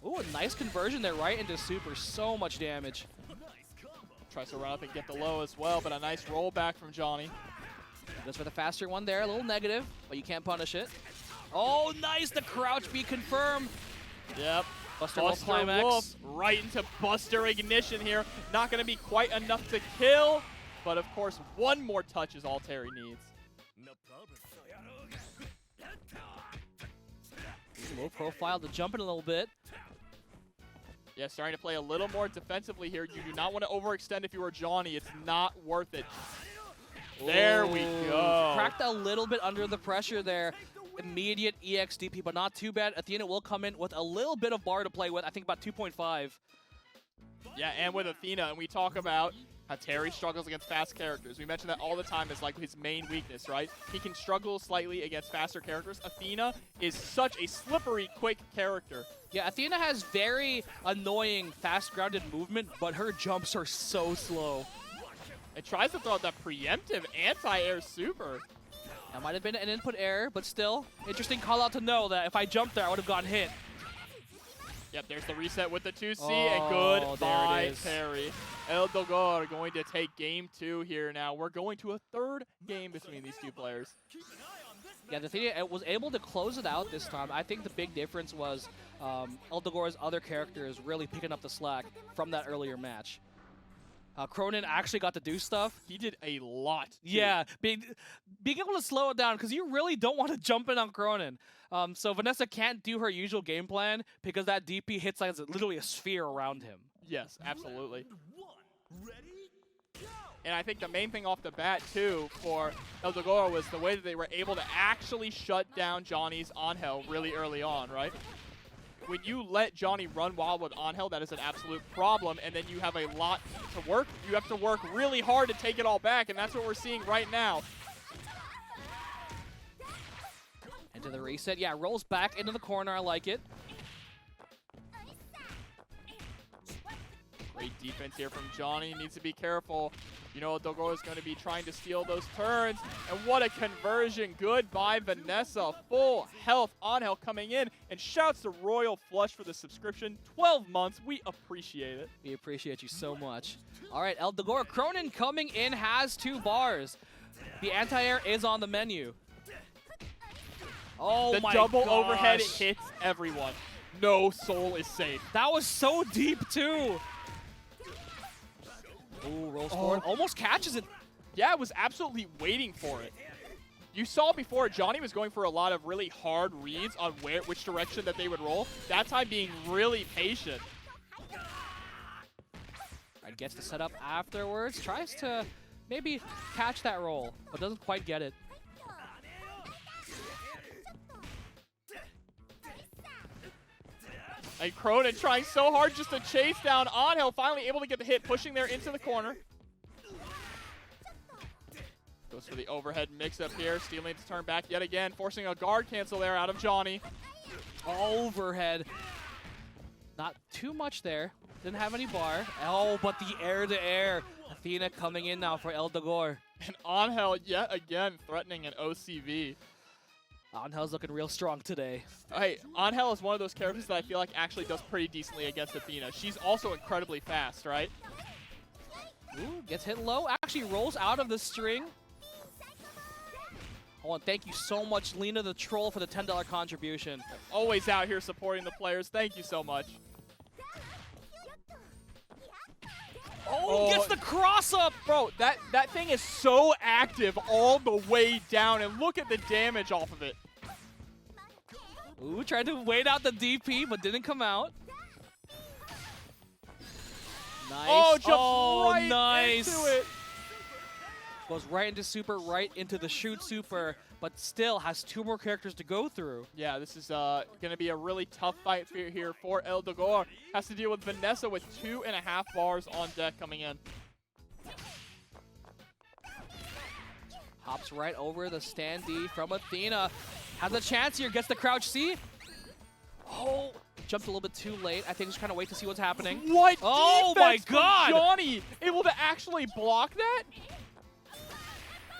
Ooh, a nice conversion there right into super. So much damage. Tries to run up and get the low as well, but a nice rollback from Johny. Goes for the faster one there. A little negative, but you can't punish it. Oh, nice. The crouch be confirmed. Yep. Buster Wolf right into Buster Ignition here. Not going to be quite enough to kill, but of course, one more touch is all Terry needs. Low profile to jump in a little bit. Yeah, starting to play a little more defensively here. You do not want to overextend if you are Johny. It's not worth it. There we go. Cracked a little bit under the pressure there. Immediate EXDP, but not too bad. Athena will come in with a little bit of bar to play with. I think about 2.5. Yeah, and with Athena, and we talk about how Terry struggles against fast characters. We mention that all the time as like his main weakness, right? He can struggle slightly against faster characters. Athena is such a slippery, quick character. Yeah, Athena has very annoying, fast-grounded movement, but her jumps are so slow. It tries to throw out that preemptive anti-air super. That might have been an input error, but still, interesting call out to know that if I jumped there, I would have gotten hit. Yep, there's the reset with the 2C, and goodbye, Terry. Dogor going to take game 2 here now. We're going to a third game between these two players. Yeah, the thing was able to close it out this time. I think the big difference was Dogor's other characters really picking up the slack from that earlier match. Krohnen actually got to do stuff. He did a lot. Too. Yeah, being able to slow it down because you really don't want to jump in on Krohnen. So Vanessa can't do her usual game plan because that DP hits like literally a sphere around him. Yes, absolutely. And I think the main thing off the bat, too, for Dogor was the way that they were able to actually shut down Johnny's Angel really early on, right? When you let Johny run wild with Angel, that is an absolute problem, and then you have a lot to work. You have to work really hard to take it all back, and that's what we're seeing right now. Into the reset. Yeah, rolls back into the corner. I like it. Great defense here from Johny. Needs to be careful. You know, Dogor is going to be trying to steal those turns. And what a conversion. Good by Vanessa. Full health. Angel coming in. And shouts to Royal Flush for the subscription. 12 months. We appreciate it. We appreciate you so much. All right, Dogor. Krohnen coming in has 2 bars. The anti-air is on the menu. Oh the my double gosh. overhead hits everyone. No soul is safe. That was so deep, too. Ooh, rolls forward. Almost catches it. Yeah, I was absolutely waiting for it. You saw before, Johny was going for a lot of really hard reads on which direction that they would roll. That time being really patient. Right, gets the setup afterwards. Tries to maybe catch that roll, but doesn't quite get it. And Krohnen trying so hard just to chase down Angel, finally able to get the hit, pushing there into the corner. Goes for the overhead mix-up here, stealing to turn back yet again, forcing a guard cancel there out of Johny. Overhead. Not too much there. Didn't have any bar. Oh, but the air-to-air. Athena coming in now for Dogor. And Angel yet again threatening an OCV. Angel's looking real strong today. Hey, Angel is one of those characters that I feel like actually does pretty decently against Athena. She's also incredibly fast, right? Ooh, gets hit low. Actually rolls out of the string. Oh, and thank you so much, Lena the Troll, for the $10 contribution. Always out here supporting the players. Thank you so much. Oh, gets the cross up! Bro, that thing is so active all the way down, and look at the damage off of it. Ooh, tried to wait out the DP, but didn't come out. Nice. Oh, jumps right nice. into it. Goes right into super, right into the shoot super, but still has 2 more characters to go through. Yeah, this is going to be a really tough fight here for Dogor. Has to deal with Vanessa with 2.5 bars on deck coming in. Hops right over the standee from Athena. Has a chance here, gets the crouch C. Oh, jumped a little bit too late. I think he's trying to wait to see what's happening. What Oh my defense from God! Johny able to actually block that?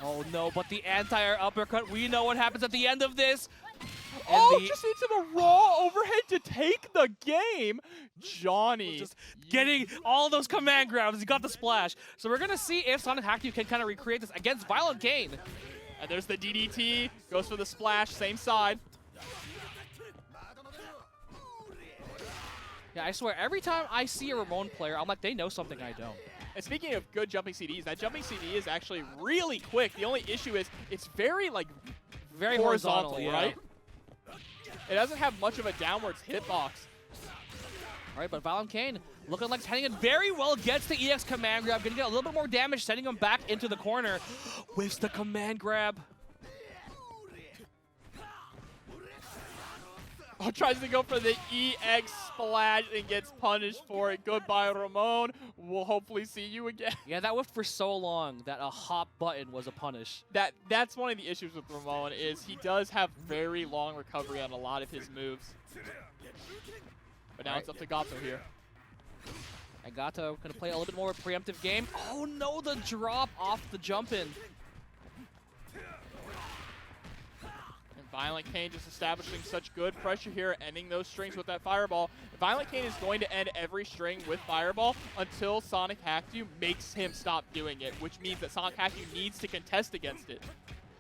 Oh no, but the anti-air uppercut, we know what happens at the end of this. And Just needs him a raw overhead to take the game. Johny. Just getting all those command grabs. He got the splash. So we're going to see if SonicHackedYou can kind of recreate this against ViolentKain. And there's the DDT. Goes for the splash, same side. Yeah, I swear, every time I see a Ramon player, I'm like, they know something I don't. And speaking of good jumping CDs, that jumping CD is actually really quick. The only issue is it's very, like, Very horizontal, yeah. right? It doesn't have much of a downwards hitbox. All right, but ViolentKain looking like it's heading in very well. Gets the EX command grab. Gonna get a little bit more damage, sending him back into the corner. Whiffs the command grab. Oh, tries to go for the EX splash and gets punished for it. Goodbye, Ramon. We'll hopefully see you again. Yeah, that whiffed for so long that a hop button was a punish. That's one of the issues with Ramon is he does have very long recovery on a lot of his moves. But now it's up to Gato here. And Gato gonna play a little bit more preemptive game. Oh no, the drop off the jump in. ViolentKain just establishing such good pressure here, ending those strings with that fireball. ViolentKain is going to end every string with fireball until SonicHackedYou makes him stop doing it, which means that SonicHackedYou needs to contest against it.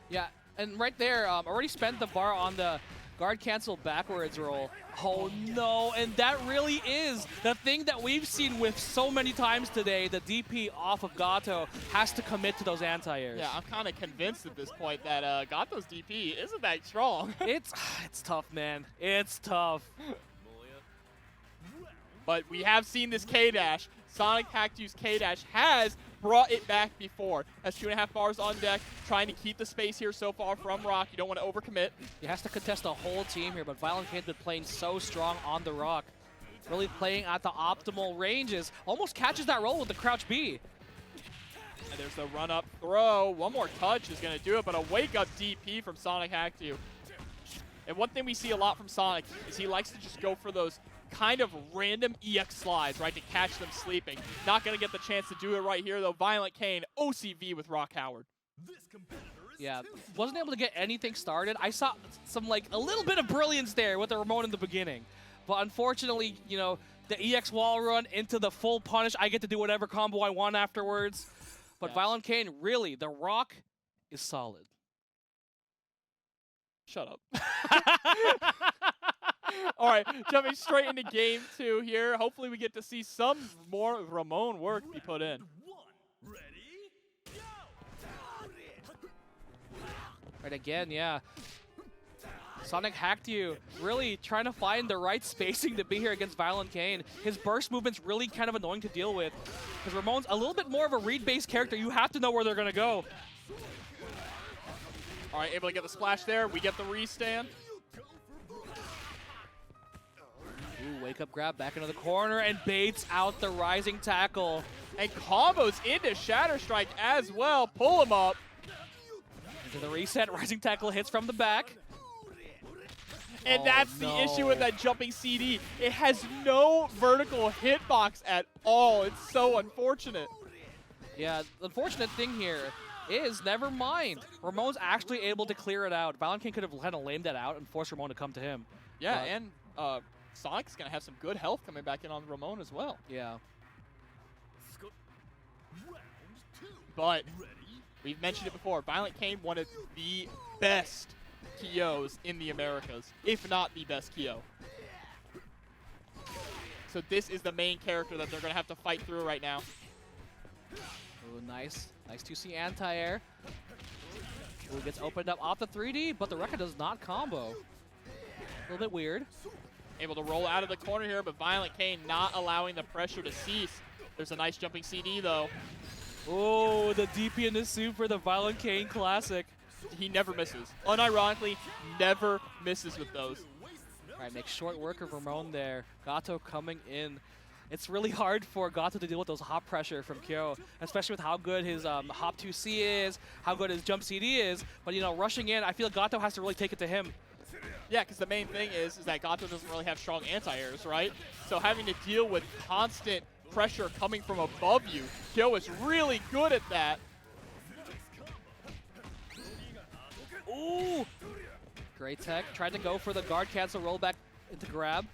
Yeah, and right there, already spent the bar on the guard cancel backwards roll. Oh no, and that really is the thing that we've seen with so many times today. The DP off of Gato has to commit to those anti-airs. Yeah, I'm kind of convinced at this point that Gato's DP isn't that strong. It's tough, man. It's tough. But we have seen this K-Dash. SonicHackedYou's K-Dash has brought it back before. Has 2.5 bars on deck, trying to keep the space here so far from Rock. You don't want to overcommit. He has to contest the whole team here, but ViolentKain's been playing so strong on the Rock. Really playing at the optimal ranges. Almost catches that roll with the crouch B. And there's the run-up throw. One more touch is going to do it, but a wake-up DP from SonicHackedYou. And one thing we see a lot from Sonic is he likes to just go for those kind of random EX slides, right, to catch them sleeping. Not going to get the chance to do it right here, though. ViolentKain, OCV with Rock Howard. Yeah, wasn't able to get anything started. I saw some, like, a little bit of brilliance there with the Ramon in the beginning. But unfortunately, you know, the EX wall run into the full punish. I get to do whatever combo I want afterwards. But Yeah. ViolentKain, really, the rock is solid. Shut up. All right, jumping straight into game 2 here. Hopefully we get to see some more Ramon work be put in. Right, again, yeah. SonicHackedYou really trying to find the right spacing to be here against ViolentKain. His burst movement's really kind of annoying to deal with because Ramon's a little bit more of a read-based character. You have to know where they're going to go. All right, able to get the splash there. We get the restand. Ooh, wake-up grab back into the corner and baits out the rising tackle. And combos into Shatter Strike as well. Pull him up. Into the reset, rising tackle hits from the back. And that's the issue with that jumping CD. It has no vertical hitbox at all. It's so unfortunate. Yeah, the unfortunate thing here is, never mind, Ramon's actually able to clear it out. ViolentKain could have kind of lamed that out and forced Ramon to come to him. Yeah, and Sonic's going to have some good health coming back in on Ramon as well. Yeah. But we've mentioned it before. ViolentKain, one of the best KOs in the Americas, if not the best KO. So this is the main character that they're going to have to fight through right now. Ooh, nice. Nice to see anti-air. Ooh, gets opened up off the 3D, but the Rekka does not combo. A little bit weird. Able to roll out of the corner here, but ViolentKain not allowing the pressure to cease. There's a nice jumping CD, though. Oh, the DP and the super, the ViolentKain classic. He never misses. Unironically, never misses with those. All right, makes short work of Ramon there. Gato coming in. It's really hard for Gato to deal with those hop pressure from Kyo, especially with how good his hop 2C is, how good his jump CD is. But, you know, rushing in, I feel Gato has to really take it to him. Yeah, because the main thing is that Gato doesn't really have strong anti-airs, right? So having to deal with constant pressure coming from above you, Kyo is really good at that. Ooh! Great tech. Tried to go for the guard cancel roll back into grab.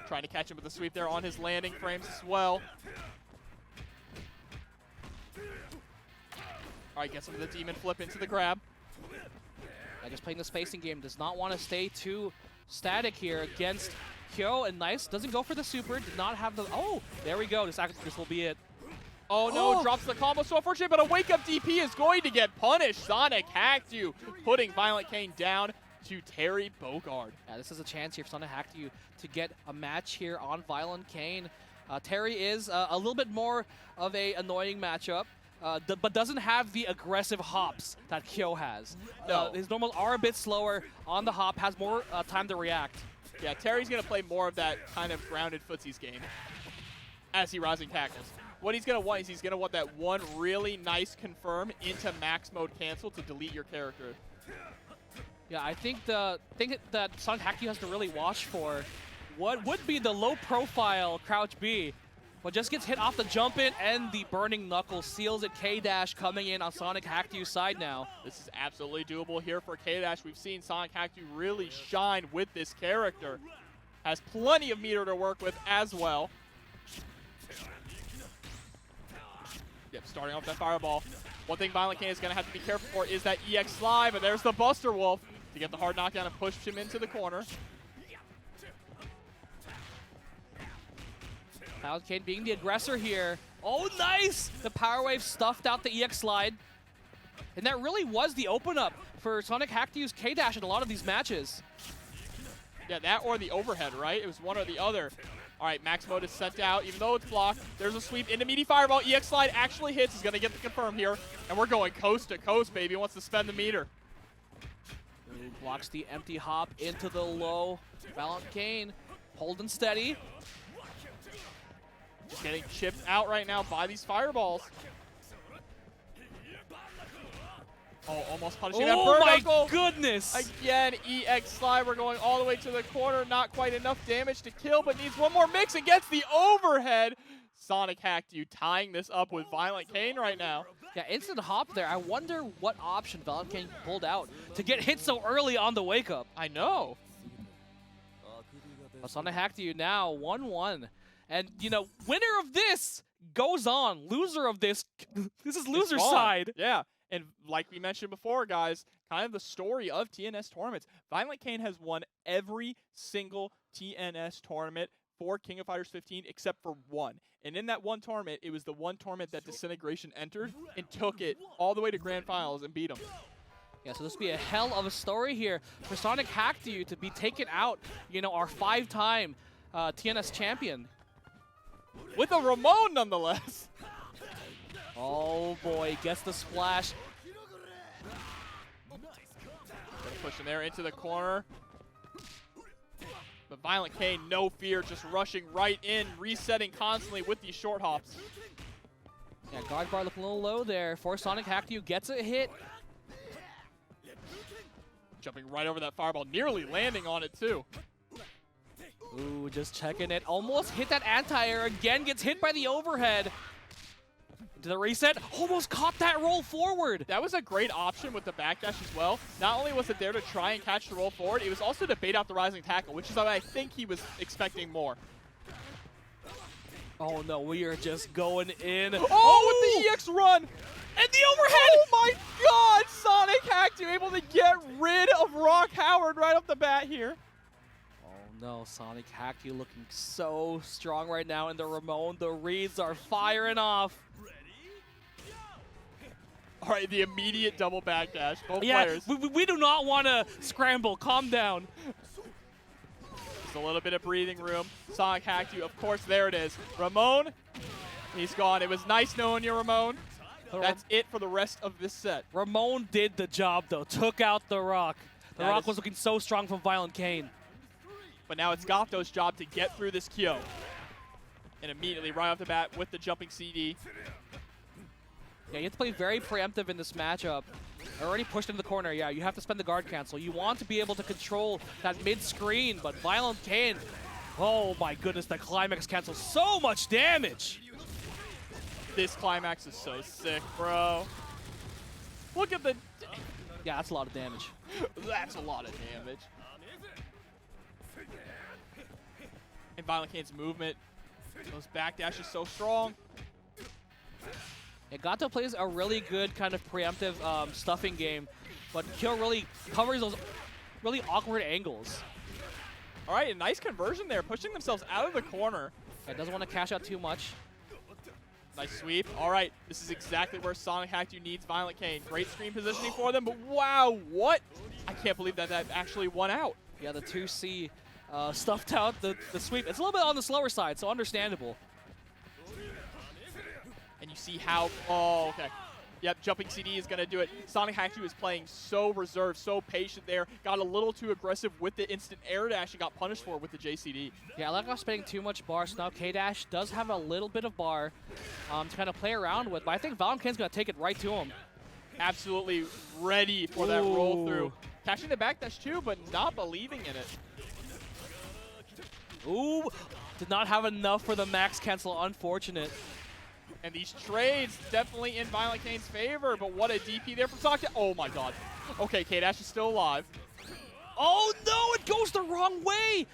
Trying to catch him with a sweep there on his landing frames as well. All right, gets him with the demon flip into the grab. Yeah, just playing the spacing game. Does not want to stay too static here against Kyo. And nice. Doesn't go for the super. Did not have the... Oh! There we go. This will be it. Oh no, drops the combo. So unfortunate, but a wake-up DP is going to get punished. SonicHackedYou putting ViolentKain down to Terry Bogard. Yeah, this is a chance here for SonicHackedYou to get a match here on ViolentKain. Terry is a little bit more of a annoying matchup, but doesn't have the aggressive hops that Kyo has. No. His normals are a bit slower on the hop, has more time to react. Yeah, Terry's going to play more of that kind of grounded footsies game as he rising tackles. What he's going to want is he's going to want that one really nice confirm into max mode cancel to delete your character. Yeah, I think the thing that SonicHackedYou has to really watch for what would be the low profile crouch B, but just gets hit off the jump in and the burning knuckle seals it. K-Dash coming in on SonicHackedYou's side now. This is absolutely doable here for K-Dash. We've seen SonicHackedYou really shine with this character. Has plenty of meter to work with as well. Yep, starting off that fireball. One thing ViolentKain is going to have to be careful for is that EX slide, but there's the Buster Wolf to get the hard knockdown and push him into the corner. ViolentKain being the aggressor here. Oh, nice! The Power Wave stuffed out the EX slide. And that really was the open up for SonicHackedYou's K-Dash in a lot of these matches. Yeah, that or the overhead, right? It was one or the other. All right, max mode is sent out, even though it's blocked. There's a sweep into meaty fireball. EX slide actually hits. He's going to get the confirm here. And we're going coast to coast, baby. Wants to spend the meter. Ooh, blocks the empty hop into the low. ViolentKain holding steady. Just getting chipped out right now by these fireballs. Oh, almost punishing that Oh my vertical. goodness! Again, EX Slimer going all the way to the corner. Not quite enough damage to kill, but needs one more mix and gets the overhead. SonicHackedYou tying this up with ViolentKain right now. Yeah, instant hop there. I wonder what option ViolentKain pulled out to get hit so early on the wake up. I know. But SonicHackedYou now 1-1. And, you know, winner of this goes on. Loser of this, this is loser side. Yeah. And like we mentioned before, guys, kind of the story of TNS tournaments. ViolentKain has won every single TNS tournament for King of Fighters 15 except for one. And in that one tournament, it was the one tournament that Disintegration entered and took it all the way to Grand Finals and beat them. Yeah, so this would be a hell of a story here for SonicHackedYou to be taken out, you know, our 5-time TNS champion. With a Ramon, nonetheless. Oh boy, gets the splash. Gonna push him there into the corner. But ViolentKain, no fear, just rushing right in, resetting constantly with these short hops. Yeah, guard bar looking a little low there for SonicHackedYou. Gets a hit. Jumping right over that fireball, nearly landing on it too. Ooh, just checking it. Almost hit that anti-air again. Gets hit by the overhead. To the reset. Almost caught that roll forward. That was a great option with the backdash as well. Not only was it there to try and catch the roll forward, it was also to bait out the rising tackle, which is what I think he was expecting more. Oh no, we are just going in. Oh, with the EX run! And the overhead! Oh my god! SonicHackedYou able to get rid of Rock Howard right off the bat here. Oh no, SonicHackedYou looking so strong right now in the Ramon. The reads are firing off. All right, the immediate double backdash. Both Yeah, players. we do not want to scramble. Calm down. Just a little bit of breathing room. SonicHackedYou, of course, there it is. Ramon, he's gone. It was nice knowing you, Ramon. That's it for the rest of this set. Ramon did the job, though. Took out the Rock. The That Rock is- was looking so strong from ViolentKain. But now it's Gato's job to get through this Kyo. And immediately, right off the bat, with the jumping CD. Yeah, you have to play very preemptive in this matchup. Already pushed into the corner. Yeah, you have to spend the guard cancel. You want to be able to control that mid-screen, but ViolentKain, oh my goodness, the climax cancels so much damage. This climax is so sick, bro. Look at the... Yeah, that's a lot of damage. That's a lot of damage. And ViolentKain's movement. Those backdash is so strong. Yeah, Gato plays a really good kind of preemptive stuffing game, but Kill really covers those really awkward angles. All right, a nice conversion there, pushing themselves out of the corner. Yeah, doesn't want to cash out too much. Nice sweep. All right, this is exactly where SonicHackedYou needs ViolentKain. Great screen positioning for them, but wow, what? I can't believe that that actually won out. Yeah, the 2C stuffed out the sweep. It's a little bit on the slower side, so understandable. And you see how, oh, okay. Yep, jumping CD is going to do it. SonicHackedYou is playing so reserved, so patient there. Got a little too aggressive with the instant air dash and got punished for it with the JCD. Yeah, I like not spending too much bar, so now K-Dash does have a little bit of bar to kind of play around with, but I think ViolentKain's going to take it right to him. Absolutely ready for that roll through. Catching the backdash too, but not believing in it. Ooh, did not have enough for the max cancel, unfortunate. And these trades definitely in ViolentKain's favor, but what a DP there from SonicHackedYou. Oh my god. Okay, K-Dash is still alive. Oh no, it goes the wrong way!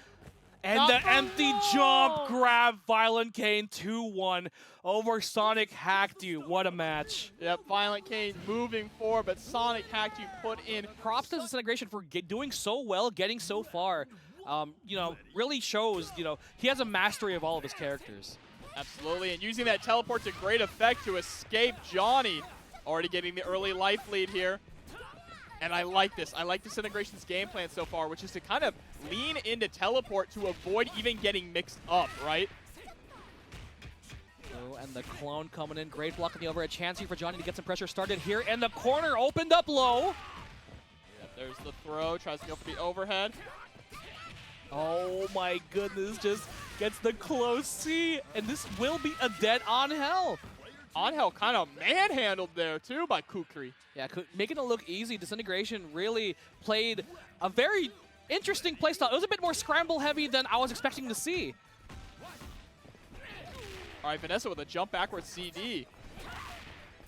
And Not the for empty long. jump grab ViolentKain 2-1 over SonicHackedYou. What a match. Yep, ViolentKain moving forward, but SonicHackedYou put in. Props to Disintegration for doing so well, getting so far. You know, really shows, you know, he has a mastery of all of his characters. Absolutely, and using that teleport to great effect to escape Johny. Already getting the early life lead here. And I like this. I like Disintegration's game plan so far, which is to kind of lean into teleport to avoid even getting mixed up, right? Oh, and the clone coming in. Great block on the overhead. Chance here for Johny to get some pressure started here. And the corner opened up low. Yep, there's the throw. Tries to go for the overhead. Oh my goodness, just gets the close C, and this will be a dead on hell. Angel kind of manhandled there too by Kukri. Yeah, making it look easy. Disintegration really played a very interesting playstyle. It was a bit more scramble heavy than I was expecting to see. All right, Vanessa with a jump backwards CD.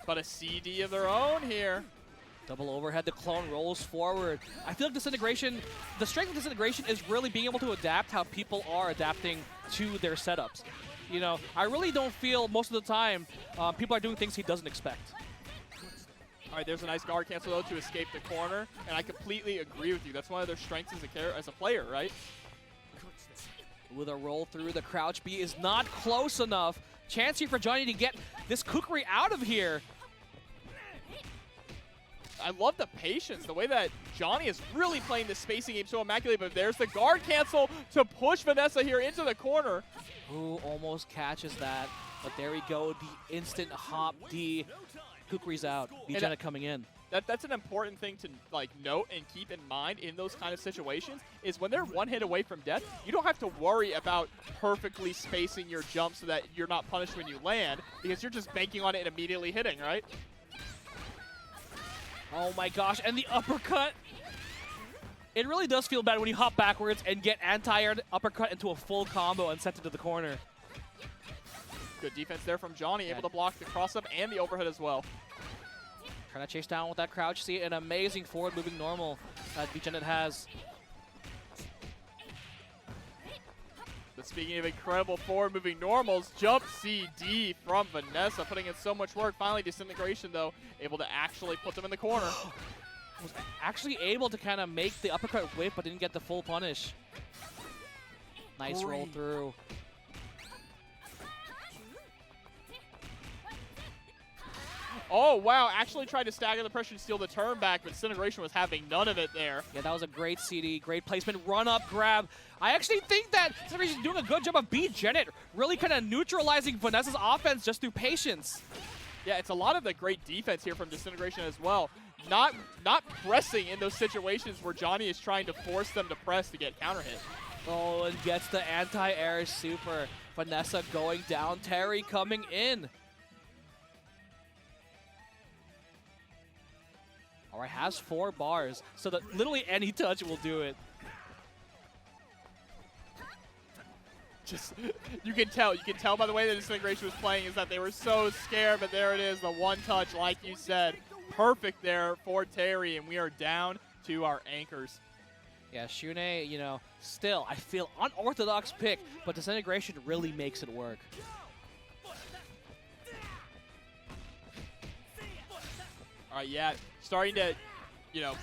But a CD of their own here. Double overhead, the clone rolls forward. I feel like Disintegration, the strength of Disintegration is really being able to adapt how people are adapting to their setups. You know, I really don't feel most of the time people are doing things he doesn't expect. All right, there's a nice guard cancel though to escape the corner, and I completely agree with you. That's one of their strengths as a player, right? With a roll through, the crouch B is not close enough. Chance here for Johny to get this Kukri out of here. I love the patience, the way that Johny is really playing the spacing game so immaculately, but there's the guard cancel to push Vanessa here into the corner. Ooh, almost catches that, but there we go, the instant hop D. Kukri's out, B.Jenet coming in. That's an important thing to note and keep in mind in those kind of situations, is when they're one hit away from death, you don't have to worry about perfectly spacing your jump so that you're not punished when you land, because you're just banking on it and immediately hitting, right? Oh my gosh, and the uppercut. It really does feel bad when you hop backwards and get anti-aired uppercut into a full combo and sent it to the corner. Good defense there from Johny, able to block the cross-up and the overhead as well. Trying to chase down with that crouch. See an amazing forward-moving normal that B.Jenet has. But speaking of incredible forward-moving normals, jump CD from Vanessa, putting in so much work. Finally, Disintegration, though, able to actually put them in the corner. Was actually able to kind of make the uppercut whip, but didn't get the full punish. Nice roll through. Oh, wow. Actually tried to stagger the pressure and steal the turn back, but Disintegration was having none of it there. Yeah, that was a great CD. Great placement. Run up, grab. I actually think that Disintegration is doing a good job of B.Jenet really kind of neutralizing Vanessa's offense just through patience. Yeah, it's a lot of the great defense here from Disintegration as well. Not pressing in those situations where Johny is trying to force them to press to get counter hit. Oh, and gets the anti-air super. Vanessa going down. Terry coming in. All right, has 4 bars, so that literally any touch will do it. Just, you can tell by the way that Disintegration was playing is that they were so scared, but there it is, the one touch, like you said. Perfect there for Terry, and we are down to our anchors. Yeah, Shun'ei, you know, still, I feel unorthodox pick, but Disintegration really makes it work. All right, yeah, starting to,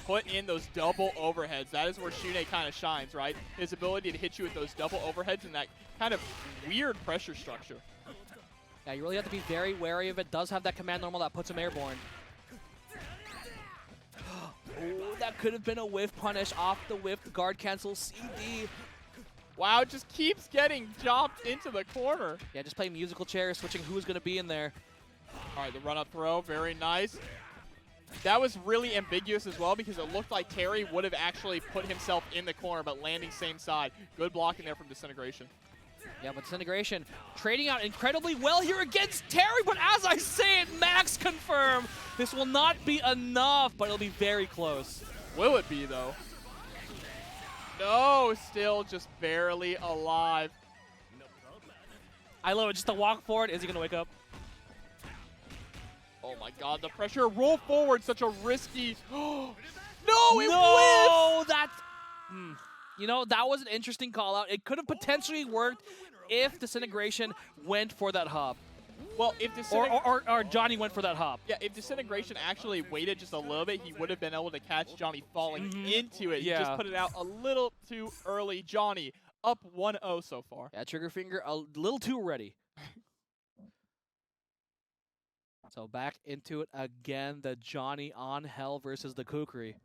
put in those double overheads. That is where Shun'ei kind of shines, right? His ability to hit you with those double overheads and that kind of weird pressure structure. Yeah, you really have to be very wary of it. Does have that command normal that puts him airborne. Oh, that could have been a whiff punish off the whiff. Guard cancel CD. Wow, it just keeps getting dropped into the corner. Yeah, just playing musical chairs, switching who's going to be in there. All right, the run-up throw, very nice. That was really ambiguous as well because it looked like Terry would have actually put himself in the corner, but landing same side. Good blocking there from Disintegration. Yeah, but Disintegration trading out incredibly well here against Terry, but as I say it, max confirm. This will not be enough, but it'll be very close. Will it be, though? No, still just barely alive. I love it. Just to walk forward. Is he going to wake up? Oh my god, the pressure. Roll forward, such a risky. No, it whiffed! That's. You know, that was an interesting call out. It could have potentially worked if Disintegration went for that hop. Well, if or Johny went for that hop. Yeah, if Disintegration actually waited just a little bit, he would have been able to catch Johny falling into it. Yeah. He just put it out a little too early. Johny up 1-0 so far. Yeah, trigger finger a little too ready. So back into it again, the Johny on hell versus the Kukri.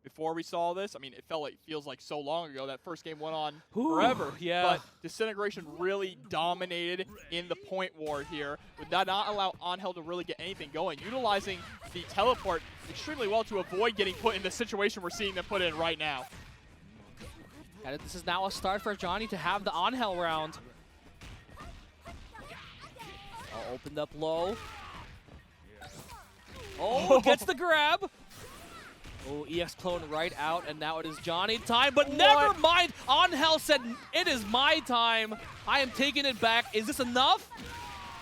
Before we saw this, I mean, it feels like so long ago. That first game went on forever. Yeah. But Disintegration really dominated in the point war here. Would not allow Angel to really get anything going, utilizing the teleport extremely well to avoid getting put in the situation we're seeing them put in right now. And this is now a start for Johny to have the Angel round. Opened up low. Oh, gets the grab. Oh, EX clone right out, and now it is Johny time, but never mind. Angel said, it is my time. I am taking it back. Is this enough?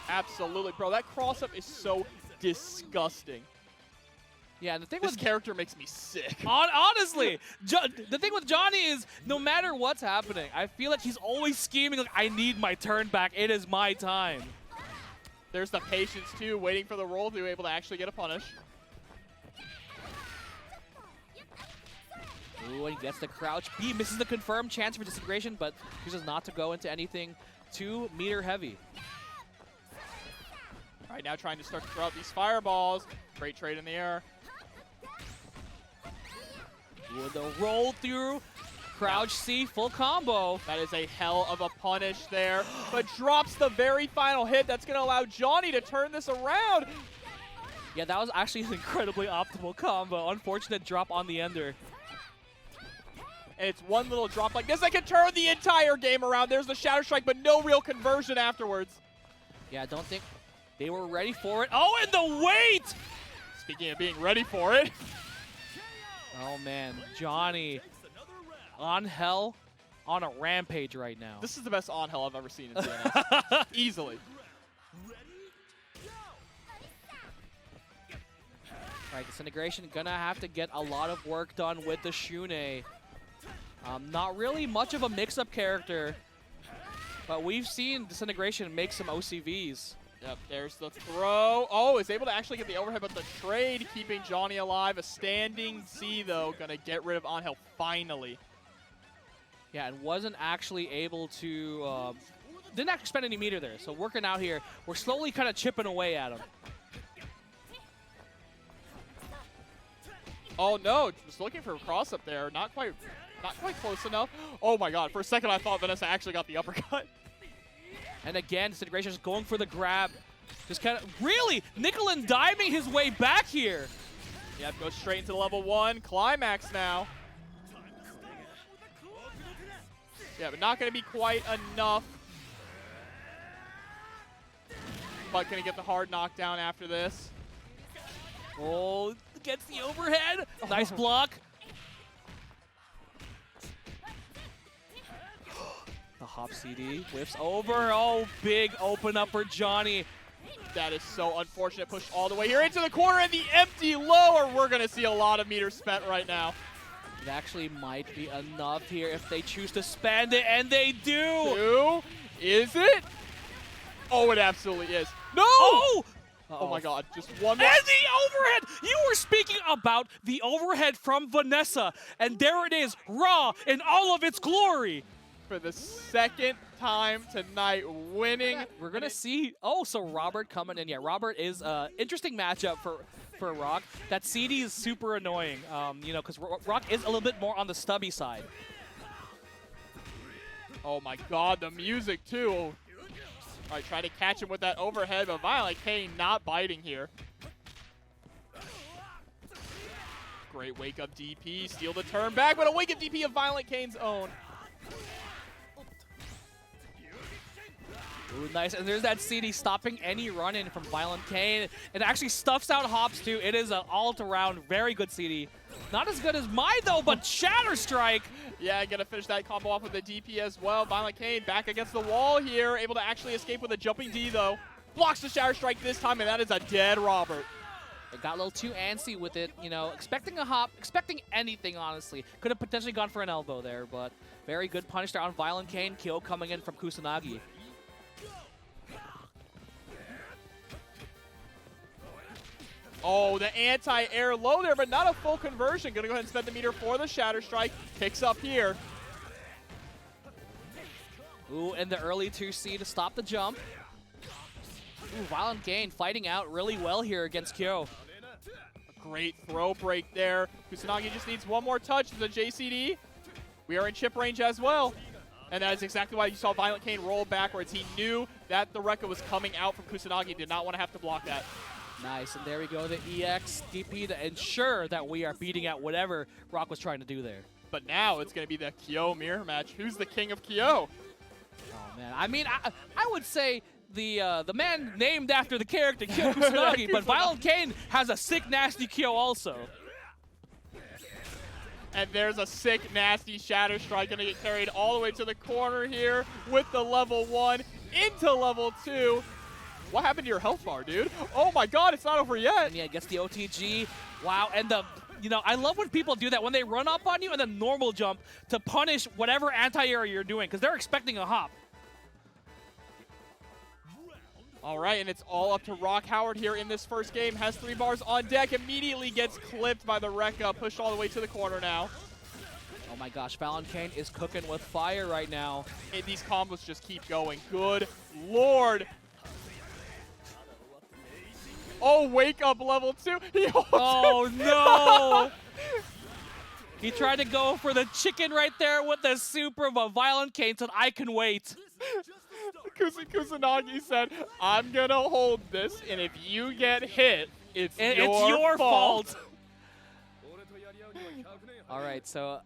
Absolutely, bro. That cross-up is so disgusting. Yeah, and the thing This with character makes me sick. honestly, the thing with Johny is no matter what's happening, I feel like he's always scheming like, I need my turn back. It is my time. There's the patience, too, waiting for the roll to be able to actually get a punish. Ooh, and he gets the crouch. B misses the confirmed chance for disintegration, but chooses not to go into anything too meter heavy. All right, now trying to start to throw out these fireballs. Great trade in the air. Ooh, the roll through. Crouch C, full combo. That is a hell of a punish there, but drops the very final hit. That's going to allow Johny to turn this around. Yeah, that was actually an incredibly optimal combo. Unfortunate drop on the ender. And it's one little drop like this that can turn the entire game around. There's the Shadow Strike, but no real conversion afterwards. Yeah, I don't think they were ready for it. Oh, and the weight! Speaking of being ready for it. Oh, man. Johny on hell on a rampage right now. This is the best on hell I've ever seen in TNS. Easily. All right, Disintegration gonna have to get a lot of work done with the Shun'ei. Not really much of a mix-up character, but we've seen Disintegration make some OCVs. Yep, there's the throw. Oh, is able to actually get the overhead, but the trade keeping Johny alive. A standing C, though, gonna get rid of Angel finally. Yeah, and wasn't actually able to, didn't actually spend any meter there. So working out here, we're slowly kind of chipping away at him. Oh no, just looking for a cross up there. Not quite close enough. Oh my god, for a second I thought Vanessa actually got the uppercut. And again, Disintegration is going for the grab. Just kind of, really, nickel and diming his way back here. Yep, goes straight into level 1. Climax now. Yeah, but not going to be quite enough. But going to get the hard knockdown after this. Oh, gets the overhead. Nice block. The hop CD whiffs over. Oh, big open up for Johny. That is so unfortunate. Pushed all the way here into the corner and the empty lower. We're going to see a lot of meters spent right now. It actually might be enough here if they choose to spend it, and they do. Is it? Oh, it absolutely is. No! Oh! Oh my god, just one more. And the overhead! You were speaking about the overhead from Vanessa, and there it is, raw in all of its glory. For the second time tonight, winning. We're going to see, so Robert coming in. Yeah, Robert is an interesting matchup for Rock. That CD is super annoying, you know, because Rock is a little bit more on the stubby side. Oh my god, the music too. All right, try to catch him with that overhead, but ViolentKain not biting here. Great wake-up DP, steal the turn back, but a wake-up DP of ViolentKain's own. Ooh, nice, and there's that CD stopping any run-in from ViolentKain. It actually stuffs out hops, too. It is an all-around very good CD. Not as good as mine, though, but Shatter Strike. Yeah, gonna finish that combo off with the DP as well. ViolentKain back against the wall here, able to actually escape with a jumping D, though. Blocks the Shatter Strike this time, and that is a dead Robert. It got a little too antsy with it, you know, expecting a hop, expecting anything, honestly. Could have potentially gone for an elbow there, but very good punish there on ViolentKain. Kill coming in from Kusanagi. Oh, the anti-air low there, but not a full conversion. Gonna go ahead and spend the meter for the Shatter Strike. Picks up here. Ooh, and the early 2C to stop the jump. Ooh, ViolentKain fighting out really well here against Kyo. A great throw break there. Kusanagi just needs one more touch to the JCD. We are in chip range as well. And that is exactly why you saw ViolentKain roll backwards. He knew that the Rekka was coming out from Kusanagi. Did not want to have to block that. Nice, and there we go, the EX DP to ensure that we are beating out whatever Rock was trying to do there. But now it's going to be the Kyo mirror match. Who's the king of Kyo? Oh, man. I mean, I would say the man named after the character Kyo Kusanagi, but ViolentKain has a sick, nasty Kyo also. And there's a sick, nasty Shatter Strike gonna get carried all the way to the corner here with the level 1 into level 2. What happened to your health bar, dude? Oh my god, it's not over yet. And yeah, gets the OTG. Wow, and I love when people do that, when they run up on you and then normal jump to punish whatever anti-air you're doing, because they're expecting a hop. All right, and it's all up to Rock Howard here in this first game. Has 3 bars on deck, immediately gets clipped by the Rekka, pushed all the way to the corner now. Oh my gosh, ViolentKain is cooking with fire right now. And these combos just keep going. Good lord. Oh, wake up level 2. Oh no! He tried to go for the chicken right there with the super, but ViolentKain said, I can wait. Kusanagi said, I'm gonna hold this, and if you get hit, it's your your fault. All right, so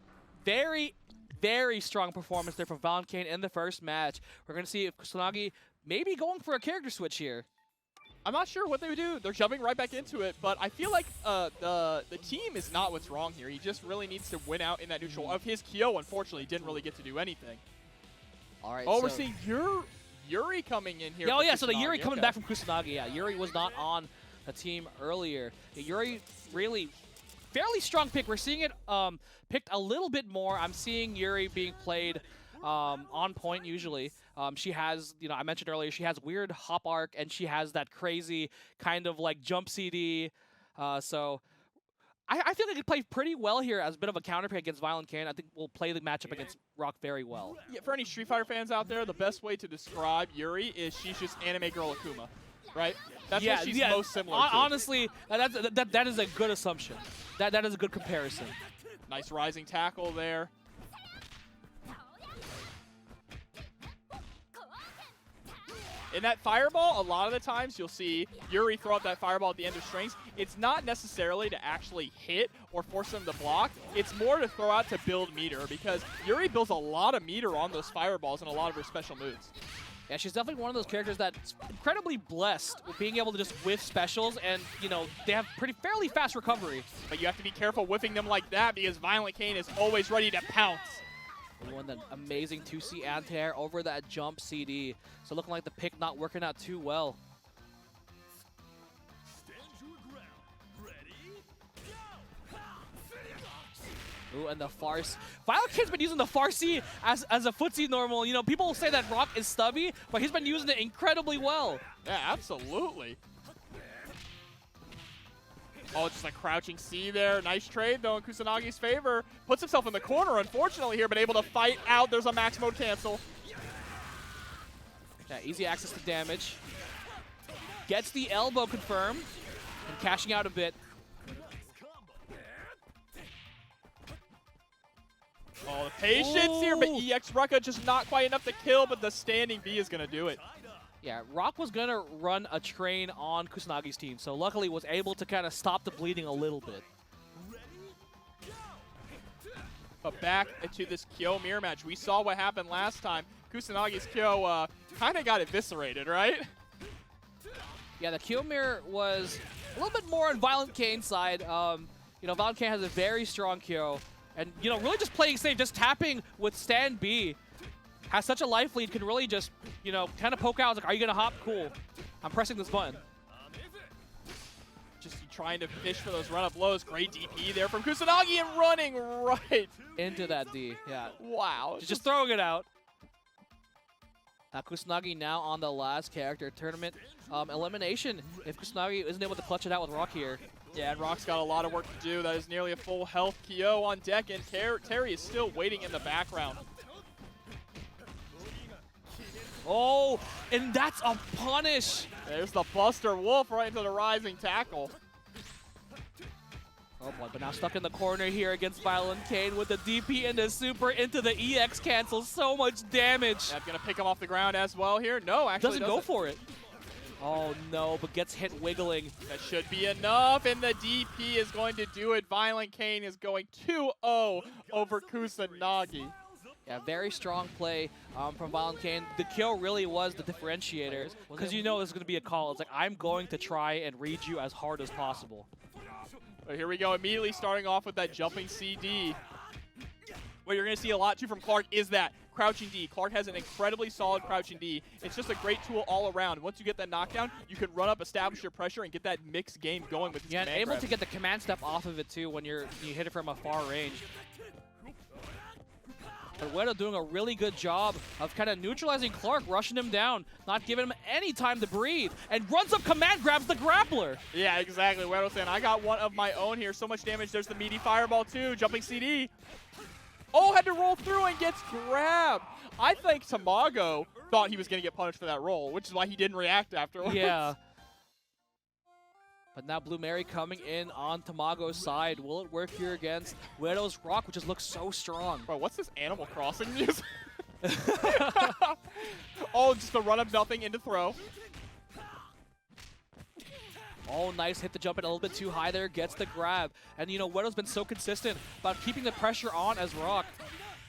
very, very strong performance there from ViolentKain in the first match. We're gonna see if Kusanagi may be going for a character switch here. I'm not sure what they would do. They're jumping right back into it, but I feel like the team is not what's wrong here. He just really needs to win out in that neutral. Of his Kyo, unfortunately, didn't really get to do anything. All right. Oh, we're seeing Yuri coming in here. Oh yeah, so the Yuri coming back from Kusanagi. Yeah, Yuri was not on the team earlier. Yuri really fairly strong pick. We're seeing it picked a little bit more. I'm seeing Yuri being played on point usually. She has, I mentioned earlier, she has weird hop arc, and she has that crazy kind of like jump CD. So I feel like it played pretty well here as a bit of a counterpick against ViolentKain. I think we'll play the matchup against Rock very well. Yeah, for any Street Fighter fans out there, the best way to describe Yuri is she's just anime girl Akuma, right? That's what she's most similar to. Honestly, that is a good assumption. That is a good comparison. Nice rising tackle there. In that fireball, a lot of the times you'll see Yuri throw up that fireball at the end of strings. It's not necessarily to actually hit or force them to block. It's more to throw out to build meter, because Yuri builds a lot of meter on those fireballs and a lot of her special moves. Yeah, she's definitely one of those characters that's incredibly blessed with being able to just whiff specials, and, they have fairly fast recovery. But you have to be careful whiffing them like that, because ViolentKain is always ready to pounce. Won that amazing 2C anti-air over that jump CD. So looking like the pick not working out too well. Ooh, and the farce. ViolentKain's been using the farce as a footsie normal. People will say that Rock is stubby, but he's been using it incredibly well. Yeah, absolutely. Oh, just a crouching C there. Nice trade, though, in Kusanagi's favor. Puts himself in the corner, unfortunately, here, but able to fight out. There's a max mode cancel. Yeah, easy access to damage. Gets the elbow confirmed and cashing out a bit. Oh, the patience here, but EX Rekka just not quite enough to kill, but the standing B is going to do it. Yeah, Rock was going to run a train on Kusanagi's team, so luckily was able to kind of stop the bleeding a little bit. But back to this Kyo mirror match. We saw what happened last time. Kusanagi's Kyo kind of got eviscerated, right? Yeah, the Kyo mirror was a little bit more on ViolentKain's side. ViolentKain has a very strong Kyo. And, really just playing safe, just tapping with stand B. Has such a life lead, can really just, kind of poke out. Like, are you going to hop? Cool. I'm pressing this button. Just trying to fish for those run-up lows. Great DP there from Kusanagi and running right into that D. Yeah. Wow. Just throwing it out. Kusanagi now on the last character tournament elimination. If Kusanagi isn't able to clutch it out with Rock here. Yeah, and Rock's got a lot of work to do. That is nearly a full health Kyo on deck, and Terry is still waiting in the background. Oh, and that's a punish. There's the Buster Wolf right into the rising tackle. Oh boy, but now stuck in the corner here against ViolentKain with the DP and the super into the EX cancel. So much damage. That's going to pick him off the ground as well here. No, actually doesn't go for it. Oh no, but gets hit wiggling. That should be enough, and the DP is going to do it. ViolentKain is going 2-0 over Kusanagi. Yeah, very strong play from ViolentKain. The kill really was the differentiator because you know there's going to be a call. It's like, I'm going to try and read you as hard as possible. But here we go, immediately starting off with that jumping CD. What you're going to see a lot too from Clark is that crouching D. Clark has an incredibly solid crouching D. It's just a great tool all around. Once you get that knockdown, you can run up, establish your pressure, and get that mixed game going with his yeah, and command able grab. to get the command step off of it too when you hit it from a far range. But Wero doing a really good job of kind of neutralizing Clark, rushing him down, not giving him any time to breathe, and runs up command, grabs the grappler. Yeah, exactly. Wero saying, I got one of my own here. So much damage. There's the meaty fireball too. Jumping CD. Oh, had to roll through and gets grabbed. I think Tamago thought he was going to get punished for that roll, which is why he didn't react afterwards. Yeah. But now Blue Mary coming in on Tamago's side. Will it work here against Wero's Rock, which just looks so strong? Bro, what's this Animal Crossing music? Oh, just a run up nothing into throw. Oh, nice. Hit the jump in a little bit too high there. Gets the grab. And, you know, Wero's been so consistent about keeping the pressure on as Rock.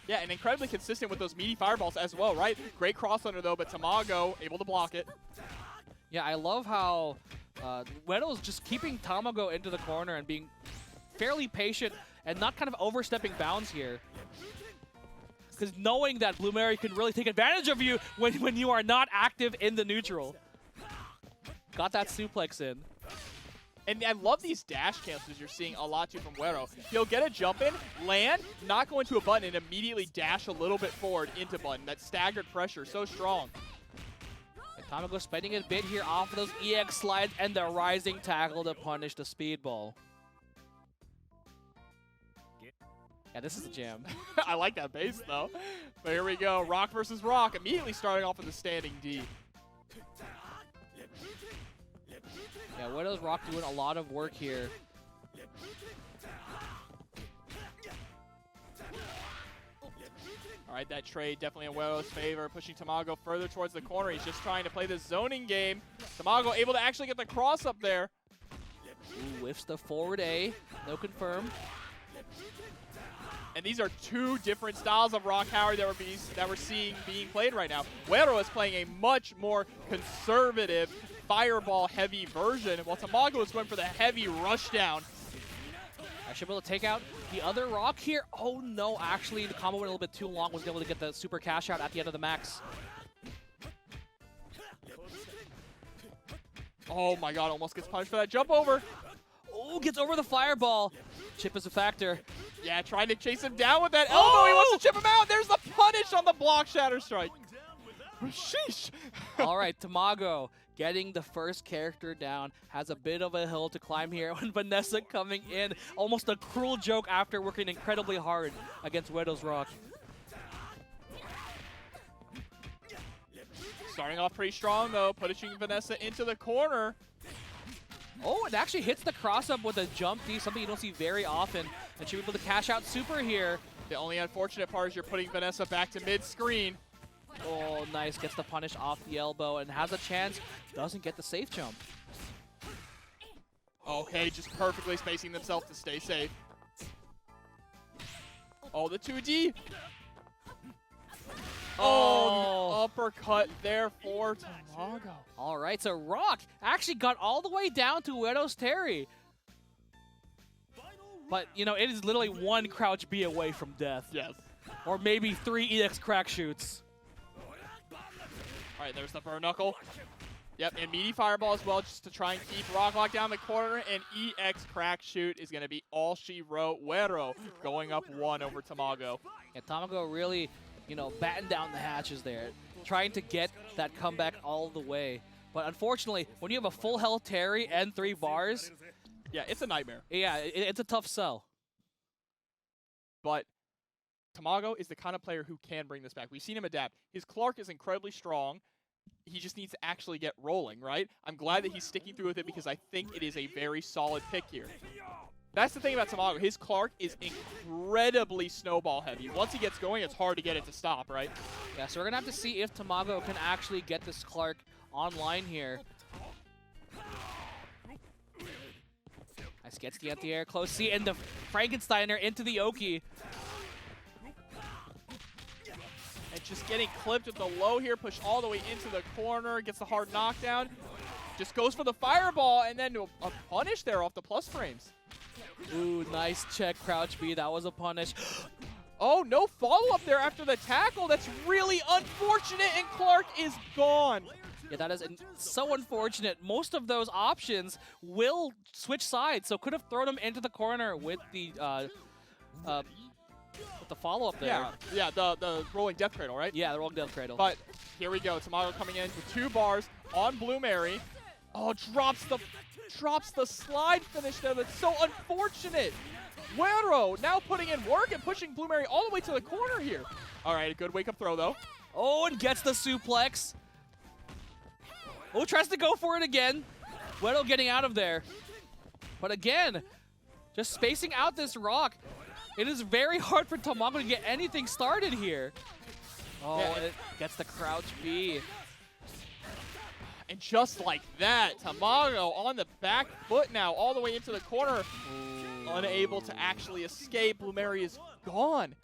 Yeah, and incredibly consistent with those meaty fireballs as well, right? Great cross under, though, but Tamago able to block it. Yeah, I love how Wero's just keeping Tamago into the corner and being fairly patient and not kind of overstepping bounds here. Because knowing that Blue Mary can really take advantage of you when you are not active in the neutral. Got that suplex in. And I love these dash cancels you're seeing a lot too from Wero. He'll get a jump in, land, not go into a button, and immediately dash a little bit forward into button. That staggered pressure, so strong. And Tamago spending a bit here off of those EX slides and the rising tackle to punish the speedball. Yeah, this is a jam. I like that base, though. But here we go, Rock versus Rock, immediately starting off with a standing D. Yeah, Wero's Rock doing a lot of work here. All right, that trade definitely in Wero's favor, pushing Tamago further towards the corner. He's just trying to play the zoning game. Tamago able to actually get the cross up there. Ooh, whiffs the forward A. No confirm. And these are two different styles of Rock Howard that we're seeing being played right now. Wero is playing a much more conservative, fireball-heavy version, while Tamago is going for the heavy rushdown. I should be able to take out the other Rock here. Oh no, actually the combo went a little bit too long. Was able to get the super cash out at the end of the max. Oh my god, almost gets punished for that jump over. Oh, gets over the fireball. Chip is a factor. Yeah, trying to chase him down with that elbow. He wants to chip him out. There's the punish on the block shatter strike. Sheesh. All right, Tamago getting the first character down. Has a bit of a hill to climb here when Vanessa coming in. Almost a cruel joke after working incredibly hard against Wero's Rock. Starting off pretty strong, though, pushing Vanessa into the corner. Oh, it actually hits the cross-up with a jump D, something you don't see very often. And she'll be able to cash out super here. The only unfortunate part is you're putting Vanessa back to mid-screen. Oh, nice. Gets the punish off the elbow and has a chance. Doesn't get the safe jump. Okay, just perfectly spacing themselves to stay safe. Oh, the 2D. Oh, the uppercut there for Tamago. All right, so Rock actually got all the way down to Wero's Terry. But, you know, it is literally one crouch B away from death. Yes. Or maybe 3 EX crack shoots. All right, there's the burn knuckle. Yep, and meaty fireball as well, just to try and keep Rock locked down the corner. And EX crack shoot is going to be all she wrote. Wero going up 1 over Tamago. And Tamago really, you know, batting down the hatches there, trying to get that comeback all the way. But unfortunately, when you have a full health Terry and 3 bars, yeah, it's a nightmare. Yeah, it's a tough sell. But Tamago is the kind of player who can bring this back. We've seen him adapt. His Clark is incredibly strong. He just needs to actually get rolling, right? I'm glad that he's sticking through with it because I think it is a very solid pick here. That's the thing about Tamago. His Clark is incredibly snowball heavy. Once he gets going, it's hard to get it to stop, right? Yeah, so we're going to have to see if Tamago can actually get this Clark online here. Nice, gets the anti-air close. See, and the Frankensteiner into the Oki. just getting clipped with the low here, pushed all the way into the corner, gets the hard knockdown. Just goes for the fireball, and then a punish there off the plus frames. Ooh, nice check, crouch B. That was a punish. Oh, no follow-up there after the tackle. That's really unfortunate, and Clark is gone. Yeah, that is so unfortunate. Most of those options will switch sides, so could have thrown him into the corner with the follow-up there. Yeah, the rolling death cradle, right? Yeah, the rolling death cradle. But here we go. Tamago coming in with 2 bars on Blue Mary. Oh, drops the slide finish there. That's so unfortunate. Wero now putting in work and pushing Blue Mary all the way to the corner here. All right, a good wake-up throw, though. Oh, and gets the suplex. Oh, tries to go for it again. Wero getting out of there. But again, just spacing out this rock. It is very hard for Tamago to get anything started here. Oh, yeah, and it gets the crouch B. And just like that, Tamago on the back foot now, all the way into the corner. Ooh. Unable to actually escape. Blue Mary is gone.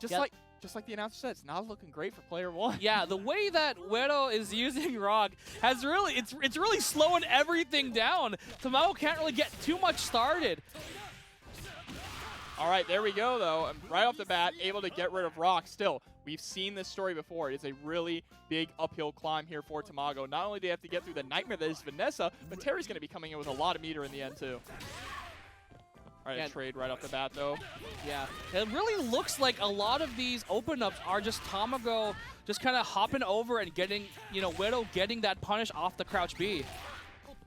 Just like the announcer said, it's not looking great for player 1. Yeah, the way that Wero is using Rock has really, it's really slowing everything down. Tamago can't really get too much started. All right, there we go, though. Right off the bat, able to get rid of Rock. Still, we've seen this story before. It's a really big uphill climb here for Tamago. Not only do they have to get through the nightmare that is Vanessa, but Terry's going to be coming in with a lot of meter in the end, too. All right, trade right off the bat, though. Yeah, it really looks like a lot of these open-ups are just Tamago just kind of hopping over and getting, Wero getting that punish off the crouch B.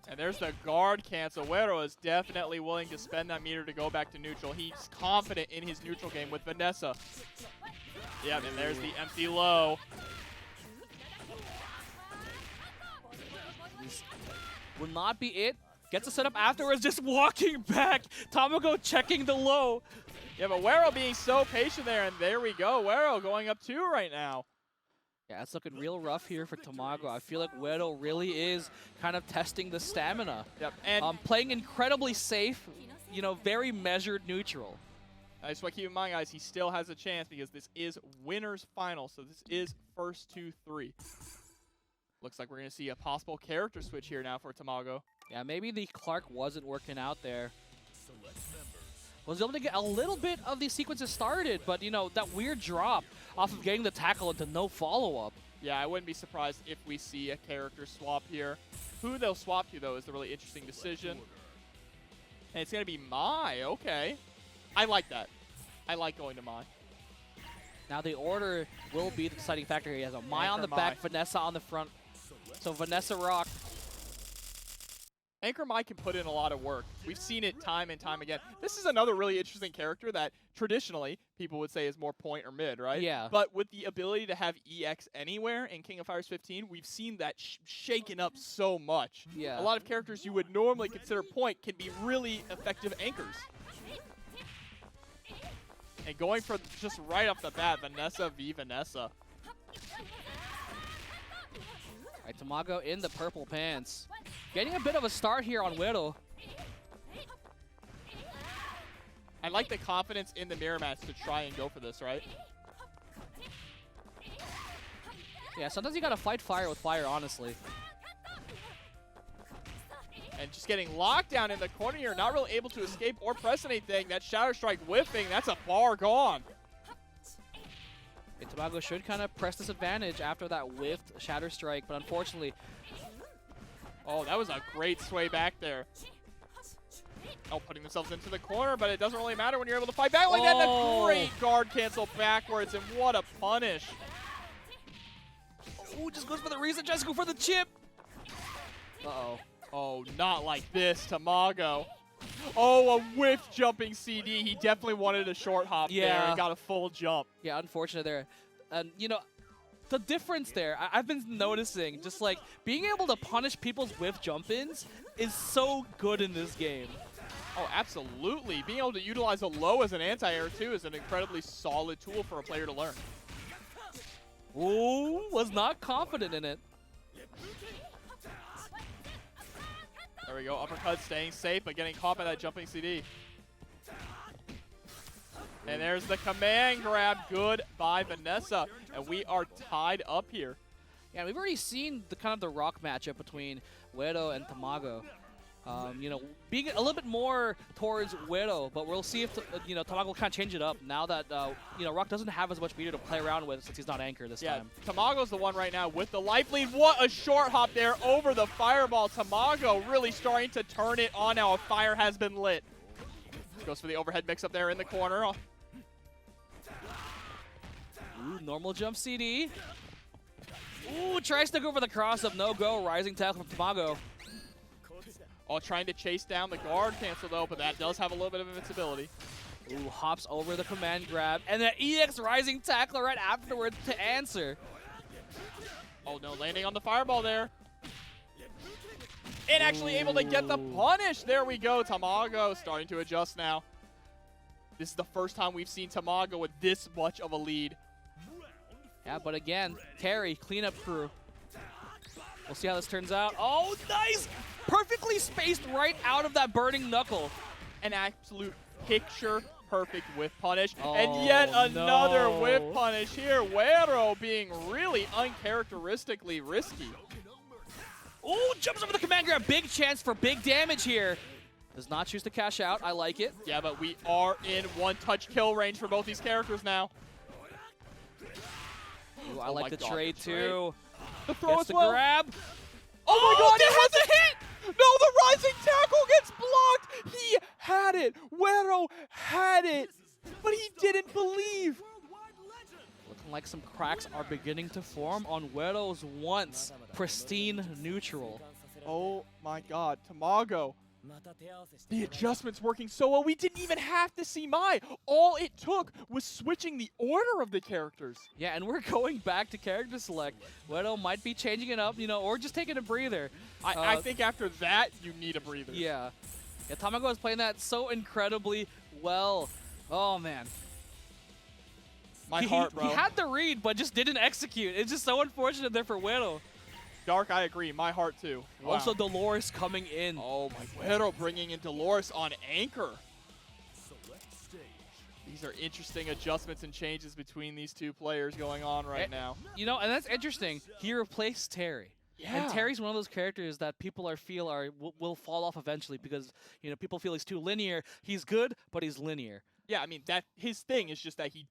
And there's the guard cancel. Wero is definitely willing to spend that meter to go back to neutral. He's confident in his neutral game with Vanessa. Yeah, and there's the empty low. This will not be it. Gets a setup afterwards, just walking back. Tamago checking the low. Yeah, but Wero being so patient there, and there we go. Wero going up 2 right now. Yeah, it's looking real rough here for Tamago. I feel like Wero really is kind of testing the stamina. Yep, and playing incredibly safe, very measured neutral. I just want to keep in mind, guys, he still has a chance because this is winner's final, so this is first to 3. Looks like we're going to see a possible character switch here now for Tamago. Yeah, maybe the Clark wasn't working out there. Was able to get a little bit of these sequences started, but, that weird drop off of getting the tackle into no follow-up. Yeah, I wouldn't be surprised if we see a character swap here. Who they'll swap to, though, is the really interesting decision. And it's going to be Mai. Okay. I like that. I like going to Mai. Now the order will be the deciding factor here. He has a Mai on the back, Vanessa on the front. So Vanessa Rock. Anchor Mai can put in a lot of work. We've seen it time and time again. This is another really interesting character that traditionally people would say is more point or mid, right? Yeah. But with the ability to have EX anywhere in King of Fighters 15, we've seen that shaken up so much. Yeah. A lot of characters you would normally consider point can be really effective anchors. And going for just right off the bat, Vanessa v. Vanessa. All right, Tamago in the purple pants. Getting a bit of a start here on Wero. I like the confidence in the mirror match to try and go for this, right? Yeah, sometimes you gotta fight fire with fire, honestly. And just getting locked down in the corner here, not really able to escape or press anything. That Shadow Strike whiffing, that's a bar gone. Okay, Tamago should kind of press this advantage after that whiffed Shatter Strike, but unfortunately... Oh, that was a great sway back there. Oh, putting themselves into the corner, but it doesn't really matter when you're able to fight back like that. And a great guard cancel backwards, and what a punish. Oh, just goes for the reset, just go for the chip. Uh-oh. Oh, not like this, Tamago. Oh, a whiff jumping CD. He definitely wanted a short hop there and got a full jump. Yeah, unfortunate there. And, the difference there, I've been noticing, just like being able to punish people's whiff jump-ins is so good in this game. Oh, absolutely. Being able to utilize a low as an anti-air, too, is an incredibly solid tool for a player to learn. Ooh, was not confident in it. There we go. Uppercut staying safe, but getting caught by that jumping CD. And there's the command grab. Good by Vanessa. And we are tied up here. Yeah, we've already seen the kind of the rock matchup between Wero and Tamago. You know, being a little bit more towards Wero, but we'll see if, you know, Tamago will kind of change it up now that, you know, Rock doesn't have as much meter to play around with since he's not anchored this time. Tamago's the one right now with the life lead. What a short hop there over the fireball. Tamago really starting to turn it on now. A fire has been lit. Goes for the overhead mix up there in the corner. Ooh, normal jump CD. Ooh, tries to go for the cross-up. No go. Rising tackle from Tamago. Oh, trying to chase down the guard cancel though, but that does have a little bit of invincibility. Ooh, hops over the command grab. And the EX rising tackle right afterwards to answer. Oh no, landing on the fireball there. And actually able to get the punish. There we go. Tamago starting to adjust now. This is the first time we've seen Tamago with this much of a lead. Yeah, but again, Terry, cleanup crew. We'll see how this turns out. Oh, nice! Perfectly spaced right out of that burning knuckle. An absolute picture perfect whip punish. And yet another whip punish here. Wero being really uncharacteristically risky. Oh, jumps over the command grab. Big chance for big damage here. Does not choose to cash out. I like it. Yeah, but we are in one-touch kill range for both these characters now. Ooh, I like the trade too. The throw as well. Grab. Oh my god, it has a hit! No, the rising tackle gets blocked! He had it! Wero had it! But he didn't believe! Looking like some cracks are beginning to form on Wero's once pristine neutral. Oh my god, Tamago. The adjustment's working so well, we didn't even have to see Mai. All it took was switching the order of the characters. Yeah, and we're going back to character select. Wero might be changing it up, you know, or just taking a breather. I think after that, you need a breather. Yeah. Yeah, Tamago is playing that so incredibly well. Oh, man. My heart, bro. He had the read, but just didn't execute. It's just so unfortunate there for Wero. Dark, I agree. My heart, too. Wow. Also, Dolores coming in. Oh, my. Wero bringing in Dolores on anchor. These are interesting adjustments and changes between these two players going on right now. You know, and that's interesting. He replaced Terry. Yeah. And Terry's one of those characters that people feel will fall off eventually because, you know, people feel he's too linear. He's good, but he's linear. Yeah, I mean, that his thing is just that he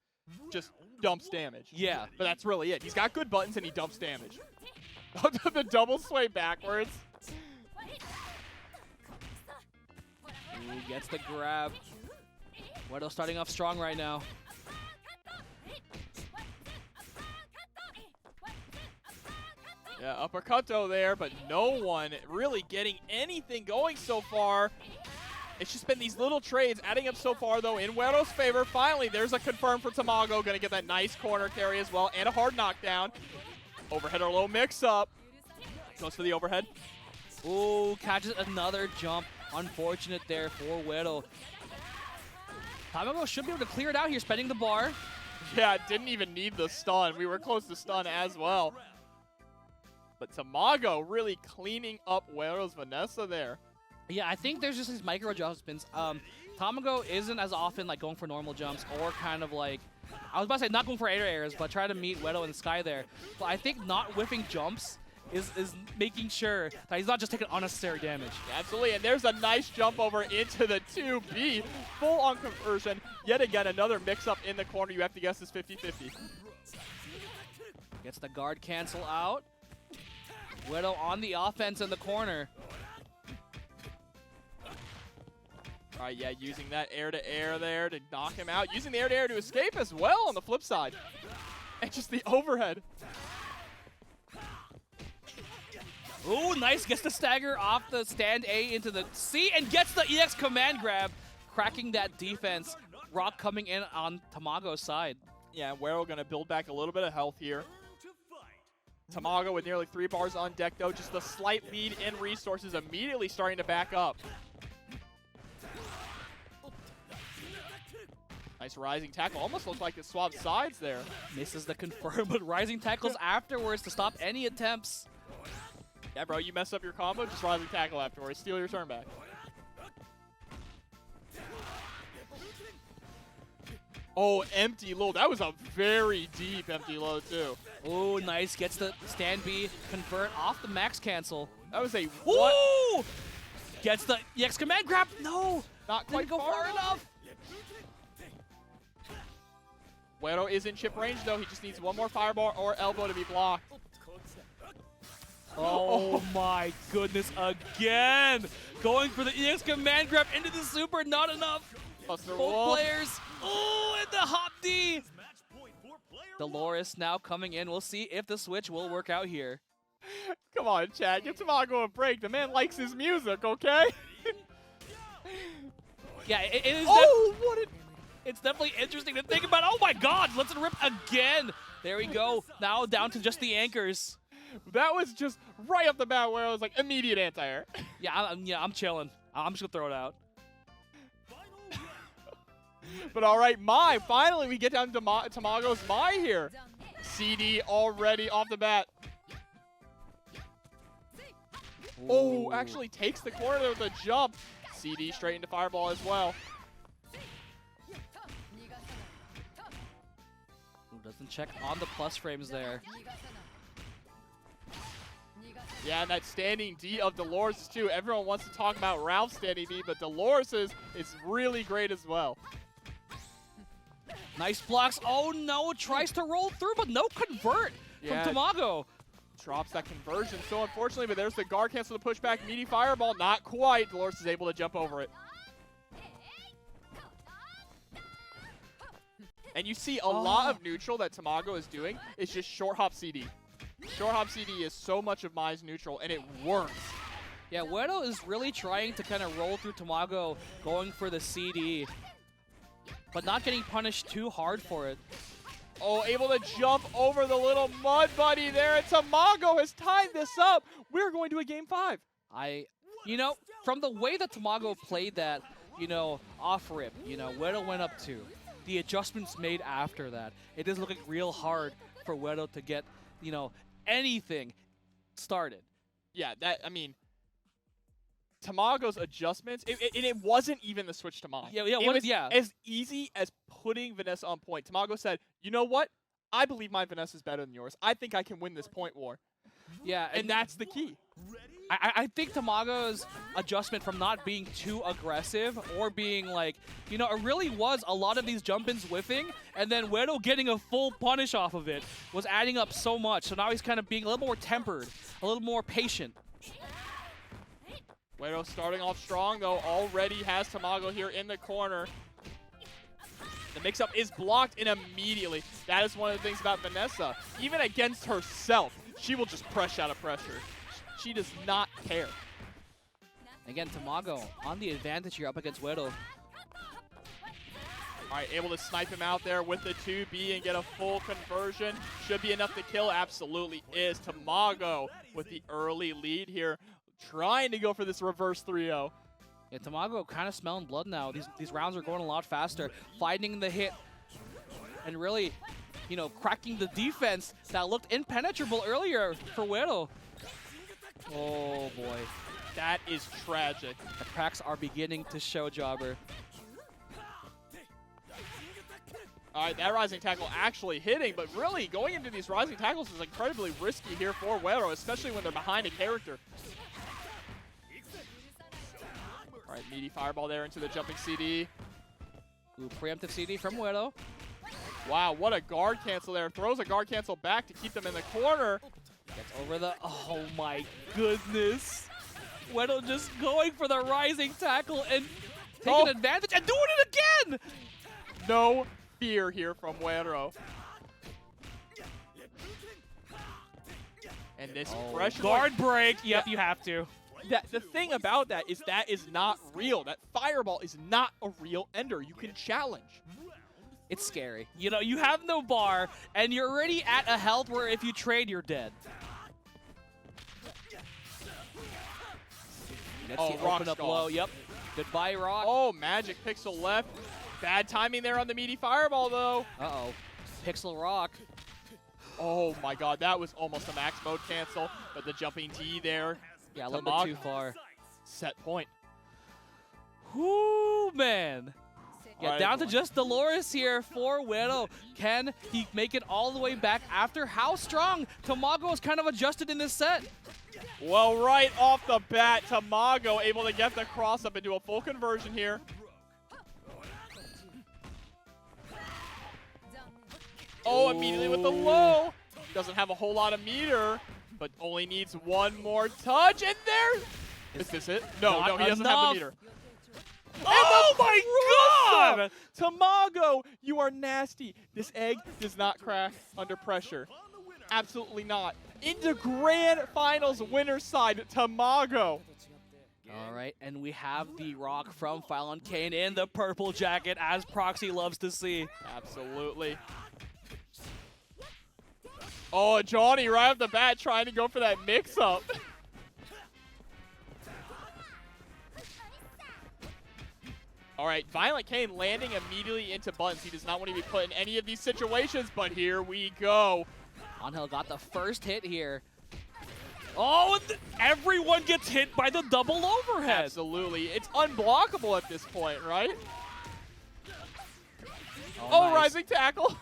just dumps damage. Yeah. But that's really it. He's got good buttons and he dumps damage. The double sway backwards. Ooh, gets the grab. Wero starting off strong right now. Yeah, uppercutto there, but no one really getting anything going so far. It's just been these little trades adding up so far, though, in Wero's favor. Finally, there's a confirm for Tamago. Going to get that nice corner carry as well, and a hard knockdown. Overhead or low mix-up. Goes for the overhead. Ooh, catches another jump. Unfortunate there for Wero. Tamago should be able to clear it out here, spending the bar. Yeah, didn't even need the stun. We were close to stun as well. But Tamago really cleaning up Wero's Vanessa there. Yeah, I think there's just these micro adjustments. Tamago isn't as often like going for normal jumps or kind of like, I was about to say not going for air airs, but try to meet Wero in the sky there. But I think not whiffing jumps is making sure that he's not just taking unnecessary damage. Yeah, absolutely, and there's a nice jump over into the 2B. Full on conversion. Yet again, another mix-up in the corner. You have to guess is 50-50. Gets the guard cancel out. Wero on the offense in the corner. All right, yeah, using that air-to-air there to knock him out. Using the air-to-air to escape as well on the flip side. And just the overhead. Ooh, nice. Gets the stagger off the stand A into the C and gets the EX command grab, cracking that defense. Rock coming in on Tamago's side. Yeah, Wero going to build back a little bit of health here. Tamago with nearly 3 bars on deck, though. Just a slight lead in resources, immediately starting to back up. Nice rising tackle. Almost looks like it swapped sides there. Misses the confirm, but rising tackles afterwards to stop any attempts. Yeah, bro, you mess up your combo, just rising tackle afterwards. Steal your turn back. Oh, empty low. That was a very deep empty low, too. Oh, nice. Gets the stand B, convert off the max cancel. That was a what? Ooh! Gets the EX command grab. No! Not quite Didn't go far enough. Wero is in chip range, though. He just needs one more fireball or elbow to be blocked. Oh my goodness, again! Going for the EX command grab into the super, not enough. Buster Both Wolf. players. Oh, and the hop D. Dolores now coming in. We'll see if the switch will work out here. Come on, chat. Give Tamago a break. The man likes his music, okay? Yeah, it is. Oh, what a... It's definitely interesting to think about. Oh my God, let's rip again. There we go. Now down to just the anchors. That was just right off the bat where I was like immediate anti-air. Yeah, I'm chilling. I'm just gonna throw it out. But all right, Mai. Finally, we get down to Tamago's Mai here. CD already off the bat. Oh, actually takes the corner with a jump. CD straight into fireball as well. Ooh, doesn't check on the plus frames there. Yeah, and that standing D of Dolores too. Everyone wants to talk about Ralph's standing D, but Dolores is really great as well. Nice blocks. Oh no, tries to roll through, but no convert from Tamago. Drops that conversion so unfortunately, but there's the guard cancel to push back. Meaty fireball, not quite. Dolores is able to jump over it. And you see a lot of neutral that Tamago is doing is just short hop CD. Short hop CD is so much of Mai's neutral, and it works. Yeah, Wero is really trying to kind of roll through Tamago, going for the CD, but not getting punished too hard for it. Oh, able to jump over the little mud buddy there, and Tamago has tied this up. We're going to a game 5. You know, from the way that Tamago played that, you know, off rip, you know, Wero went up 2. The adjustments made after that, it is looking real hard for Wero to get, you know, anything started. Yeah, I mean, Tamago's adjustments, it wasn't even the switch to Mai. Yeah, it was as easy as putting Vanessa on point. Tamago said, you know what? I believe my Vanessa is better than yours. I think I can win this point war. Yeah, and that's the key. I think Tamago's adjustment from not being too aggressive or being like, you know, it really was a lot of these jump-ins whiffing, and then Wero getting a full punish off of it was adding up so much. So now he's kind of being a little more tempered, a little more patient. Wero starting off strong, though, already has Tamago here in the corner. The mix-up is blocked, and immediately, that is one of the things about Vanessa. Even against herself, she will just press out of pressure. She does not care. Again, Tamago on the advantage here up against Wero. All right, able to snipe him out there with the 2B and get a full conversion. Should be enough to kill. Absolutely is. Tamago with the early lead here, trying to go for this reverse 3-0. Yeah, Tamago kind of smelling blood now. These rounds are going a lot faster. Finding the hit and really, you know, cracking the defense that looked impenetrable earlier for Wero. Oh boy. That is tragic. The cracks are beginning to show, Jobber. All right, that rising tackle actually hitting, but really going into these rising tackles is incredibly risky here for Wero, especially when they're behind a character. All right, meaty fireball there into the jumping CD. Ooh, preemptive CD from Wero. Wow, what a guard cancel there. Throws a guard cancel back to keep them in the corner. Gets over the, oh my goodness. Wero just going for the rising tackle and taking advantage and doing it again! No fear here from Wero. And this pressure guard break, yep, you have to. The thing about that is not real. That fireball is not a real ender. You can challenge. It's scary. You know, you have no bar, and you're already at a health where if you trade, you're dead. Open up low. Yep. Goodbye, Rock. Oh, magic pixel left. Bad timing there on the meaty fireball, though. Uh-oh. Pixel Rock. Oh, my God. That was almost a max mode cancel, but the jumping D there. Yeah, a little bit too far. Set point. Whoo, man. Yeah, right, down to just Dolores here for Wero. Can he make it all the way back after how strong Tamago is kind of adjusted in this set? Well, right off the bat, Tamago able to get the cross up into a full conversion here. Oh, immediately with the low. Doesn't have a whole lot of meter, but only needs one more touch, and there. Is this it? No, Not he doesn't have enough. the meter. Oh my God! Tamago, you are nasty. This egg does not crack under pressure. Absolutely not. Into grand finals winner side, Tamago. All right, and we have the rock from ViolentKain in the purple jacket, as Proxy loves to see. Absolutely. Oh, Johny right off the bat trying to go for that mix-up. All right, ViolentKain landing immediately into buttons. He does not want to be put in any of these situations, but here we go. Angel got the first hit here. Oh, everyone gets hit by the double overhead. Absolutely. It's unblockable at this point, right? Oh, nice. Rising tackle.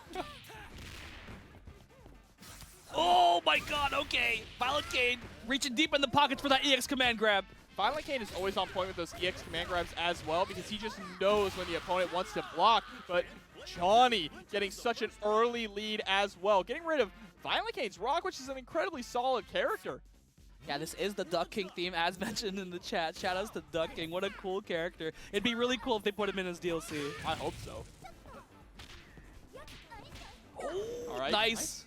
Oh my God, okay. ViolentKain reaching deep in the pockets for that EX command grab. ViolentKain is always on point with those EX command grabs as well because he just knows when the opponent wants to block, but Johny getting such an early lead as well. Getting rid of ViolentKain's rock, which is an incredibly solid character. Yeah, this is the Duck King theme, as mentioned in the chat. Shoutouts to Duck King. What a cool character. It'd be really cool if they put him in as DLC. I hope so. All right. Nice.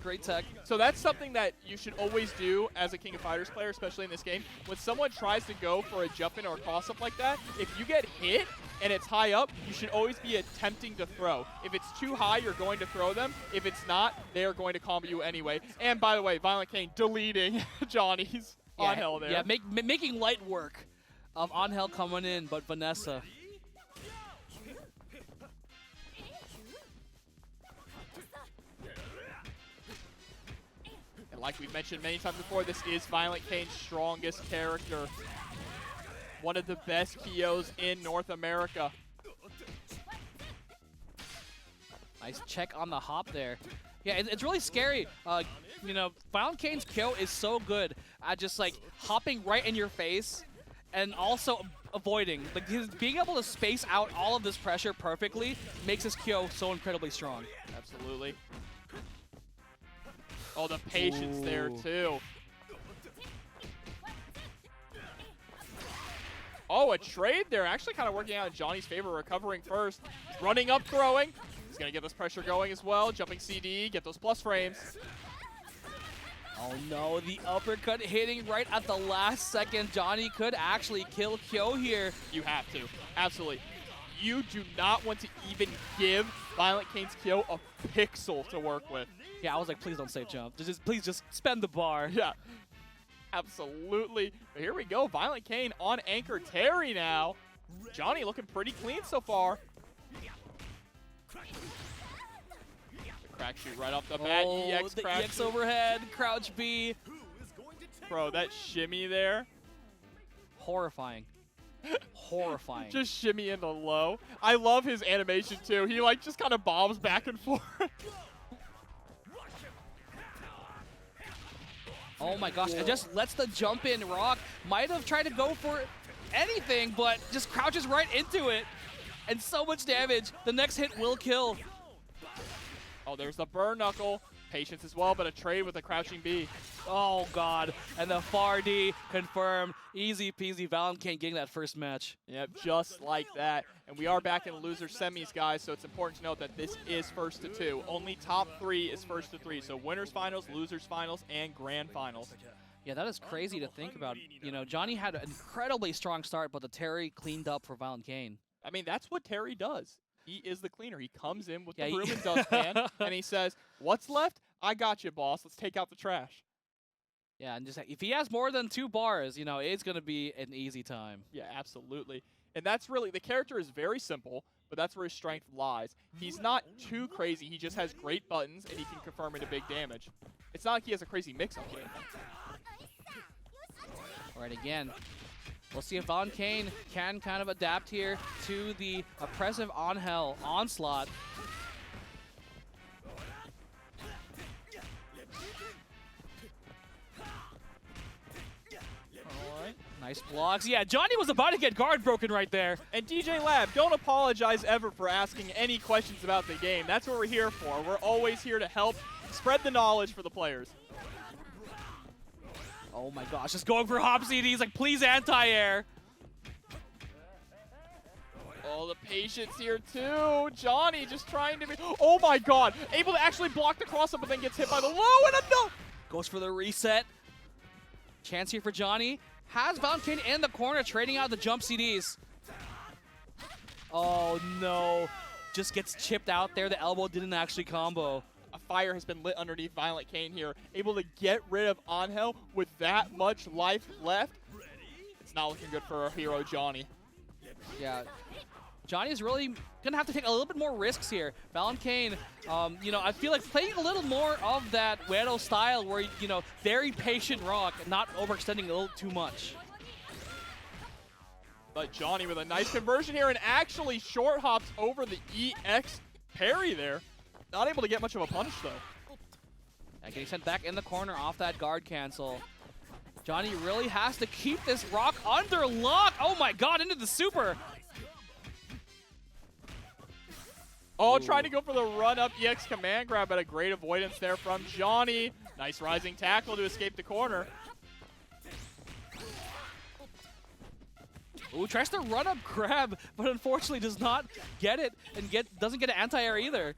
Great tech. So that's something that you should always do as a King of Fighters player, especially in this game. When someone tries to go for a jump-in or a cross-up like that, if you get hit and it's high up, you should always be attempting to throw. If it's too high, you're going to throw them. If it's not, they are going to combo you anyway. And by the way, ViolentKain deleting Johnny's Angel there. Yeah, making light work of Angel coming in, but Vanessa. Like we've mentioned many times before, this is ViolentKain's strongest character. One of the best KOs in North America. Nice check on the hop there. Yeah, it's really scary. You know, ViolentKain's KO is so good at just like hopping right in your face and also avoiding. Like being able to space out all of this pressure perfectly makes his KO so incredibly strong. Absolutely. Oh, the patience there, too. Oh, a trade there. Actually kind of working out in Johnny's favor, recovering first. Running up, throwing. He's going to get this pressure going as well. Jumping CD, get those plus frames. Oh, no. The uppercut hitting right at the last second. Johny could actually kill Kyo here. You have to. Absolutely. You do not want to even give ViolentKain's Kyo a pixel to work with. Yeah, I was like, please don't save jump. Please just spend the bar. Yeah, absolutely. But here we go. ViolentKain on anchor Terry now. Johny looking pretty clean so far. The crack shoot right off the bat. EX the crack EX shoot. overhead, crouch B. Bro, that shimmy there. Horrifying. Horrifying. Just shimmy in the low. I love his animation too. He like just kind of bobs back and forth. Oh my gosh, and just lets the jump in rock. Might have tried to go for anything, but just crouches right into it. And so much damage. The next hit will kill. Oh, there's the burn knuckle. Patience as well, but a trade with a crouching B. Oh god, and the far D confirmed. Easy peasy, ViolentKain getting that first match. Yep, just like that. And we are back in loser semis, guys, so it's important to note that this is first to two. Only top 3 is first to 3, so winners finals, losers finals, and grand finals. Yeah, that is crazy to think about. You know, Johny had an incredibly strong start, but the Terry cleaned up for ViolentKain. I mean, that's what Terry does. He is the cleaner. He comes in with Yeah, the broom and dustpan, and he says, what's left? I got you, boss. Let's take out the trash. Yeah, and just if he has more than 2 bars, you know, it's going to be an easy time. Yeah, absolutely. And that's really, the character is very simple, but that's where his strength lies. He's not too crazy. He just has great buttons, and he can confirm into big damage. It's not like he has a crazy mix-up game. All right, again. We'll see if ViolentKain can kind of adapt here to the oppressive on-hell onslaught. Nice blocks. Yeah, Johny was about to get guard broken right there. And DJ Lab, don't apologize ever for asking any questions about the game. That's what we're here for. We're always here to help spread the knowledge for the players. Oh my gosh, just going for hop CD. He's like, please anti-air. Oh, the patience here too. Johny just trying to be, oh my god. Able to actually block the cross-up, but then gets hit by the low and a no. Goes for the reset. Chance here for Johny. Has ViolentKain in the corner, trading out the jump CDs. Oh no. Just gets chipped out there. The elbow didn't actually combo. A fire has been lit underneath ViolentKain here. Able to get rid of Angel with that much life left. It's not looking good for our hero, Johny. Yeah. Johny is really going to have to take a little bit more risks here. ViolentKain, you know, I feel like playing a little more of that Wero style where, you know, very patient rock and not overextending a little too much. But Johny with a nice conversion here and actually short hops over the EX parry there. Not able to get much of a punish, though. And getting sent back in the corner off that guard cancel. Johny really has to keep this rock under lock. Oh my god, into the super. Oh, trying to go for the run-up EX command grab, but a great avoidance there from Johny. Nice rising tackle to escape the corner. Ooh, tries to run-up grab, but unfortunately does not get it and doesn't get an anti-air either.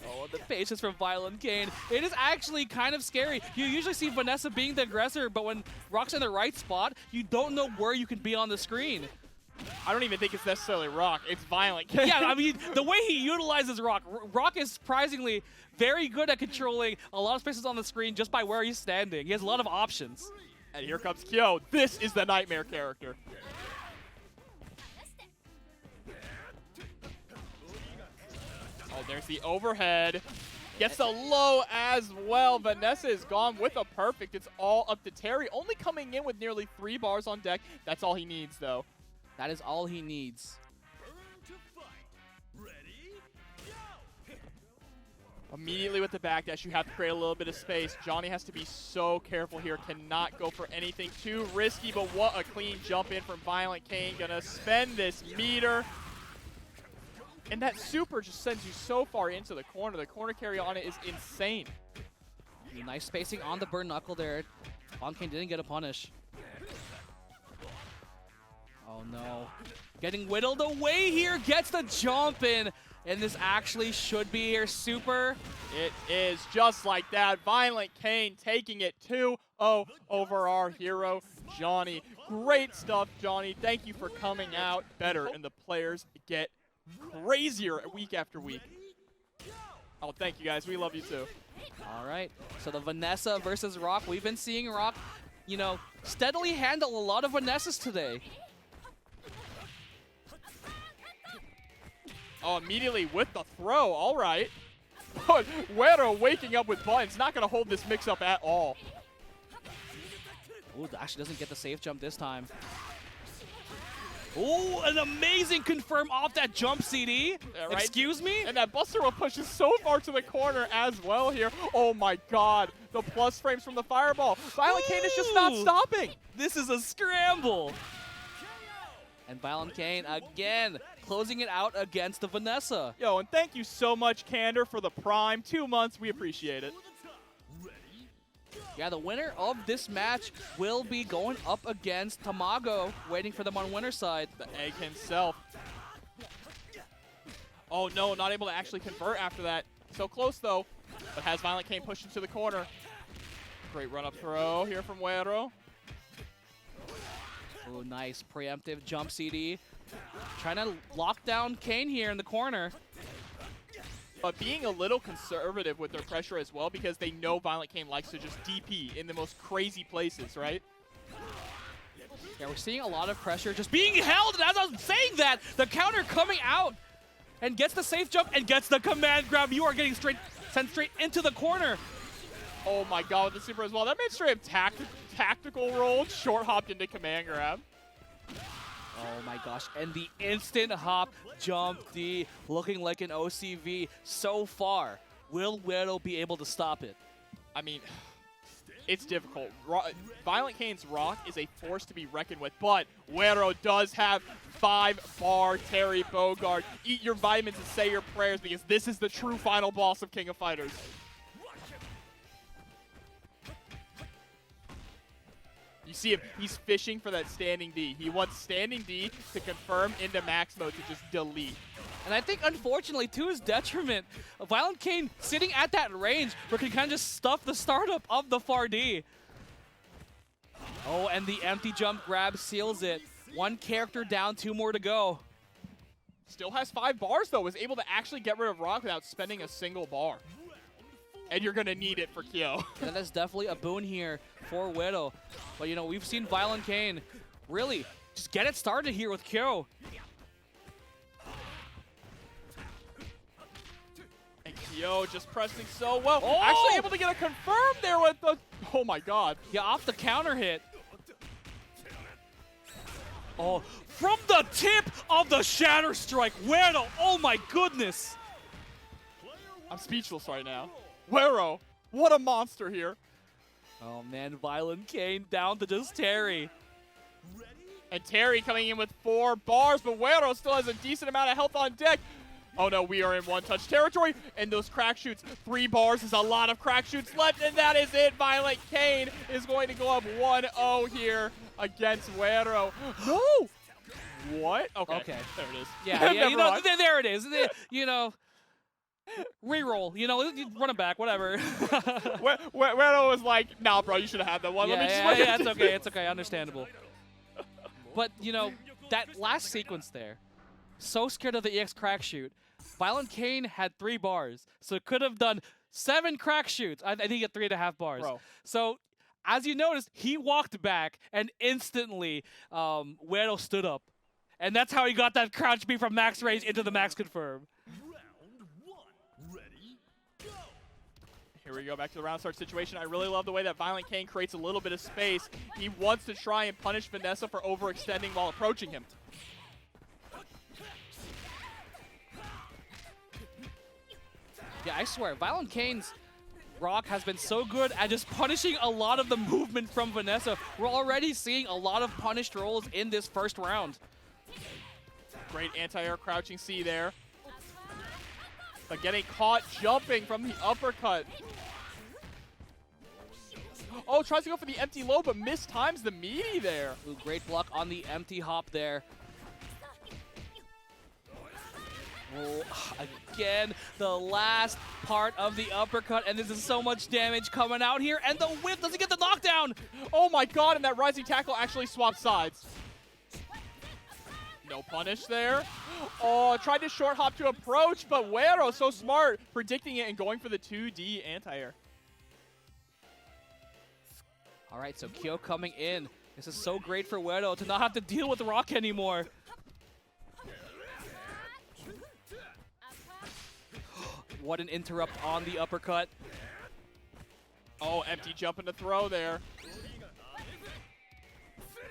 Oh, the patience from ViolentKain. It is actually kind of scary. You usually see Vanessa being the aggressor, but when Rock's in the right spot, you don't know where you can be on the screen. I don't even think it's necessarily Rock. It's ViolentKain. Yeah, I mean, the way he utilizes Rock. Rock is surprisingly very good at controlling a lot of spaces on the screen just by where he's standing. He has a lot of options. And here comes Kyo. This is the nightmare character. Oh, there's the overhead. Gets the low as well. Vanessa is gone with a perfect. It's all up to Terry. Only coming in with nearly 3 bars on deck. That's all he needs, though. That is all he needs. Immediately with the backdash, you have to create a little bit of space. Johny has to be so careful here. Cannot go for anything too risky, but what a clean jump in from ViolentKain. Gonna spend this meter. And that super just sends you so far into the corner. The corner carry on it is insane. Nice spacing on the burn knuckle there. ViolentKain didn't get a punish. Oh no. Getting whittled away here, gets the jump in. And this actually should be your super. It is just like that. ViolentKain taking it 2-0 over our hero, Johny. Great stuff, Johny. Thank you for coming out better, and the players get crazier week after week. Oh, thank you guys. We love you too. All right. So the Vanessa versus Rock. We've been seeing Rock, you know, steadily handle a lot of Vanessas today. Oh, immediately with the throw. All right. But Wero waking up with buttons. Not going to hold this mix up at all. Ooh, actually doesn't get the safe jump this time. Ooh, an amazing confirm off that jump CD. Yeah, right? Excuse me? And that Buster will push us so far to the corner as well here. Oh my god. The plus frames from the fireball. ViolentKain is just not stopping. This is a scramble. And ViolentKain again closing it out against the Vanessa. Yo, and thank you so much, Candor, for the prime. 2 months. We appreciate it. Yeah, the winner of this match will be going up against Tamago, waiting for them on winner's side. The egg himself. Oh no, not able to actually convert after that. So close though, but has ViolentKain pushed into the corner. Great run-up throw here from Wero. Oh, nice preemptive jump CD. Trying to lock down Kane here in the corner. But being a little conservative with their pressure as well, because they know ViolentKain likes to just DP in the most crazy places, right? Yeah, we're seeing a lot of pressure just being held, and as I was saying that, the counter coming out and gets the safe jump and gets the command grab. You are getting sent straight into the corner. Oh my god, with the super as well. That man straight up tactical rolled, short hopped into command grab. Oh my gosh, and the instant hop jump D looking like an OCV so far. Will Wero be able to stop it? I mean, it's difficult. ViolentKain's Rock is a force to be reckoned with, but Wero does have 5-bar Terry Bogard. Eat your vitamins and say your prayers because this is the true final boss of King of Fighters. You see him, he's fishing for that standing D. He wants standing D to confirm into max mode to just delete. And I think, unfortunately, to his detriment, ViolentKain sitting at that range where he can kind of just stuff the startup of the far D. Oh, and the empty jump grab seals it. 1 character down, 2 more to go. Still has 5 bars, though. Was able to actually get rid of Rock without spending a single bar. And you're going to need it for Kyo. That is definitely a boon here for Wero. But, you know, we've seen ViolentKain really just get it started here with Kyo. And Kyo just pressing so well. Oh! Actually able to get a confirm there with the... Oh, my God. Yeah, off the counter hit. Oh, from the tip of the Shatter Strike, Wero, oh my goodness. I'm speechless right now. Wero, what a monster here. Oh man, ViolentKain down to just Terry. And Terry coming in with 4 bars, but Wero still has a decent amount of health on deck. Oh no, we are in one-touch territory, and those crack shoots, 3 bars is a lot of crack shoots left, and that is it. ViolentKain is going to go up 1-0 here against Wero. No! What? Okay. There it is. Yeah, yeah, you know, there it is. You know, reroll. You know, you run it back, whatever. Wero was like, nah, bro, you should have had that one. Yeah, Let me just yeah, it's okay, it's okay, understandable. But, you know, that last sequence there, so scared of the EX crack shoot. ViolentKain had 3 bars, so it could have done 7 crack shoots. I think he had 3.5 bars. Bro. So, as you noticed, he walked back, and instantly, Wero stood up. And that's how he got that crouch B from max range into the max confirm. Round 1. Ready, go. Here we go, back to the round start situation. I really love the way that ViolentKain creates a little bit of space. He wants to try and punish Vanessa for overextending while approaching him. Yeah, I swear, ViolentKain's Rock has been so good at just punishing a lot of the movement from Vanessa. We're already seeing a lot of punished rolls in this first round. Great anti-air crouching C there. But getting caught jumping from the uppercut. Oh, tries to go for the empty low, but mistimes the meaty there. Ooh, great block on the empty hop there. Oh, again, the last part of the uppercut, and this is so much damage coming out here, and the whip doesn't get the knockdown. Oh my God, and that rising tackle actually swapped sides. No punish there. Oh, tried to short hop to approach, but Wero so smart, predicting it and going for the 2D anti-air. All right, so Kyo coming in. This is so great for Wero to not have to deal with Rock anymore. What an interrupt on the uppercut. Oh, empty jump into throw there.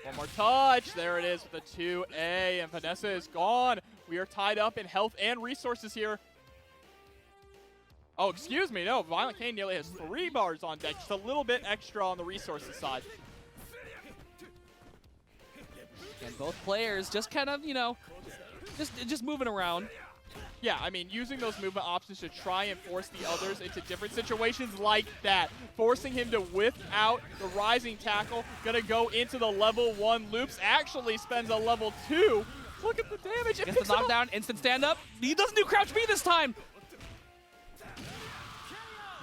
One more touch. There it is with the 2A, and Vanessa is gone. We are tied up in health and resources here. Oh, excuse me. No, ViolentKain nearly has 3 bars on deck. Just a little bit extra on the resources side. And both players just kind of, you know, just moving around. Yeah, I mean, using those movement options to try and force the others into different situations like that. Forcing him to whip out the rising tackle. Gonna go into the level 1 loops. Actually spends a level 2. Look at the damage. It gets the knockdown, instant stand up. He doesn't do crouch B this time.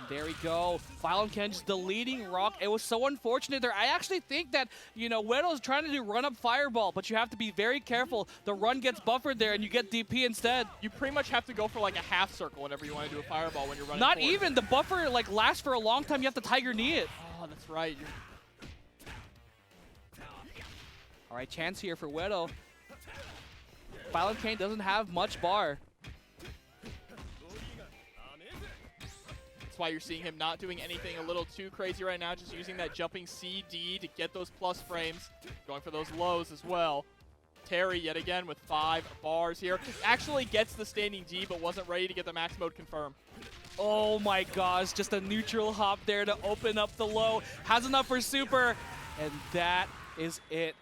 There we go. ViolentKain just deleting Rock. It was so unfortunate there. I actually think that, you know, Wero's trying to do run-up fireball, but you have to be very careful. The run gets buffered there, and you get DP instead. You pretty much have to go for like a half circle whenever you want to do a fireball when you're running Not forward. even. The buffer like lasts for a long time. You have to Tiger Knee it. Oh, that's right. All right, chance here for Wero. ViolentKain doesn't have much bar. That's why you're seeing him not doing anything a little too crazy right now, just using that jumping CD to get those plus frames, going for those lows as well. Terry, yet again, with 5 bars here. Actually gets the standing D, but wasn't ready to get the max mode confirmed. Oh my gosh, just a neutral hop there to open up the low. Has enough for super, and that is it.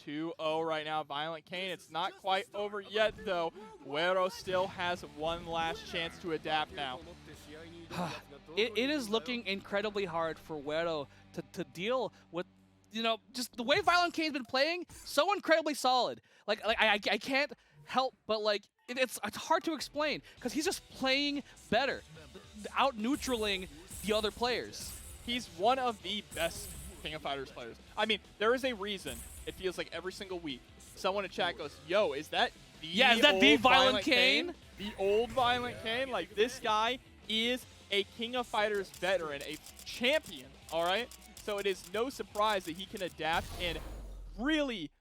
2-0 right now, ViolentKain. It's not quite over yet, though. Wero still has one last chance to adapt now. It is looking incredibly hard for Wero to deal with, you know, just the way ViolentKain's been playing, so incredibly solid. Like I can't help but, like, it's hard to explain, because he's just playing better, out-neutraling the other players. He's one of the best King of Fighters players. I mean, there is a reason it feels like every single week someone in chat goes, yo, is that the is that the ViolentKain? The old ViolentKain? Like, this guy is a King of Fighters veteran, a champion, all right? So it is no surprise that he can adapt and really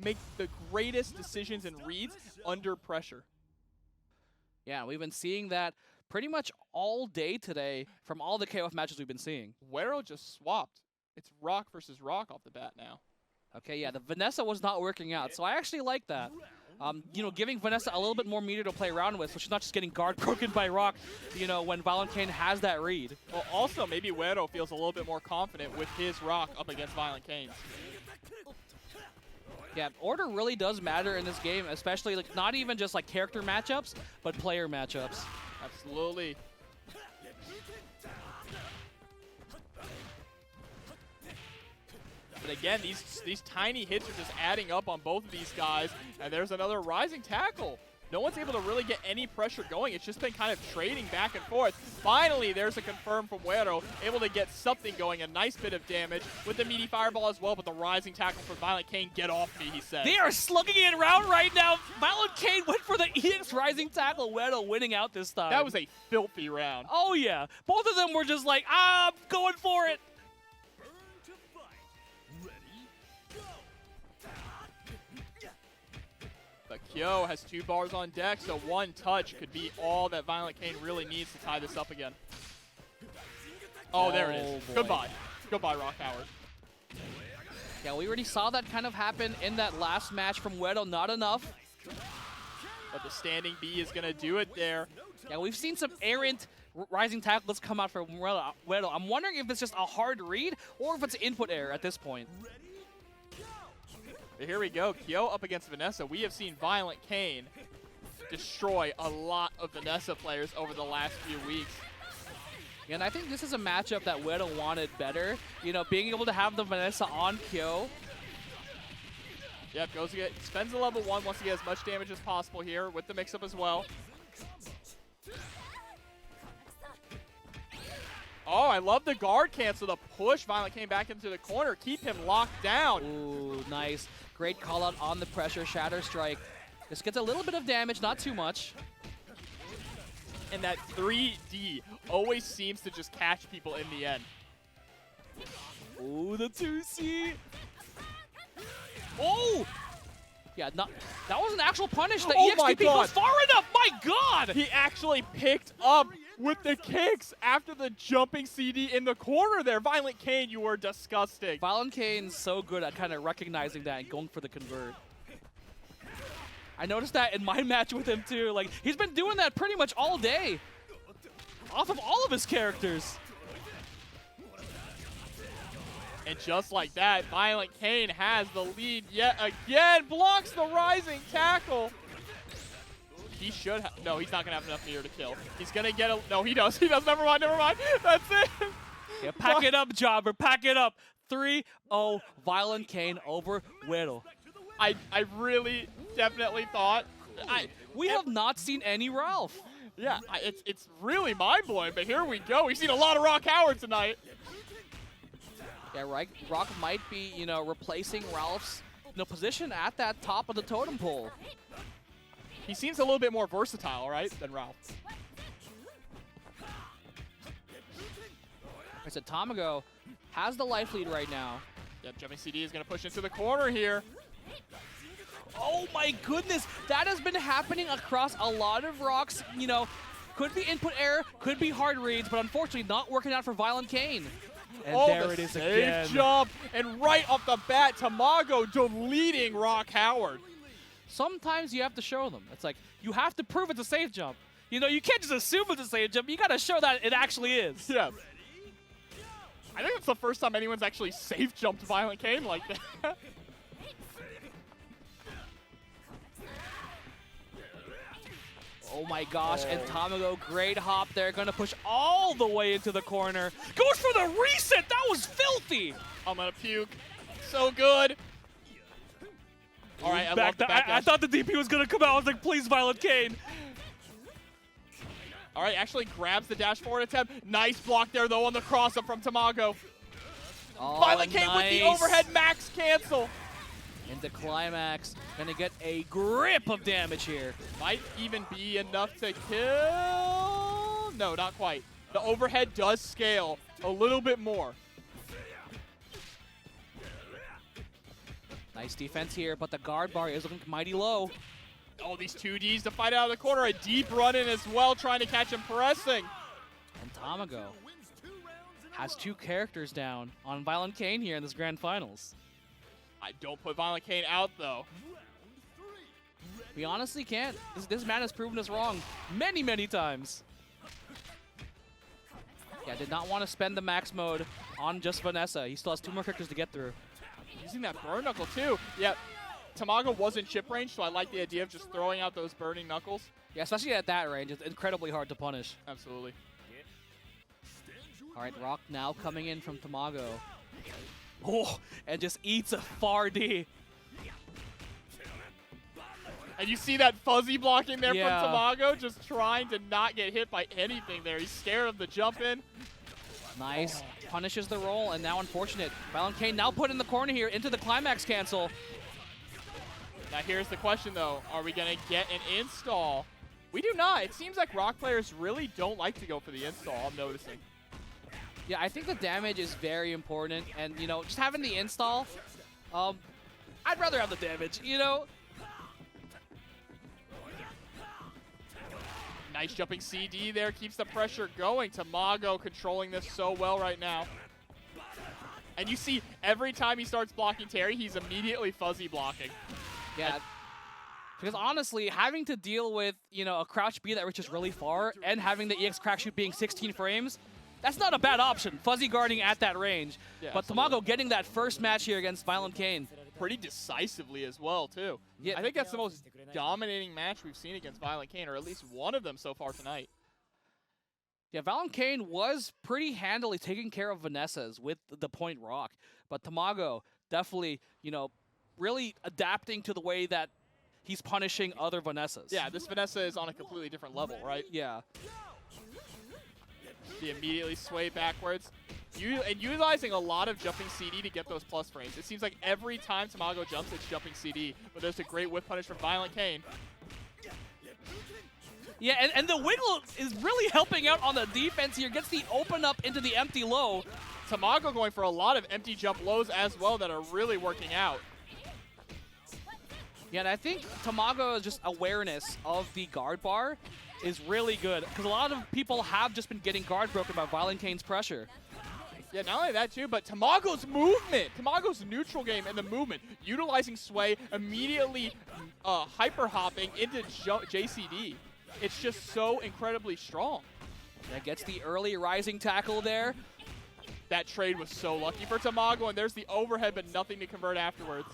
make the greatest decisions and reads under pressure. Yeah, we've been seeing that pretty much all day today from all the KOF matches we've been seeing. Wero just swapped. It's rock versus rock off the bat now. Okay, yeah, the Vanessa was not working out, so I actually like that. You know, giving Vanessa a little bit more meter to play around with, so she's not just getting guard broken by rock, you know, when ViolentKain has that read. Well, also, maybe Wero feels a little bit more confident with his rock up against ViolentKain's. Yeah, order really does matter in this game, especially, like, not even just, like, character matchups, but player matchups. Absolutely. But again, these tiny hits are just adding up on both of these guys, and there's another rising tackle. No one's able to really get any pressure going. It's just been kind of trading back and forth. Finally, there's a confirm from Wero, able to get something going, a nice bit of damage with the meaty fireball as well, but the rising tackle from ViolentKain, get off me, he said. They are slugging it around right now. ViolentKain went for the EX rising tackle. Wero winning out this time. That was a filthy round. Oh, yeah. Both of them were just like, I'm going for it. But Kyo has 2 bars on deck, so one touch could be all that ViolentKain really needs to tie this up again. Oh, there it is. Boy. Goodbye. Goodbye, Rock Howard. Yeah, we already saw that kind of happen in that last match from Wero. Not enough. But the standing B is going to do it there. Yeah, we've seen some errant rising tackles come out from Wero. I'm wondering if it's just a hard read or if it's an input error at this point. But here we go. Kyo up against Vanessa. We have seen ViolentKain destroy a lot of Vanessa players over the last few weeks. And I think this is a matchup that Wero wanted better. You know, being able to have the Vanessa on Kyo. Yep, spends the level 1, wants to get as much damage as possible here with the mix-up as well. Oh, I love the guard cancel, the push. ViolentKain back into the corner, keep him locked down. Ooh, nice. Great call out on the pressure, Shatter Strike. This gets a little bit of damage, not too much. And that 3D always seems to just catch people in the end. Ooh, the 2C. Oh! Yeah, that was an actual punish. The EXP goes far enough. My God! He actually picked up with the kicks after the jumping CD in the corner there. ViolentKain, you were disgusting. ViolentKain's so good at kind of recognizing that and going for the convert. I noticed that in my match with him too. Like, he's been doing that pretty much all day. Off of all of his characters. And just like that, ViolentKain has the lead yet again. Blocks the rising tackle. He should have. No, he's not going to have enough meter to kill. He's going to get a. No, he does. He does. Never mind. Never mind. That's it. Yeah, pack it up, Jobber. Pack it up. 3-0 ViolentKain over Wero. I really definitely thought. We have not seen any Ralph. Yeah, it's really mind-blowing, but here we go. We've seen a lot of Rock Howard tonight. Yeah, right. Rock might be, you know, replacing Ralph's, you know, position at that top of the totem pole. He seems a little bit more versatile, right, than Ralph. I said Tamago has the life lead right now. Yep, jumping CD is going to push into the corner here. Oh my goodness, that has been happening across a lot of Rock's, you know, Could be input error, could be hard reads, but unfortunately not working out for ViolentKain. And Oh, there the it is safe again. jump, and right off the bat, Tamago deleting Rock Howard. Sometimes you have to show them. It's like, you have to prove it's a safe jump. You know, you can't just assume it's a safe jump. You got to show that it actually is. Yeah. I think it's the first time anyone's actually safe jumped ViolentKain like that. Oh my gosh, and Tamago, great hop there, gonna push all the way into the corner. Goes for the reset, that was filthy! I'm gonna puke. So good. All right, I love the back I thought the DP was gonna come out. I was like, please, ViolentKain. All right, actually grabs the dash forward attempt. Nice block there, though, on the cross-up from Tamago. Oh, ViolentKain with the overhead max cancel. Into climax, gonna get a grip of damage here. Might even be enough to kill. No, not quite. The overhead does scale a little bit more. Nice defense here, but the guard bar is looking mighty low. Oh, these 2Ds to fight out of the corner. A deep run in as well, trying to catch him pressing. And Tamago has 2 characters down on ViolentKain here in this grand finals. I don't put ViolentKain out, though. We honestly can't. This man has proven us wrong many, many times. Yeah, did not want to spend the max mode on just Vanessa. He still has 2 more characters to get through. Using that burn knuckle, too. Yeah, Tamago was in chip range, so I like the idea of just throwing out those burning knuckles. Yeah, especially at that range. It's incredibly hard to punish. Absolutely. All right, Rock now coming in from Tamago. Oh, and just eats a far D. And you see that fuzzy blocking there Yeah. from Tamago, just trying to not get hit by anything there. He's scared of the jump in. Nice. Punishes the roll, and now unfortunate. ViolentKain now put in the corner here into the climax cancel. Now here's the question, though. Are we going to get an install? We do not. It seems like Rock players really don't like to go for the install, I'm noticing. Yeah, I think the damage is very important, and, you know, just having the install, I'd rather have the damage, you know? Nice jumping CD there, keeps the pressure going. Tamago controlling this so well right now. And you see, every time he starts blocking Terry, he's immediately fuzzy blocking. Yeah, because honestly, having to deal with, you know, a crouch B that reaches really far and having the EX crack shoot being 16 frames, that's not a bad option, fuzzy guarding at that range. Yeah, but Tamago getting that first match here against ViolentKain. Pretty decisively as well, too. Yeah. I think that's the most dominating match we've seen against ViolentKain, or at least one of them so far tonight. Yeah, ViolentKain was pretty handily taking care of Vanessa's with the point rock. But Tamago definitely, you know, really adapting to the way that he's punishing other Vanessas. Yeah, this Vanessa is on a completely different level, right? Yeah. He immediately sway backwards. And utilizing a lot of jumping CD to get those plus frames. It seems like every time Tamago jumps, it's jumping CD. But there's a great whip punish from ViolentKain. Yeah, and the wiggle is really helping out on the defense here. Gets the open up into the empty low. Tamago going for a lot of empty jump lows as well that are really working out. Yeah, and I think Tamago's just awareness of the guard bar is really good. Because a lot of people have just been getting guard broken by ViolentKain's pressure. Yeah, not only that too, but Tamago's movement, Tamago's neutral game and the movement, utilizing sway, immediately hyper hopping into JCD. It's just so incredibly strong. That gets the early rising tackle there. That trade was so lucky for Tamago, and there's the overhead, but nothing to convert afterwards.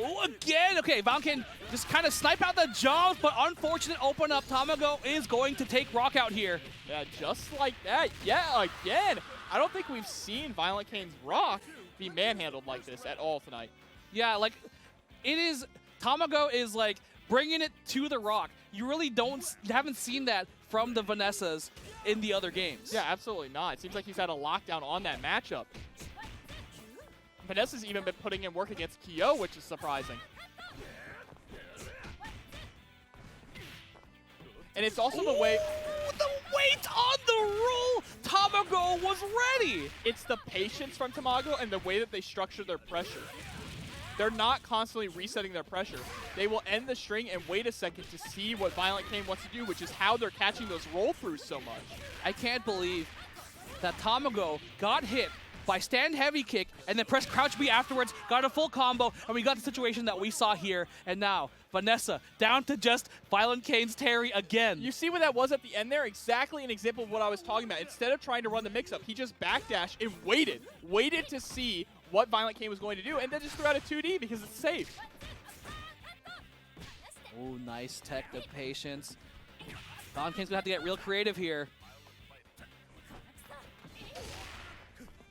Oh, again. Okay, ViolentKain just kind of snipe out the jumps, but unfortunate open up. Tamago is going to take Rock out here. Yeah, just like that. Yeah, again. I don't think we've seen ViolentKain's Rock be manhandled like this at all tonight. Yeah, like, it is, Tamago is like bringing it to the Rock. You really haven't seen that from the Vanessas in the other games. Yeah, absolutely not. It seems like he's had a lockdown on that matchup. Vanessa's even been putting in work against Kyo, which is surprising. And it's also the way... The weight on the roll! Tamago was ready! It's the patience from Tamago and the way that they structure their pressure. they're not constantly resetting their pressure. They will end the string and wait a second to see what ViolentKain wants to do, which is how they're catching those roll-throughs so much. I can't believe that Tamago got hit by stand heavy kick and then pressed crouch B afterwards, got a full combo, and we got the situation that we saw here. And now, Vanessa down to just ViolentKain's Terry again. You see what that was at the end there? Exactly an example of what I was talking about. Instead of trying to run the mix-up, he just backdashed and waited to see what ViolentKain was going to do, and then just threw out a 2D because it's safe. Oh, nice tech to patience. ViolentKain's going to have to get real creative here.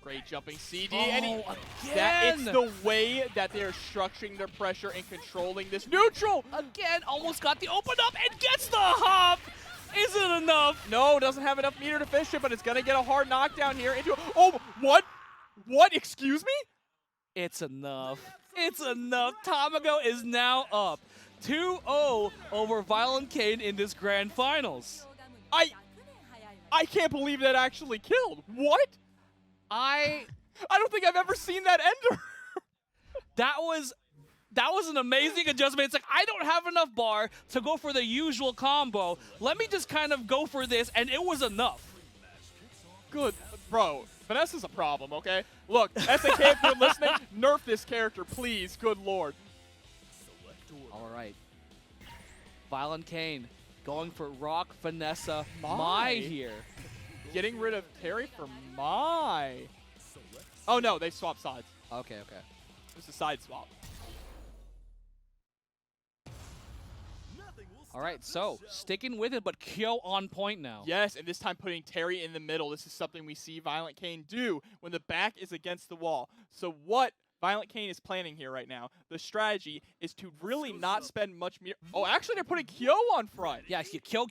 Great jumping CD. Oh, and again! It's the way that they're structuring their pressure and controlling this neutral. Again, almost got the open up and gets the hop! Is it enough? No, doesn't have enough meter to finish it, but it's going to get a hard knockdown here. Oh, what? What? Excuse me? It's enough. It's enough. Tamago is now up 2-0 over ViolentKain in this grand finals. I can't believe that actually killed. What? I don't think I've ever seen that ender. That was an amazing adjustment. It's like, I don't have enough bar to go for the usual combo. Let me just kind of go for this, and it was enough. Good. Bro, Vanessa's a problem, okay? Look, SNK, if you're listening, nerf this character, please. Good lord. All right. ViolentKain going for Rock, Vanessa, Mai here. Getting rid of Terry for Mai. Oh, no, they swapped sides. Okay. It's a side swap. All right, so sticking with it, but Kyo on point now. Yes, and this time putting Terry in the middle. This is something we see ViolentKain do when the back is against the wall. So what ViolentKain is planning here right now, the strategy is to really not spend much meter. Oh, actually, they're putting Kyo on front. Yeah, Kyo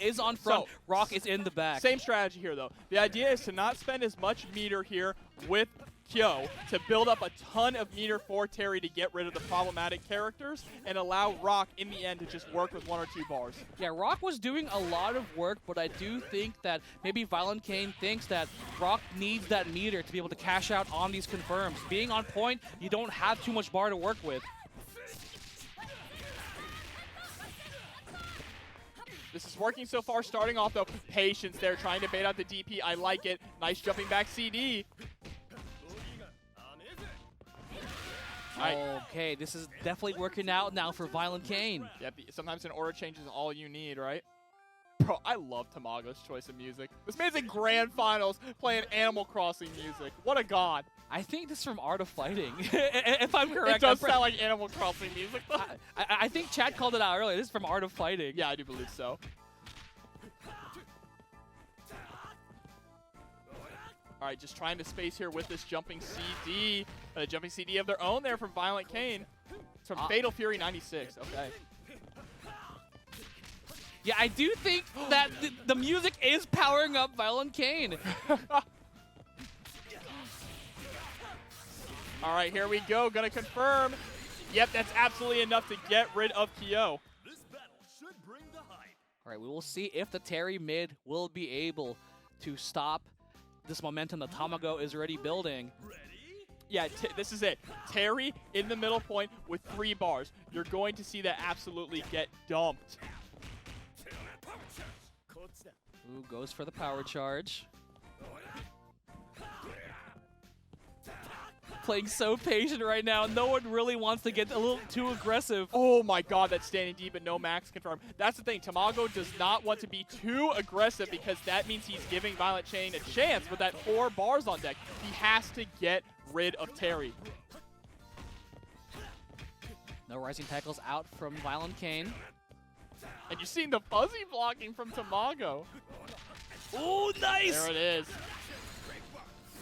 is on front. So, Rock is in the back. Same strategy here, though. The idea is to not spend as much meter here with Kyo to build up a ton of meter for Terry to get rid of the problematic characters and allow Rock, in the end, to just work with 1 or 2 bars. Yeah, Rock was doing a lot of work, but I do think that maybe ViolentKain thinks that Rock needs that meter to be able to cash out on these confirms. Being on point, you don't have too much bar to work with. This is working so far. Starting off, though, patience there, trying to bait out the DP. I like it. Nice jumping back CD. Okay, this is definitely working out now for ViolentKain. Yep, sometimes an order change is all you need, right? Bro, I love Tamago's choice of music. This man's in grand finals playing Animal Crossing music. What a god. I think this is from Art of Fighting, if I'm correct. It does sound like Animal Crossing music. I think Chad called it out earlier. This is from Art of Fighting. Yeah, I do believe so. All right, just trying to space here with this jumping CD. Jumping CD of their own there from ViolentKain. It's from Fatal Fury 96. Okay. Yeah, I do think that the music is powering up ViolentKain. All right, here we go. Gonna confirm. Yep, that's absolutely enough to get rid of Kyo. This battle should bring the hype. All right, we will see if the Terry mid will be able to stop this momentum that Tamago is already building. Yeah, this is it. Terry in the middle point with 3 bars. You're going to see that absolutely get dumped. Ooh, goes for the power charge. Playing so patient right now. No one really wants to get a little too aggressive. Oh my god, that's standing deep and no max confirmed. That's the thing. Tamago does not want to be too aggressive because that means he's giving ViolentKain a chance with that 4 bars on deck. He has to get rid of Terry. No rising tackles out from ViolentKain. And you're seeing the fuzzy blocking from Tamago. Oh, nice! There it is.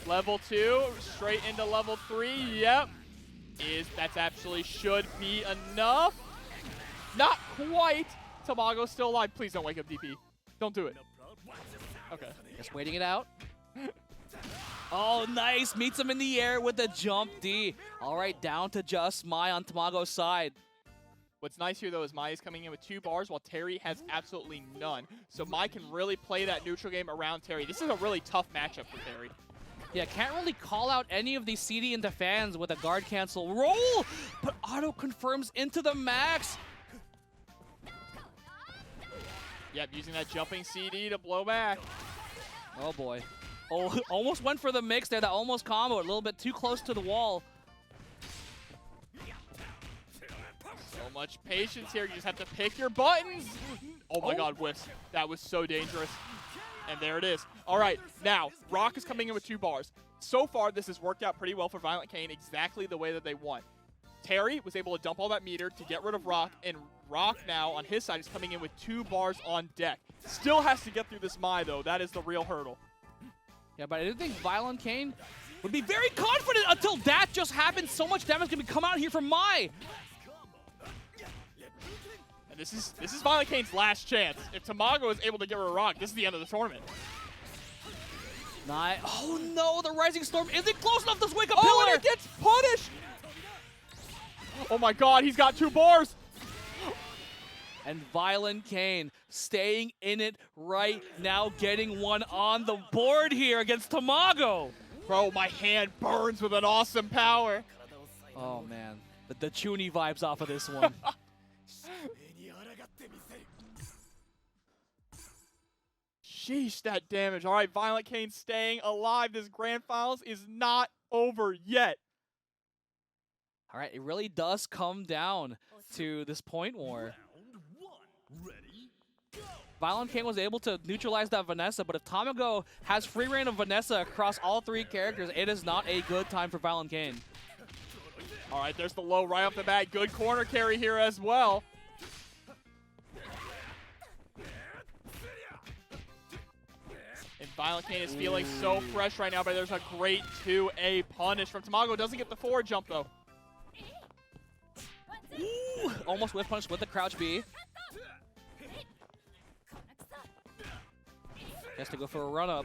Level 2, straight into level 3. Yep. That's actually should be enough. Not quite. Tamago's still alive. Please don't wake up DP. Don't do it. Okay. Just waiting it out. Oh, nice. Meets him in the air with a jump D. All right, down to just Mai on Tamago's side. What's nice here, though, is Mai is coming in with 2 bars while Terry has absolutely none. So Mai can really play that neutral game around Terry. This is a really tough matchup for Terry. Yeah, can't really call out any of these CD into fans with a guard cancel roll, but auto confirms into the max. Yep, using that jumping CD to blow back. Oh boy. Oh, almost went for the mix there, that almost combo, a little bit too close to the wall. So much patience here, you just have to pick your buttons. Oh my god, whiffs. That was so dangerous. And there it is. All right, now, Rock is coming in with 2 bars. So far, this has worked out pretty well for ViolentKain, exactly the way that they want. Terry was able to dump all that meter to get rid of Rock, and Rock now, on his side, is coming in with 2 bars on deck. Still has to get through this Mai, though. That is the real hurdle. Yeah, but I didn't think ViolentKain would be very confident until that just happened. So much damage can come out here from Mai. And this is ViolentKain's last chance. If Tamago is able to get rid of Rock, this is the end of the tournament. Oh no, the Rising Storm isn't close enough to wake up Oh, Pillar. and it gets punished! Oh my god, he's got 2 bars! And ViolentKain staying in it right now, getting one on the board here against Tamago. Bro, my hand burns with an awesome power. Oh man, the Chuny vibes off of this one. Sheesh, that damage. All right, ViolentKain staying alive. This grand finals is not over yet. All right, it really does come down to this point war. ViolentKain was able to neutralize that Vanessa, but if Tamago has free reign of Vanessa across all 3 characters, it is not a good time for ViolentKain. All right, there's the low right off the bat. Good corner carry here as well. And ViolentKain is feeling so fresh right now, but there's a great 2A punish from Tamago. Doesn't get the forward jump, though. Ooh, almost whiff punish with the crouch B. Has to go for a run-up.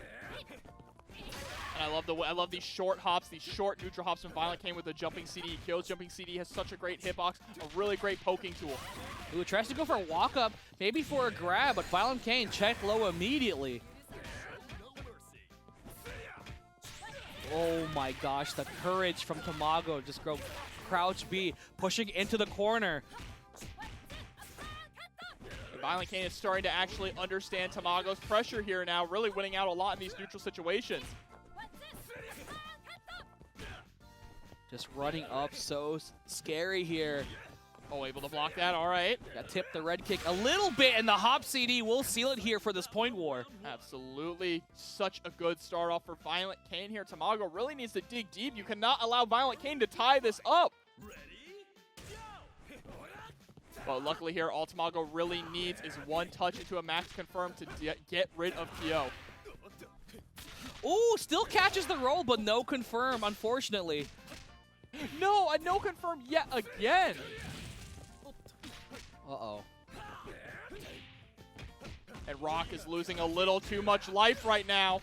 And I love these short hops, these short neutral hops from ViolentKain with the jumping CD. He kills jumping CD, has such a great hitbox, a really great poking tool. Ooh, tries to go for a walk-up, maybe for a grab, but ViolentKain check low immediately. Oh my gosh, the courage from Tamago. Just go crouch B, pushing into the corner. ViolentKain is starting to actually understand Tamago's pressure here now, really winning out a lot in these neutral situations. Just running up, so scary here. Oh, able to block that, all right. Got tipped the red kick a little bit, and the hop CD will seal it here for this point war. Absolutely. Such a good start off for ViolentKain here. Tamago really needs to dig deep. You cannot allow ViolentKain to tie this up. But luckily here, all Tamago really needs is 1 touch into a max confirm to get rid of TO. Ooh, still catches the roll, but no confirm, unfortunately. No, a no confirm yet again. Uh-oh. And Rock is losing a little too much life right now.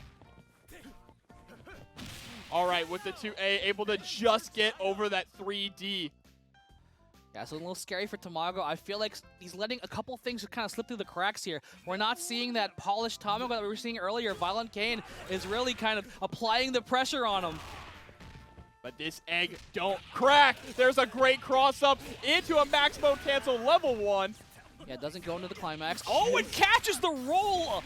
All right, with the 2A, able to just get over that 3D. Yeah, so a little scary for Tamago. I feel like he's letting a couple things kind of slip through the cracks here. We're not seeing that polished Tamago that we were seeing earlier. ViolentKain is really kind of applying the pressure on him. But this egg don't crack. There's a great cross-up into a max mode cancel level 1. Yeah, it doesn't go into the climax. Oh, it catches the roll!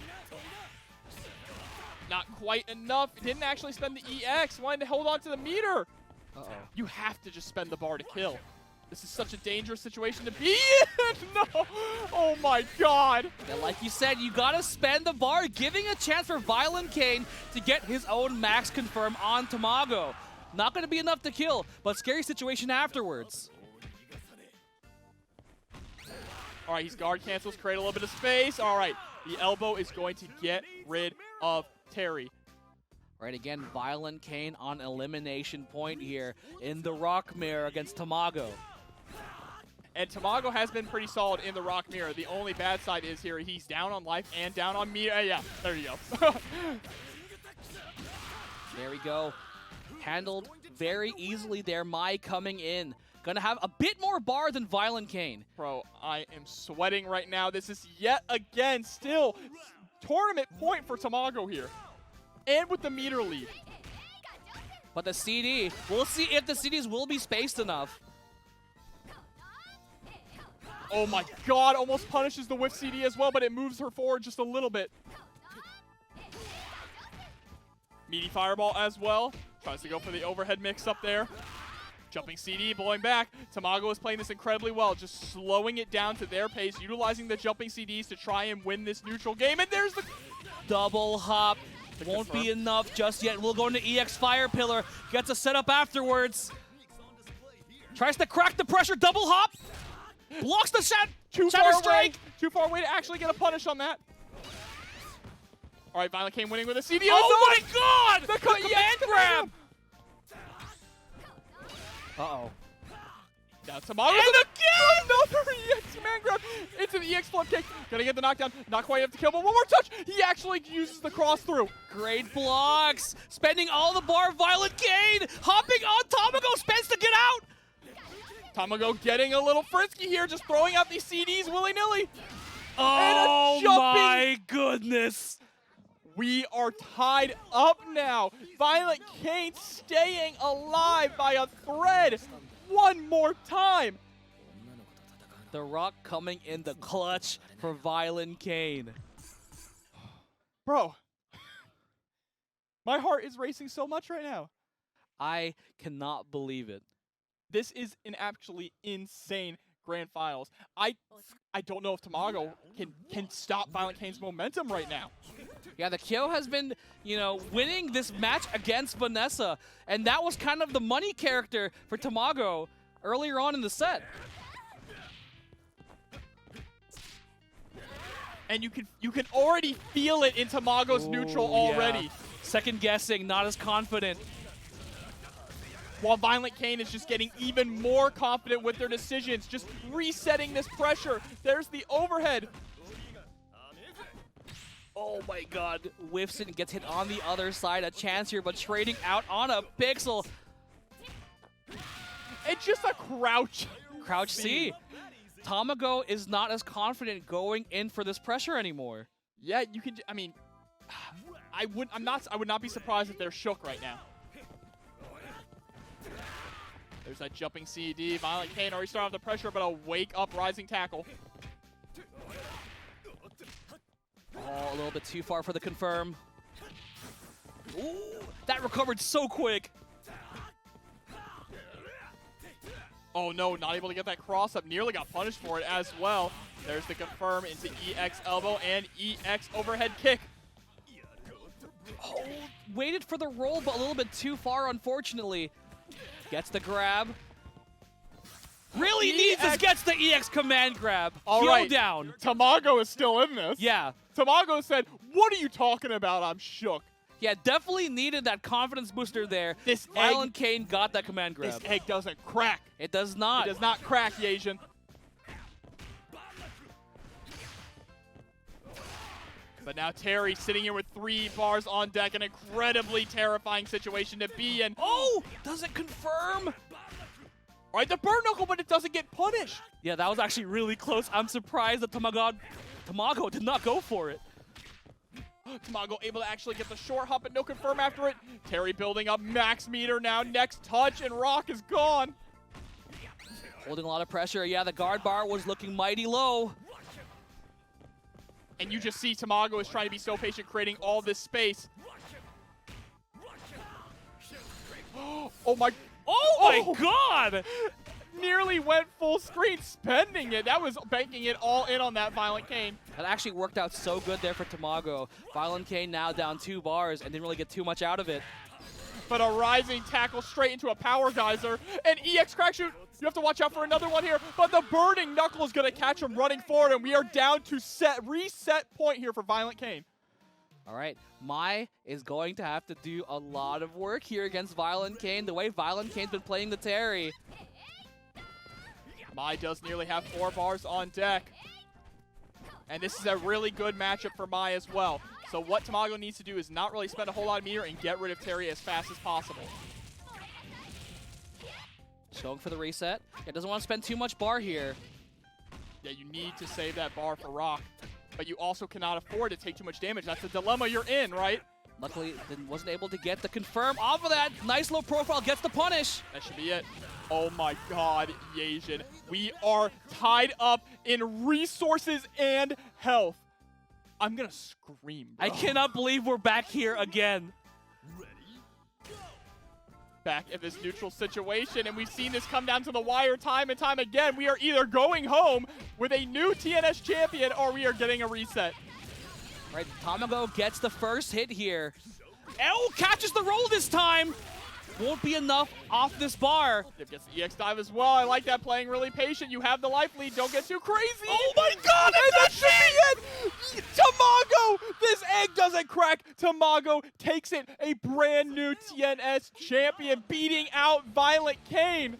Not quite enough. Didn't actually spend the EX. Wanted to hold on to the meter. Uh-oh. You have to just spend the bar to kill. This is such a dangerous situation to be in. No. Oh my god. Yeah, like you said, you gotta spend the bar, giving a chance for ViolentKain to get his own max confirm on Tamago. Not gonna be enough to kill, but scary situation afterwards. All right, he's guard cancels, create a little bit of space. All right, the elbow is going to get rid of Terry. Right, again, ViolentKain on elimination point here in the Rock Mirror against Tamago. And Tamago has been pretty solid in the Rock Mirror. The only bad side is here, he's down on life and down on meter. Yeah, there you go. There we go. Handled very easily there. Mai coming in. Gonna have a bit more bar than ViolentKain. Bro, I am sweating right now. This is yet again still tournament point for Tamago here. And with the meter lead. But the CD, we'll see if the CDs will be spaced enough. Oh my god, almost punishes the whiff CD as well, but it moves her forward just a little bit. Meaty fireball as well. Tries to go for the overhead mix up there. Jumping CD, blowing back. Tamago is playing this incredibly well, just slowing it down to their pace, utilizing the jumping CDs to try and win this neutral game. And there's the double hop. Won't be enough just yet. We'll go into EX Fire Pillar. Gets a setup afterwards. Tries to crack the pressure. Double hop. Blocks the shot. Shatter Strike. Too far away to actually get a punish on that. All right, ViolentKain winning with a CD. Oh my god! The command grab. Uh-oh. Now Tamago. And again! Another EX command grab into the EX flip kick. Gonna get the knockdown. Not quite enough to kill, but one more touch. He actually uses the cross through. Great blocks. Spending all the bar. ViolentKain hopping on Tamago. Spends to get out. Tamago getting a little frisky here, just throwing out these CDs willy-nilly. Oh my goodness. We are tied up now. ViolentKain staying alive by a thread. One more time. The Rock coming in the clutch for ViolentKain. Bro, my heart is racing so much right now. I cannot believe it. This is an actually insane grand finals. I don't know if Tamago can stop ViolentKain's momentum right now. Yeah, the Kyo has been, you know, winning this match against Vanessa, and that was kind of the money character for Tamago earlier on in the set. And you can already feel it in Tamago's neutral already. Yeah. Second guessing, not as confident. While ViolentKain is just getting even more confident with their decisions, just resetting this pressure. There's the overhead. Oh my god, whiffs it and gets hit on the other side. A chance here, but trading out on a pixel. It's just a crouch. Crouch C. Tamago is not as confident going in for this pressure anymore. Yeah, you can. I mean, I would not be surprised if they're shook right now. There's that jumping CD. ViolentKain already started off the pressure, but a wake up rising tackle. Oh, a little bit too far for the confirm. Ooh, that recovered so quick. Oh no, not able to get that cross up. Nearly got punished for it as well. There's the confirm into EX elbow and EX overhead kick. Oh, waited for the roll, but a little bit too far, unfortunately. Gets the grab. Really needs this, gets the EX command grab. All Heel right. down. Tamago is still in this. Yeah. Tamago said, "What are you talking about? I'm shook." Yeah, definitely needed that confidence booster there. This ViolentKain got that command grab. This egg doesn't crack. It does not. It does not crack, Yasian. But now Terry sitting here with 3 bars on deck. An incredibly terrifying situation to be in. Oh, does it confirm? All right, the burn knuckle, but it doesn't get punished. Yeah, that was actually really close. I'm surprised that Tamago did not go for it. Tamago able to actually get the short hop, but no confirm after it. Terry building up max meter now. Next touch, and Rock is gone. Holding a lot of pressure. Yeah, the guard bar was looking mighty low. And you just see Tamago is trying to be so patient, creating all this space. Oh my God! Nearly went full screen, spending it. That was banking it all in on that ViolentKain. That actually worked out so good there for Tamago. ViolentKain now down 2 bars and didn't really get too much out of it. But a rising tackle straight into a power geyser. And EX crack shoot. You have to watch out for another one here. But the burning knuckle is going to catch him running forward. And we are down to reset point here for ViolentKain. All right, Mai is going to have to do a lot of work here against ViolentKain. The way ViolentKain's been playing the Terry. Mai does nearly have 4 bars on deck. And this is a really good matchup for Mai as well. So what Tamago needs to do is not really spend a whole lot of meter and get rid of Terry as fast as possible. Going for the reset. It doesn't want to spend too much bar here. Yeah, you need to save that bar for Rock. But you also cannot afford to take too much damage. That's the dilemma you're in, right? Luckily, wasn't able to get the confirm off of that. Nice low profile, gets the punish. That should be it. Oh my god, Yasian. We are tied up in resources and health. I'm gonna scream, bro. I cannot believe we're back here again. Back in this neutral situation, and we've seen this come down to the wire time and time again. We are either going home with a new TNS champion or we are getting a reset. Right, Tamago gets the first hit here. Oh, catches the roll this time. Won't be enough off this bar. Dip gets the EX dive as well. I like that, playing really patient. You have the life lead. Don't get too crazy. Oh my god, and that should be it! Tamago! This egg doesn't crack. Tamago takes it. A brand new TNS champion beating out ViolentKain.